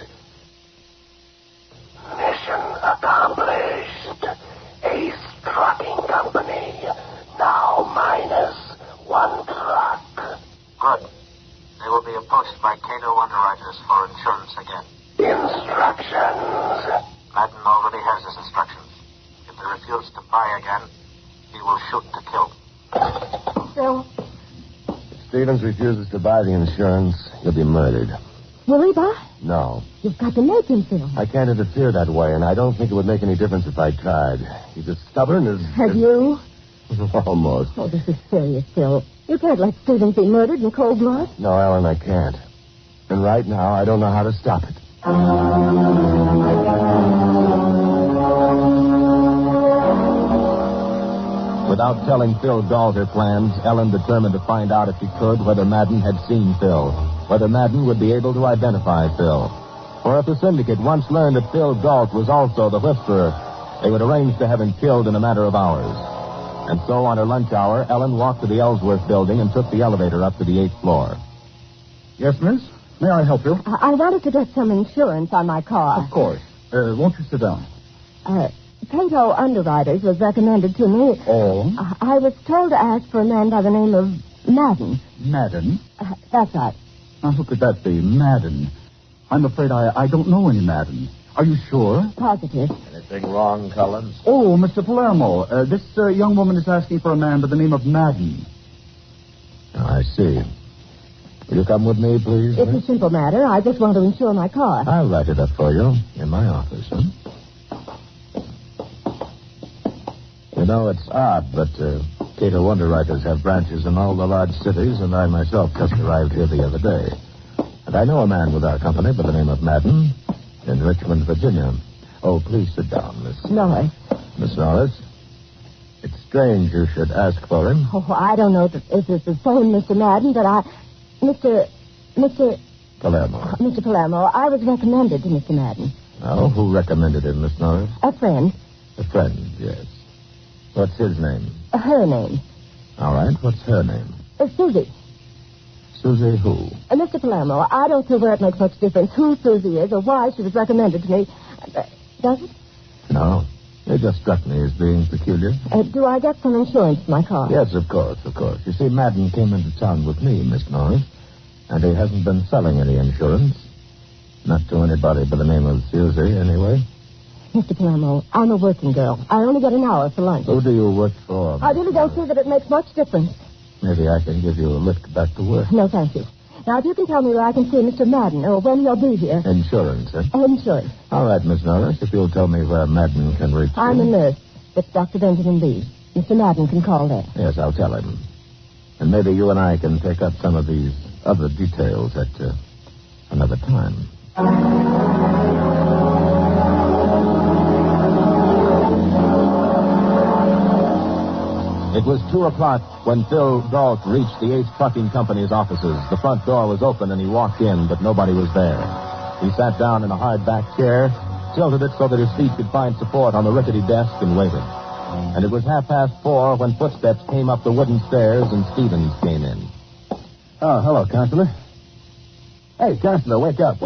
Mission accomplished. Ace Trucking Company. Now minus 1 truck. Good. They will be approached by Cato underwriters for insurance again. Instructions. Madden already has his instructions. If they refuse to buy again, he will shoot to kill. So, If Stevens refuses to buy the insurance, he'll be murdered. will he buy? No. You've got to make him, Phil. I can't interfere that way, and I don't think it would make any difference if I tried. He's as stubborn as... Have you? Almost. Oh, this is serious, Phil. You can't let Stevens be murdered in cold blood. No, Ellen, I can't. And right now, I don't know how to stop it. Without telling Phil Galt her plans, Ellen determined to find out if she could whether Madden had seen Phil, whether Madden would be able to identify Phil. For if the syndicate once learned that Phil Galt was also the Whisperer, they would arrange to have him killed in a matter of hours. And so, on her lunch hour, Ellen walked to the Ellsworth building and took the elevator up to the 8th floor. Yes, miss? May I help you? I wanted to get some insurance on my car. Of course. Won't you sit down? Cato Underwriters was recommended to me. Oh? I was told to ask for a man by the name of Madden. Madden? That's right. Now, who could that be? Madden. I'm afraid I don't know any Madden. Are you sure? Positive. Anything wrong, Collins? Oh, Mr. Palermo, this young woman is asking for a man by the name of Madden. I see. Will you come with me, please? It's a simple matter. I just want to insure my car. I'll write it up for you in my office, huh? You know, it's odd, but Cato Underwriters have branches in all the large cities, and I myself just arrived here the other day. And I know a man with our company by the name of Madden in Richmond, Virginia. Oh, please sit down, Miss... Norris. Miss Norris. It's strange you should ask for him. Oh, I don't know if it's the same Mr. Madden, but Mr. Palermo. Mr. Palermo, I was recommended to Mr. Madden. Oh, who recommended him, Miss Norris? A friend. A friend, yes. What's his name? Her name. All right, what's her name? Susie. Susie who? Mr. Palermo, I don't see where it makes much difference who Susie is or why she was recommended to me. Does it? No. It just struck me as being peculiar. Do I get some insurance for my car? Yes, of course, of course. You see, Madden came into town with me, Miss Norris, and he hasn't been selling any insurance. Not to anybody by the name of Susie, anyway. Mr. Palermo, I'm a working girl. I only get an hour for lunch. Who do you work for? I really don't see that it makes much difference. Maybe I can give you a lift back to work. No, thank you. Now, if you can tell me where I can see Mr. Madden or when he'll be here. Insurance, eh? Insurance. All right, Miss Norris, if you'll tell me where Madden can reach you. I'm a nurse. It's Dr. Benjamin Lee. Mr. Madden can call there. Yes, I'll tell him. And maybe you and I can take up some of these other details at another time. It was 2:00 when Phil Galt reached the Ace Trucking Company's offices. The front door was open and he walked in, but nobody was there. He sat down in a hard-back chair, tilted it so that his feet could find support on the rickety desk, and waited. And it was 4:30 when footsteps came up the wooden stairs and Stevens came in. Oh, hello, Counselor. Hey, Counselor, wake up.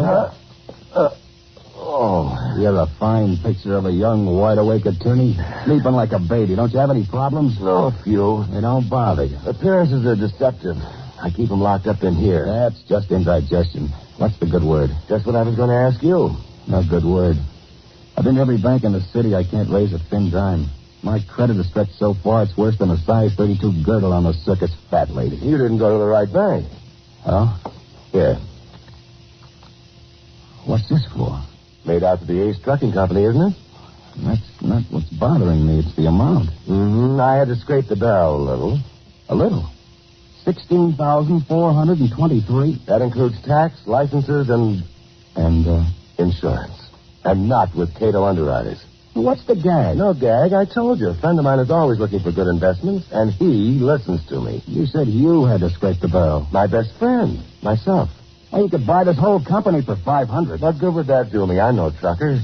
Oh, you're a fine picture of a young, wide-awake attorney. Sleeping like a baby. Don't you have any problems? No, a few. They don't bother you. Appearances are deceptive. I keep them locked up in here. That's just indigestion. What's the good word? Just what I was going to ask you. No good word. I've been to every bank in the city. I can't raise a thin dime. My credit is stretched so far, it's worse than a size 32 girdle on a circus fat lady. You didn't go to the right bank. Oh? Here. What's this for? Made out to the Ace Trucking Company, isn't it? That's not what's bothering me. It's the amount. Mm-hmm. I had to scrape the barrel a little. A little? $16,423. That includes tax, licenses, and insurance. And not with Cato Underwriters. What's the gag? No gag. I told you. A friend of mine is always looking for good investments, and he listens to me. You said you had to scrape the barrel. My best friend. Myself. Well, you could buy this whole company for $500. What good would that do me? I'm no trucker.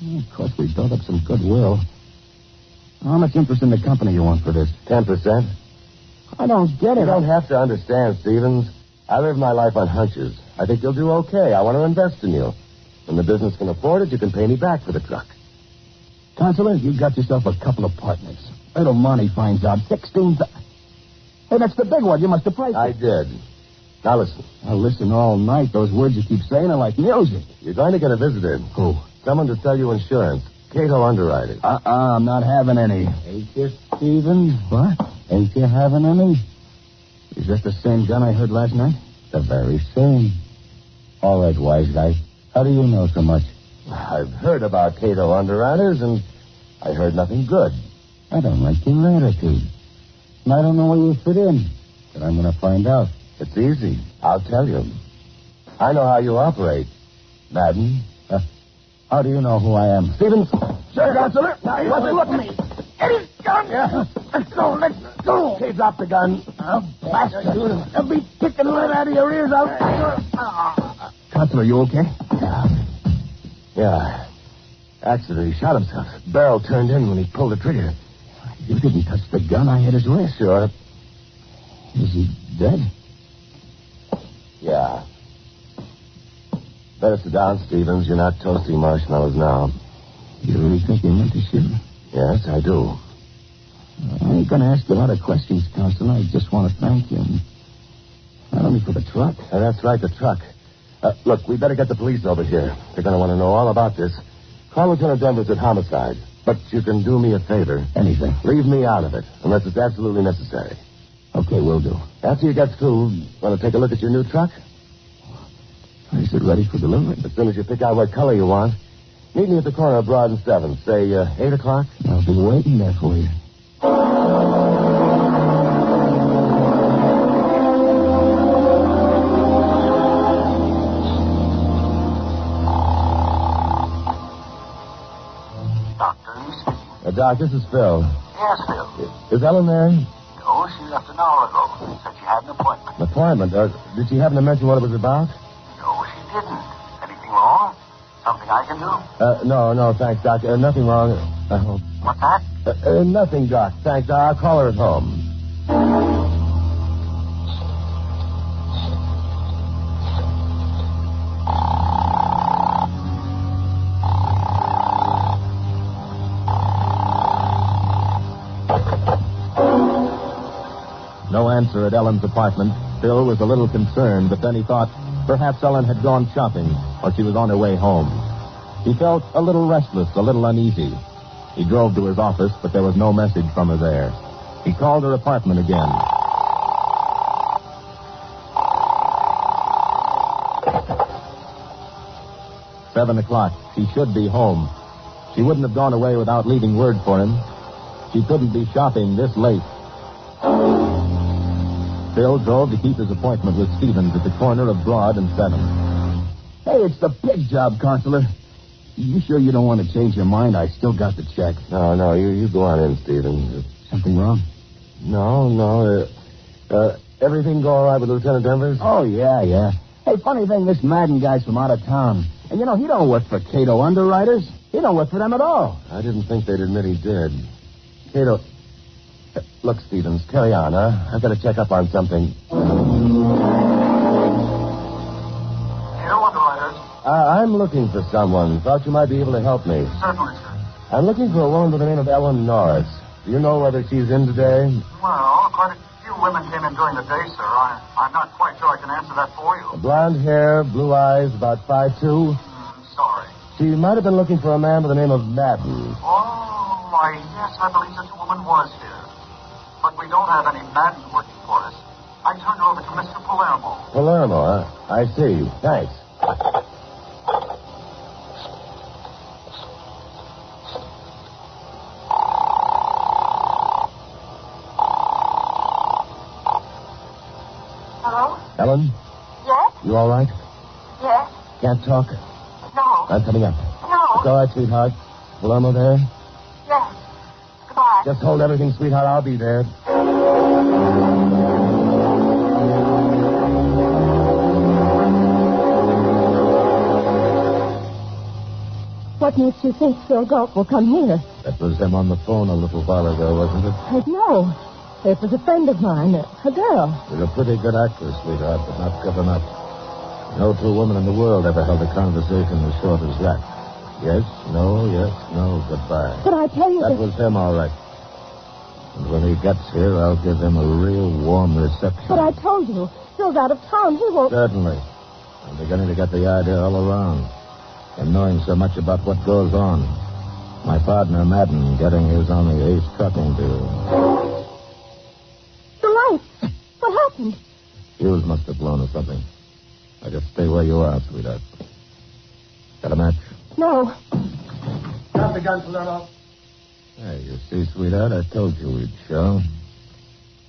Of course, we built up some goodwill. How much interest in the company you want for this? 10%. I don't get it. You don't have to understand, Stevens. I live my life on hunches. I think you'll do okay. I want to invest in you. When the business can afford it, you can pay me back for the truck. Consular, you got yourself a couple of partners. Little money finds out 16. Hey, that's the big one. You must have priced it. I did. Now listen. I'll listen all night. Those words you keep saying are like music. You're going to get a visitor. Who? Someone to sell you insurance. Cato Underwriters. I'm not having any. Ain't you, Stevens? What? Ain't you having any? Is that the same gun I heard last night? The very same. All right, wise guy. How do you know so much? I've heard about Cato Underwriters, and I heard nothing good. I don't like your attitude. And I don't know where you fit in. But I'm going to find out. It's easy. I'll tell you. I know how you operate. Madden. How do you know who I am? Stevens. Sir, Consular. Now, you wasn't looking at me. Get his gun. Yeah. Let's go. Okay, drop the gun. Blast you. I'll be picking lead out of your ears. Consular, you okay? Yeah. Accident. He shot himself. Barrel turned in when he pulled the trigger. You didn't touch the gun. I hit his wrist. Sure. Is he dead? Yeah. Better sit down, Stevens. You're not toasting marshmallows now. You really think he meant to shoot? Yes, I do. I ain't going to ask you a lot of questions, Consular. I just want to thank you. Not only for the truck. That's right, the truck. Look, we better get the police over here. They're going to want to know all about this. Call Lieutenant Denver's at homicide. But you can do me a favor. Anything. Leave me out of it, unless it's absolutely necessary. Okay, will do. After you get through, want to take a look at your new truck? Is it ready for delivery? As soon as you pick out what color you want. Meet me at the corner of Broad and 7th. Say, 8 o'clock? I'll be waiting there for you. Doc, this is Phil. Yes, Phil. Is Ellen there? No, she left an hour ago. Said she had an appointment. An appointment? Did she happen to mention what it was about? No, she didn't. Anything wrong? Something I can do? No, thanks, Doc. Nothing wrong. What's that? Nothing, Doc. Thanks. I'll call her at home. No answer at Ellen's apartment. Phil was a little concerned, but then he thought perhaps Ellen had gone shopping or she was on her way home. He felt a little restless, a little uneasy. He drove to his office, but there was no message from her there. He called her apartment again. $7:00. She should be home. She wouldn't have gone away without leaving word for him. She couldn't be shopping this late. Phil drove to keep his appointment with Stevens at the corner of Broad and 7th. Hey, it's the pig job, Consular. You sure you don't want to change your mind? I still got the check. No, you go on in, Stevens. Something wrong? No. Everything go all right with Lieutenant Denver's? Oh, yeah. Hey, funny thing, this Madden guy's from out of town. And, he don't work for Cato Underwriters. He don't work for them at all. I didn't think they'd admit he did. Cato... Look, Stevens, carry on, huh? I've got to check up on something. Cato Underwriters? I'm looking for someone. Thought you might be able to help me. Certainly, sir. I'm looking for a woman by the name of Ellen Norris. Do you know whether she's in today? Well, quite a few women came in during the day, sir. I'm not quite sure I can answer that for you. Blonde hair, blue eyes, about 5'2". Sorry. She might have been looking for a man by the name of Madden. Oh, yes, I believe such a woman was here. But we don't have any Madden working for us. I turned her over to Mr. Palermo. Palermo, huh? I see. Thanks. Hello? Ellen? Yes? You all right? Yes? Can't talk? No. I'm coming up. No. It's all right, sweetheart. Palermo there? Yes. Goodbye. Just hold everything, sweetheart. I'll be there. What makes you think Phil Gulp will come here? That was them on the phone a little while ago, wasn't it? No. It was a friend of mine, a girl. You're a pretty good actress, sweetheart, but not good enough. No two women in the world ever held a conversation as short as that. Yes, no, goodbye. But I tell you that was him, all right. And when he gets here, I'll give him a real warm reception. But I told you, Phil's out of town. He won't... Certainly. I'm beginning to get the idea all around. And knowing so much about what goes on. My partner, Madden, getting his on the Ace trucking deal. The lights. What happened? Fuse must have blown or something. Now just stay where you are, sweetheart. Got a match? No. Drop the gun, Palermo. Hey, you see, sweetheart, I told you we'd show.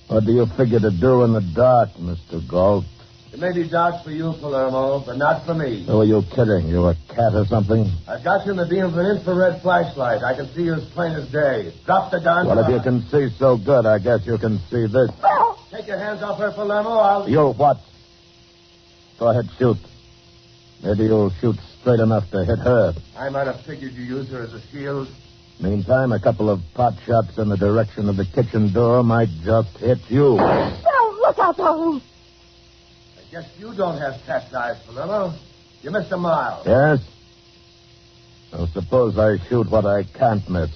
What do you figure to do in the dark, Mr. Galt? It may be dark for you, Palermo, but not for me. Who are you kidding? You a cat or something? I've got you in the beam of an infrared flashlight. I can see you as plain as day. Drop the gun. Well, if you can see so good, I guess you can see this. Take your hands off her, Palermo. You what? Go ahead, shoot. Maybe you'll shoot straight enough to hit her. I might have figured you used her as a shield. Meantime, a couple of pot shots in the direction of the kitchen door might just hit you. No, look out, darling. I guess you don't have cat's eyes, Palermo. You missed a mile. Yes? Well, suppose I shoot what I can't miss.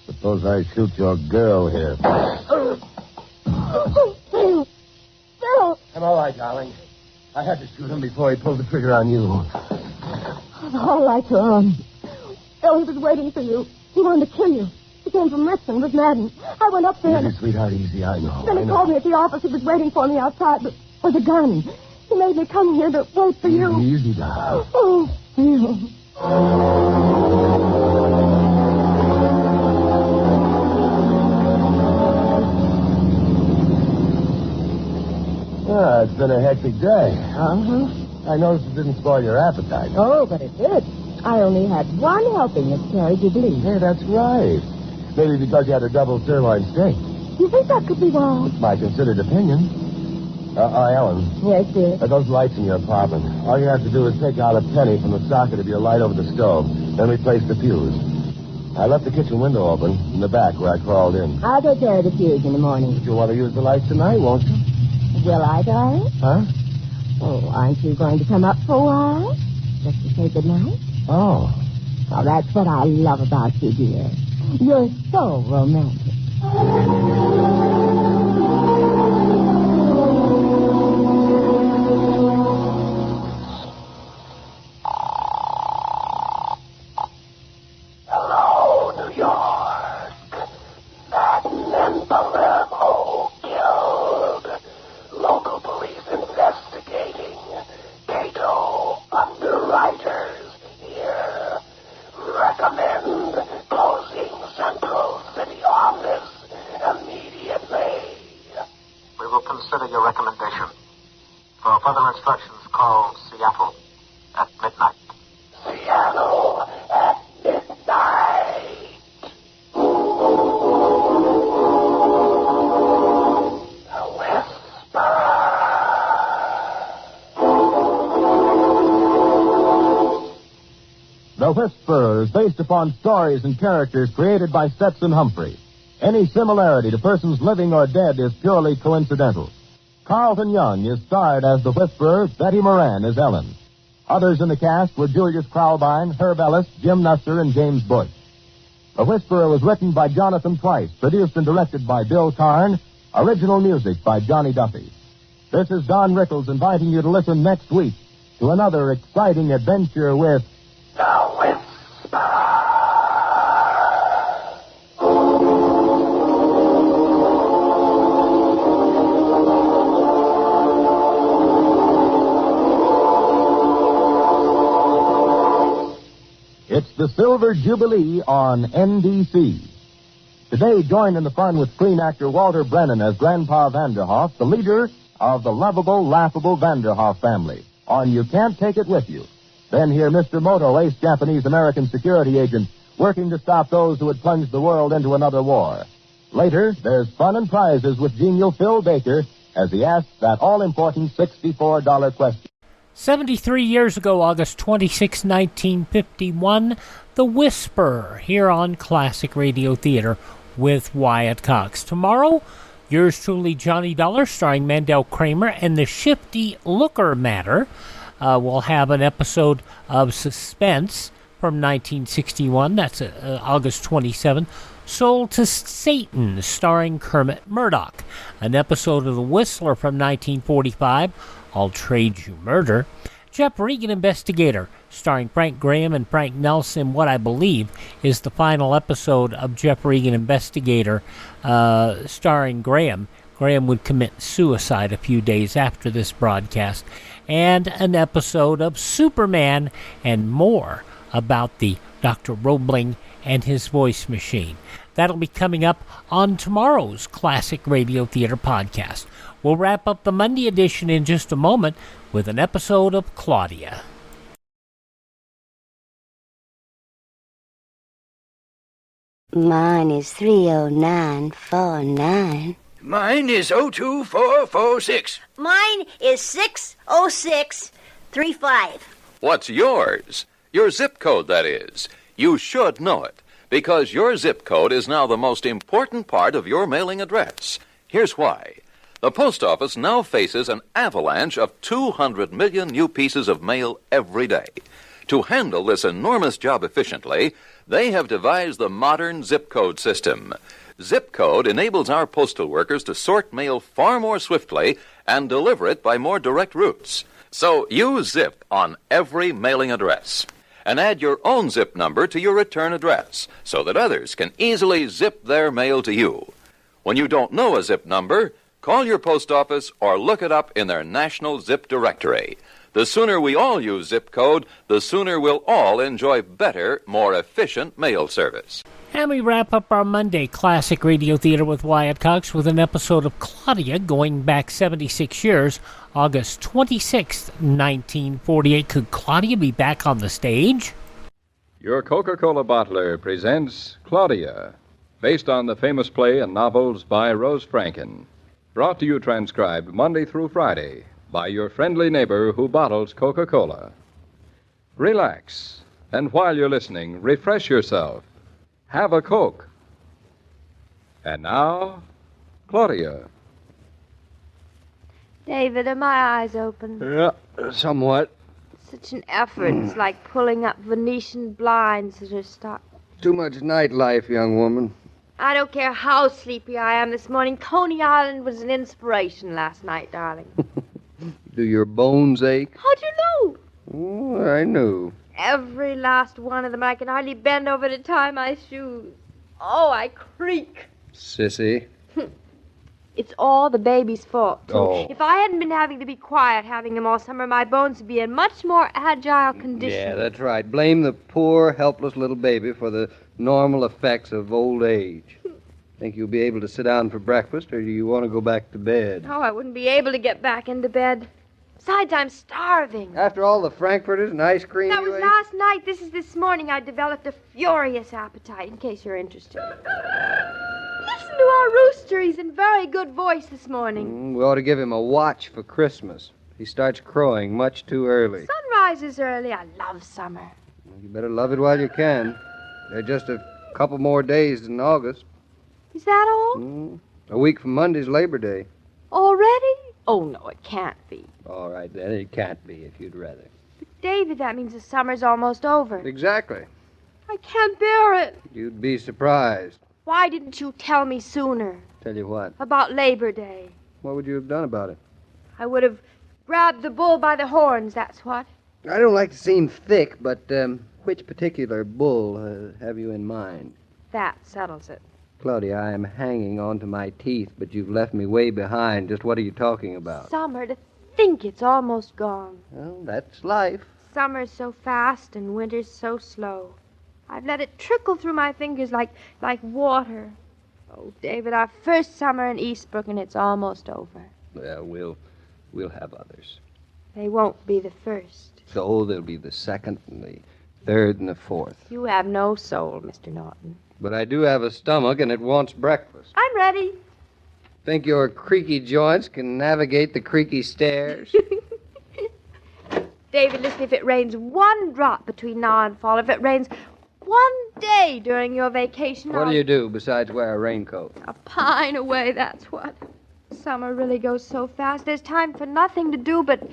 Suppose I shoot your girl here. I'm all right, darling. I had to shoot him before he pulled the trigger on you. All right, you're on. Oh, he was waiting for you. He wanted to kill you. He came from Richmond with Madden. I went up there. Easy, sweetheart, easy. I know. Then he called me at the office. He was waiting for me outside with a gun. He made me come here to wait for you. Easy, darling. Oh, Phil. It's been a hectic day. Uh-huh. I noticed it didn't spoil your appetite. Oh, but it did. I only had one helping of Terry Jubilee. Hey, that's right. Maybe because you had a double sirloin steak. You think that could be wrong? It's my considered opinion. Ellen. Yes, dear. Those lights in your apartment. All you have to do is take out a penny from the socket of your light over the stove, then replace the fuse. I left the kitchen window open in the back where I crawled in. I'll take care of the fuse in the morning. But you'll want to use the lights tonight, won't you? Will I, darling? Huh? Oh, aren't you going to come up for a while? Just to say goodnight? Oh. Well, that's what I love about you, dear. You're so romantic. Hello, New York. Madden and Palermo killed. Local police investigating. Cato underwriters here. Recommend closing Central City office immediately. We will consider your recommendation. For further instructions, call Seattle at midnight. Seattle at midnight. The Whisperer. The Whisperer is based upon stories and characters created by Stetson Humphrey. Any similarity to persons living or dead is purely coincidental. Carlton Young is starred as the Whisperer, Betty Moran as Ellen. Others in the cast were Julius Kralbein, Herb Ellis, Jim Nusser, and James Bush. The Whisperer was written by Jonathan Twice, produced and directed by Bill Karn, original music by Johnny Duffy. This is Don Rickles inviting you to listen next week to another exciting adventure with The Whisperer. It's the Silver Jubilee on NBC. Today, join in the fun with screen actor Walter Brennan as Grandpa Vanderhoff, the leader of the lovable, laughable Vanderhoff family, on You Can't Take It With You. Then hear Mr. Moto, ace Japanese-American security agent, working to stop those who had plunged the world into another war. Later, there's fun and prizes with genial Phil Baker as he asks that all-important $64 question. 73 years ago, August 26, 1951, The Whisperer, here on Classic Radio Theater. with Wyatt Cox. Tomorrow, yours truly, Johnny Dollar, starring Mandel Kramer, and the Shifty Looker Matter. We'll have an episode of Suspense from 1961. That's August 27th. Sold to Satan, starring Kermit Murdoch. An episode of The Whistler from 1945. I'll Trade You Murder. Jeff Regan Investigator, starring Frank Graham and Frank Nelson. What I believe is the final episode of Jeff Regan Investigator, starring Graham. Graham would commit suicide a few days after this broadcast. And an episode of Superman, and more about the Dr. Roebling and his voice machine. That'll be coming up on tomorrow's Classic Radio Theater podcast. We'll wrap up the Monday edition in just a moment with an episode of Claudia. Mine is 30949. Mine is 02446. Mine is 60635. What's yours? Your zip code, that is. You should know it, because your zip code is now the most important part of your mailing address. Here's why. The post office now faces an avalanche of 200 million new pieces of mail every day. To handle this enormous job efficiently, they have devised the modern zip code system. Zip code enables our postal workers to sort mail far more swiftly and deliver it by more direct routes. So use zip on every mailing address. And add your own zip number to your return address so that others can easily zip their mail to you. When you don't know a zip number, call your post office or look it up in their national zip directory. The sooner we all use zip code, the sooner we'll all enjoy better, more efficient mail service. And we wrap up our Monday Classic Radio Theater with Wyatt Cox with an episode of Claudia going back 76 years, August 26th, 1948. Could Claudia be back on the stage? Your Coca-Cola bottler presents Claudia, based on the famous play and novels by Rose Franken. Brought to you transcribed Monday through Friday by your friendly neighbor who bottles Coca-Cola. Relax, and while you're listening, refresh yourself. Have a Coke. And now, Claudia. David, are my eyes open? Yeah, somewhat. Such an effort. It's like pulling up Venetian blinds that are stuck. Too much nightlife, young woman. I don't care how sleepy I am this morning. Coney Island was an inspiration last night, darling. Do your bones ache? How'd you know? Oh, I knew. Every last one of them. I can hardly bend over to tie my shoes. Oh, I creak. Sissy. It's all the baby's fault, too. Oh. If I hadn't been having to be quiet having him all summer, my bones would be in much more agile condition. Yeah, that's right. Blame the poor, helpless little baby for the normal effects of old age. Think you'll be able to sit down for breakfast, or do you want to go back to bed? Oh, I wouldn't be able to get back into bed. Besides, I'm starving. After all the frankfurters and ice cream That you was ate? last night. This is this morning. I developed a furious appetite, in case you're interested. Listen to our rooster. He's in very good voice this morning. We ought to give him a watch for Christmas. He starts crowing much too early. Sun rises early. I love summer. You better love it while you can. There are just a couple more days in August. Is that all? A week from Monday's Labor Day. Already? Oh, no, it can't be. All right, then. It can't be if you'd rather. David, that means the summer's almost over. Exactly. I can't bear it. You'd be surprised. Why didn't you tell me sooner Tell you what. about Labor Day? What would you have done about it? I would have grabbed the bull by the horns, that's what. I don't like to seem thick, but which particular bull have you in mind? That settles it. Claudia, I am hanging on to my teeth, but you've left me way behind. Just what are you talking about? Summer, to think it's almost gone. Well, that's life. Summer's so fast and winter's so slow. I've let it trickle through my fingers like water. Oh, David, our first summer in Eastbrook, and it's almost over. Well, we'll have others. They won't be the first. So there'll be the second and the third and the fourth. You have no soul, Mr. Norton. But I do have a stomach, and it wants breakfast. I'm ready. Think your creaky joints can navigate the creaky stairs? David, listen, if it rains one drop between now and fall, if it rains one day during your vacation. What do you do besides wear a raincoat? A pine away, that's what. Summer really goes so fast. There's time for nothing to do but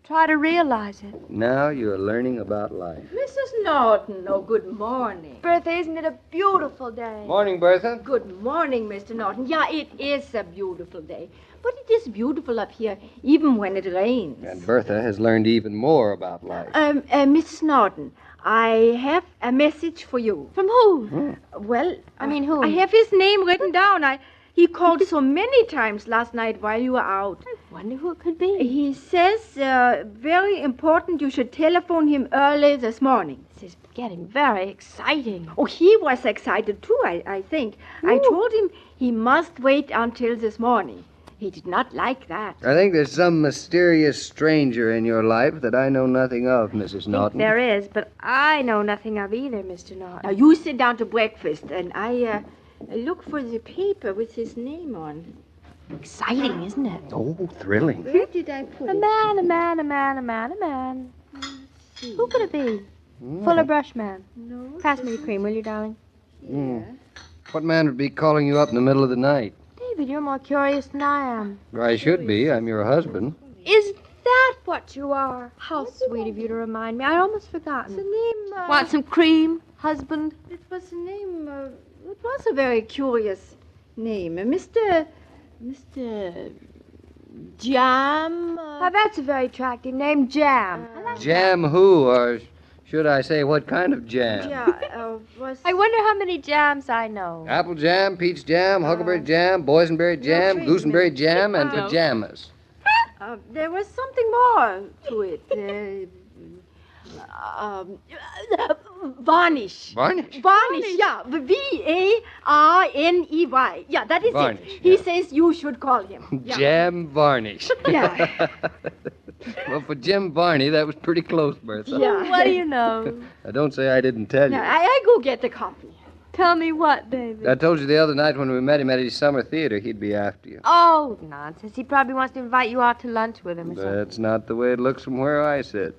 try to realize it. Now you're learning about life. Mrs. Norton, oh, good morning. Bertha, isn't it a beautiful day? Morning, Bertha. Good morning, Mr. Norton. Yeah, it is a beautiful day. But it is beautiful up here, even when it rains. And Bertha has learned even more about life. Mrs. Norton, I have a message for you. From who? Well, who? I have his name written down. He called so many times last night while you were out. I wonder who it could be. He says, very important, you should telephone him early this morning. This is getting very exciting. Oh, he was excited too, I think. Ooh. I told him he must wait until this morning. He did not like that. I think there's some mysterious stranger in your life that I know nothing of, Mrs. Norton. There is, but I know nothing of either, Mr. Norton. Now, you sit down to breakfast, and I look for the paper with his name on. Exciting, isn't it? Oh, thrilling. Where did I put it? A man. Who could it be? Fuller Brush Man. No. Pass me the cream, will you, darling? Yeah. What man would be calling you up in the middle of the night? David, you're more curious than I am. I should be. I'm your husband. Is that what you are? How sweet of you to remind me. I'd almost forgotten. The name, Want some cream, husband? It was the name, it was a very curious name. Mr. Jam. Now, that's a very attractive name, Jam. Jam who, or should I say what kind of jam? I wonder how many jams I know. Apple jam, peach jam, huckleberry jam, boysenberry jam, gooseberry jam, and pajamas. There was something more to it. Varnish. Varnish? Varnish, yeah. V-A-R-N-E-Y. Yeah, that is Varnish, it. He says you should call him. Yeah. Jam Varnish. Yeah. Well, for Jim Varney, that was pretty close, Bertha. Yeah. What do you know? Don't say I didn't tell you. Now, I go get the coffee. Tell me what, David? I told you the other night when we met him at his summer theater, he'd be after you. Oh, nonsense. He probably wants to invite you out to lunch with him or something. That's not the way it looks from where I sit.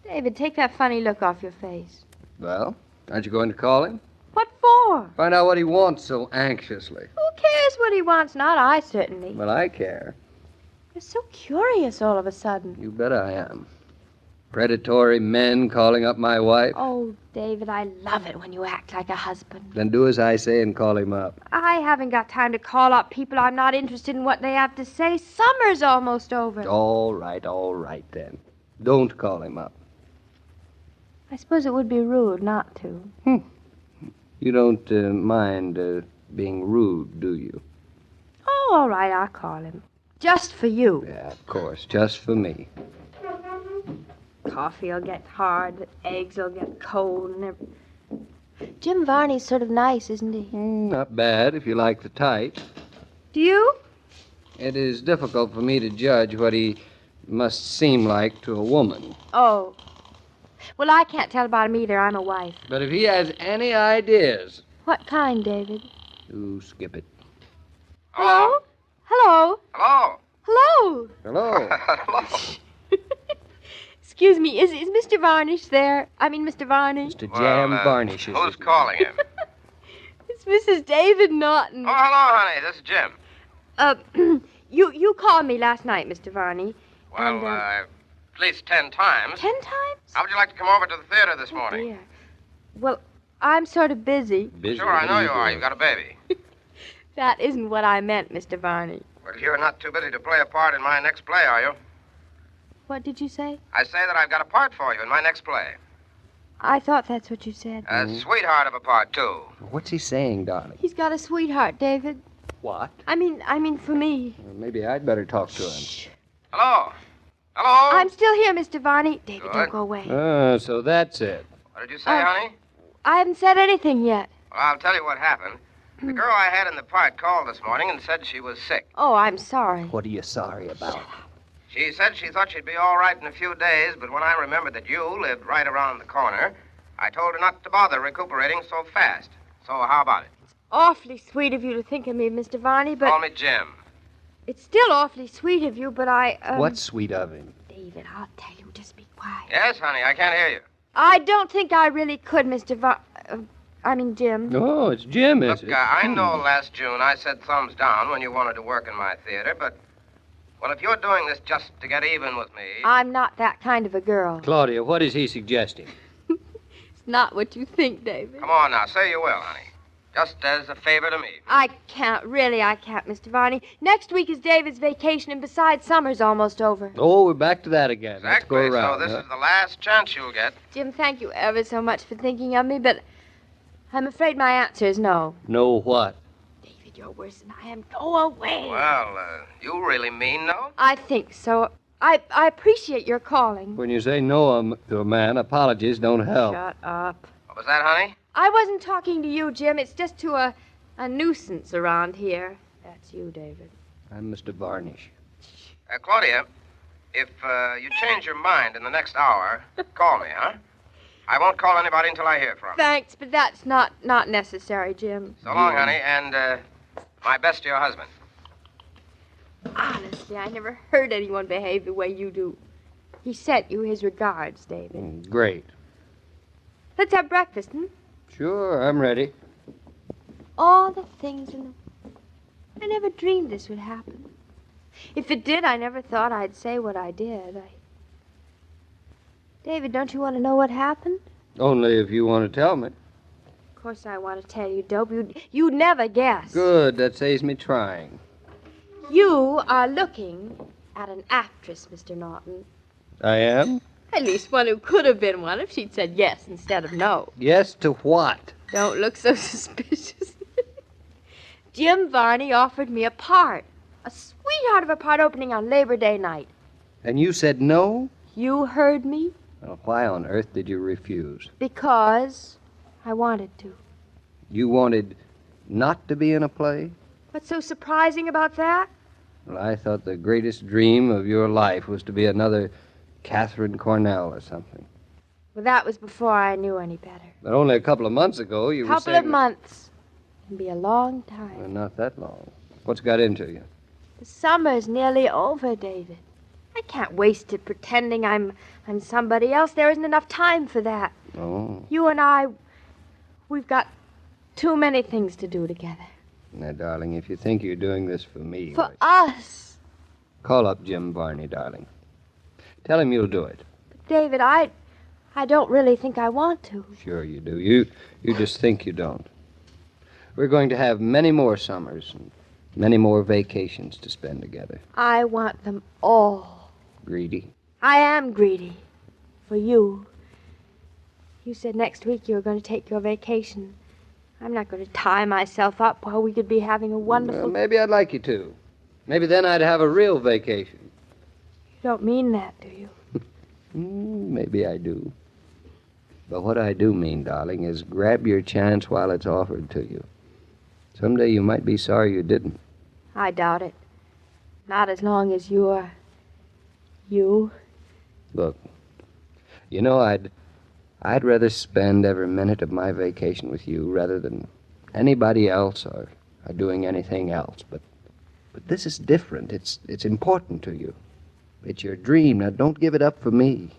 David, take that funny look off your face. Well, aren't you going to call him? What for? Find out what he wants so anxiously. Who cares what he wants? Not I, certainly. Well, I care. You're so curious all of a sudden. You bet I am. Predatory men calling up my wife. Oh, David, I love it when you act like a husband. Then do as I say and call him up. I haven't got time to call up people I'm not interested in what they have to say. Summer's almost over. All right then. Don't call him up. I suppose it would be rude not to. You don't mind being rude, do you? Oh, all right, I'll call him. Just for you. Yeah, of course. Just for me. Coffee will get hard, the eggs will get cold, and everything. Jim Varney's sort of nice, isn't he? Not bad if you like the type. Do you? It is difficult for me to judge what he must seem like to a woman. Oh. Well, I can't tell about him either. I'm a wife. But if he has any ideas... What kind, David? You skip it. Hello? Hello? Hello? Hello? Hello? Hello? Excuse me, is Mr. Varnish there? I mean, Mr. Varnish? Mr. Jam Varnish is Who's calling him? It's Mrs. David Norton. Oh, hello, honey. This is Jim. You called me last night, Mr. Varney. Well, and, at least 10 times. 10 times? How would you like to come over to the theater this morning? Dear. Well, I'm sort of busy. Sure, I know you are. You've got a baby. That isn't what I meant, Mr. Varney. Well, you're not too busy to play a part in my next play, are you? What did you say? I say that I've got a part for you in my next play. I thought that's what you said. A sweetheart of a part, too. What's he saying, darling? He's got a sweetheart, David. What? I mean, for me. Well, maybe I'd better talk to him. Hello? Hello? I'm still here, Mr. Varney. David, Good. don't go away. So that's it. What did you say, honey? I haven't said anything yet. Well, I'll tell you what happened. The girl I had in the part called this morning and said she was sick. Oh, I'm sorry. What are you sorry about? She said she thought she'd be all right in a few days, but when I remembered that you lived right around the corner, I told her not to bother recuperating so fast. So how about it? It's awfully sweet of you to think of me, Mr. Varney, but... Call me Jim. It's still awfully sweet of you, but I, What's sweet of him? David, I'll tell you. Just be quiet. Yes, honey, I can't hear you. I don't think I really could, Jim. Oh, it's Jim, is Look, it? I know last June I said thumbs down when you wanted to work in my theater, but, well, if you're doing this just to get even with me... I'm not that kind of a girl. Claudia, what is he suggesting? It's not what you think, David. Come on now, say you will, honey. Just as a favor to me. I can't, Mr. Varney. Next week is David's vacation, and besides, summer's almost over. Oh, we're back to that again. Exactly, Let's go around. so this is the last chance you'll get. Jim, thank you ever so much for thinking of me, but I'm afraid my answer is no. No what? David, you're worse than I am. Go away. Well, you really mean no? I think so. I appreciate your calling. When you say no to a man, apologies don't help. Shut up. What was that, honey? I wasn't talking to you, Jim. It's just to a nuisance around here. That's you, David. I'm Mr. Varnish. Claudia, if you change your mind in the next hour, call me, huh? I won't call anybody until I hear from you. Thanks, but that's not necessary, Jim. So long, honey, and my best to your husband. Honestly, I never heard anyone behave the way you do. He sent you his regards, David. Great. Let's have breakfast, Sure, I'm ready. All the things in the... I never dreamed this would happen. If it did, I never thought I'd say what I did. David, don't you want to know what happened? Only if you want to tell me. Of course I want to tell you, Dope. You'd never guess. Good, that saves me trying. You are looking at an actress, Mr. Norton. I am? At least one who could have been one if she'd said yes instead of no. Yes to what? Don't look so suspicious. Jim Varney offered me a part. A sweetheart of a part opening on Labor Day night. And you said no? You heard me? Well, why on earth did you refuse? Because I wanted to. You wanted not to be in a play? What's so surprising about that? Well, I thought the greatest dream of your life was to be another Catherine Cornell or something. Well, that was before I knew any better. But only a couple of months ago you were saying... Couple of months. Can be a long time. Well, not that long. What's got into you? The summer's nearly over, David. I can't waste it pretending I'm somebody else. There isn't enough time for that. Oh. You and I, we've got too many things to do together. Now, darling, if you think you're doing this for me... For us. Call up Jim Varney, darling. Tell him you'll do it. But David, I don't really think I want to. Sure you do. You just think you don't. We're going to have many more summers and many more vacations to spend together. I want them all. Greedy? I am greedy. For you. You said next week you were going to take your vacation. I'm not going to tie myself up while we could be having a wonderful... Well, maybe I'd like you to. Maybe then I'd have a real vacation. You don't mean that, do you? Maybe I do. But what I do mean, darling, is grab your chance while it's offered to you. Someday you might be sorry you didn't. I doubt it. Not as long as you're... you. Look, you know, I'd rather spend every minute of my vacation with you rather than anybody else or doing anything else. But this is different. It's important to you. It's your dream. Now, don't give it up for me.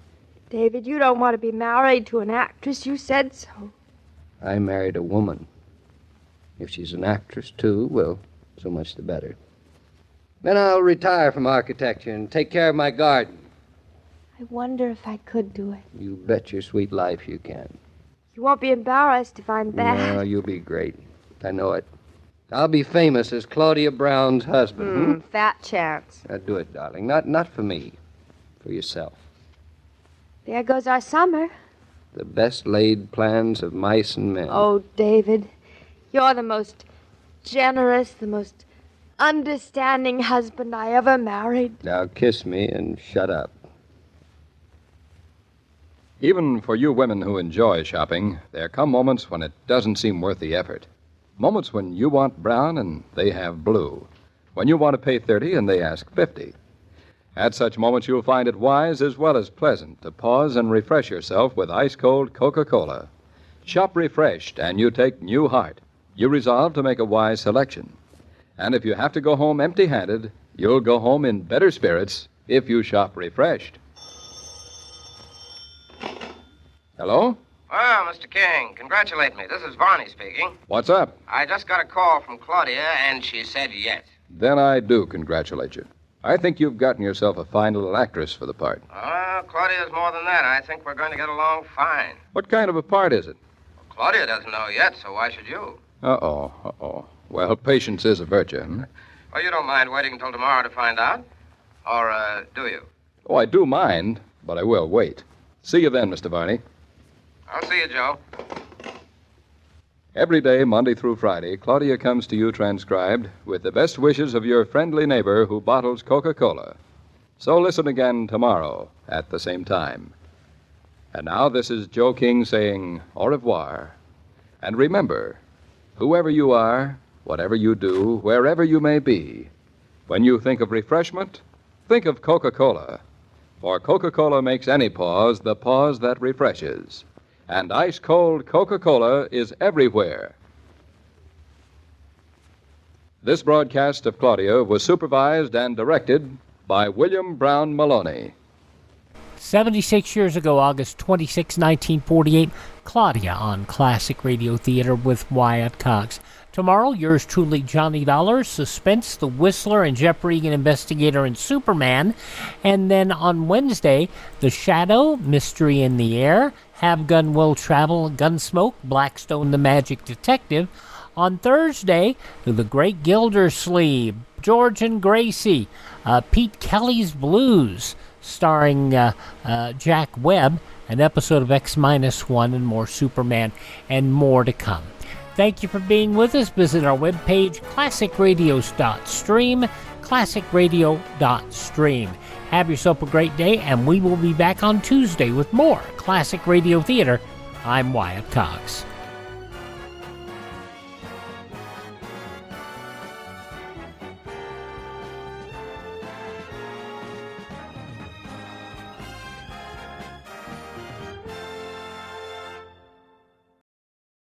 David, you don't want to be married to an actress. You said so. I married a woman. If she's an actress, too, well, so much the better. Then I'll retire from architecture and take care of my garden. I wonder if I could do it. You bet your sweet life you can. You won't be embarrassed if I'm bad. No, you'll be great. I know it. I'll be famous as Claudia Brown's husband. Fat chance. Now do it, darling. Not for me. For yourself. There goes our summer. The best laid plans of mice and men. Oh, David, you're the most generous, the most understanding husband I ever married. Now kiss me and shut up. Even for you women who enjoy shopping, there come moments when it doesn't seem worth the effort. Moments when you want brown and they have blue. When you want to pay $30 and they ask $50. At such moments, you'll find it wise as well as pleasant to pause and refresh yourself with ice-cold Coca-Cola. Shop refreshed and you take new heart. You resolve to make a wise selection. And if you have to go home empty-handed, you'll go home in better spirits if you shop refreshed. Hello? Well, Mr. King, congratulate me. This is Varney speaking. What's up? I just got a call from Claudia, and she said yes. Then I do congratulate you. I think you've gotten yourself a fine little actress for the part. Claudia's more than that. I think we're going to get along fine. What kind of a part is it? Claudia doesn't know yet, so why should you? Uh-oh. Well, patience is a virtue. Hmm? Well, you don't mind waiting until tomorrow to find out? Or, do you? Oh, I do mind, but I will wait. See you then, Mr. Varney. I'll see you, Joe. Every day, Monday through Friday, Claudia comes to you transcribed with the best wishes of your friendly neighbor who bottles Coca-Cola. So listen again tomorrow at the same time. And now this is Joe King saying au revoir. And remember, whoever you are, whatever you do, wherever you may be, when you think of refreshment, think of Coca-Cola. For Coca-Cola makes any pause the pause that refreshes. And ice-cold Coca-Cola is everywhere. This broadcast of Claudia was supervised and directed by William Brown Maloney. 76 years ago, August 26, 1948, Claudia on Classic Radio Theater with Wyatt Cox. Tomorrow, yours truly, Johnny Dollar, Suspense, The Whistler, and Jeff Regan, Investigator, and Superman. And then on Wednesday, The Shadow, Mystery in the Air, Have Gun Will Travel, Gunsmoke, Blackstone the Magic Detective. On Thursday, The Great Gildersleeve, George and Gracie, Pete Kelly's Blues, starring Jack Webb, an episode of X-1 and more Superman, and more to come. Thank you for being with us. Visit our webpage, classicradios.stream, classicradio.stream. Have yourself a great day, and we will be back on Tuesday with more Classic Radio Theater. I'm Wyatt Cox.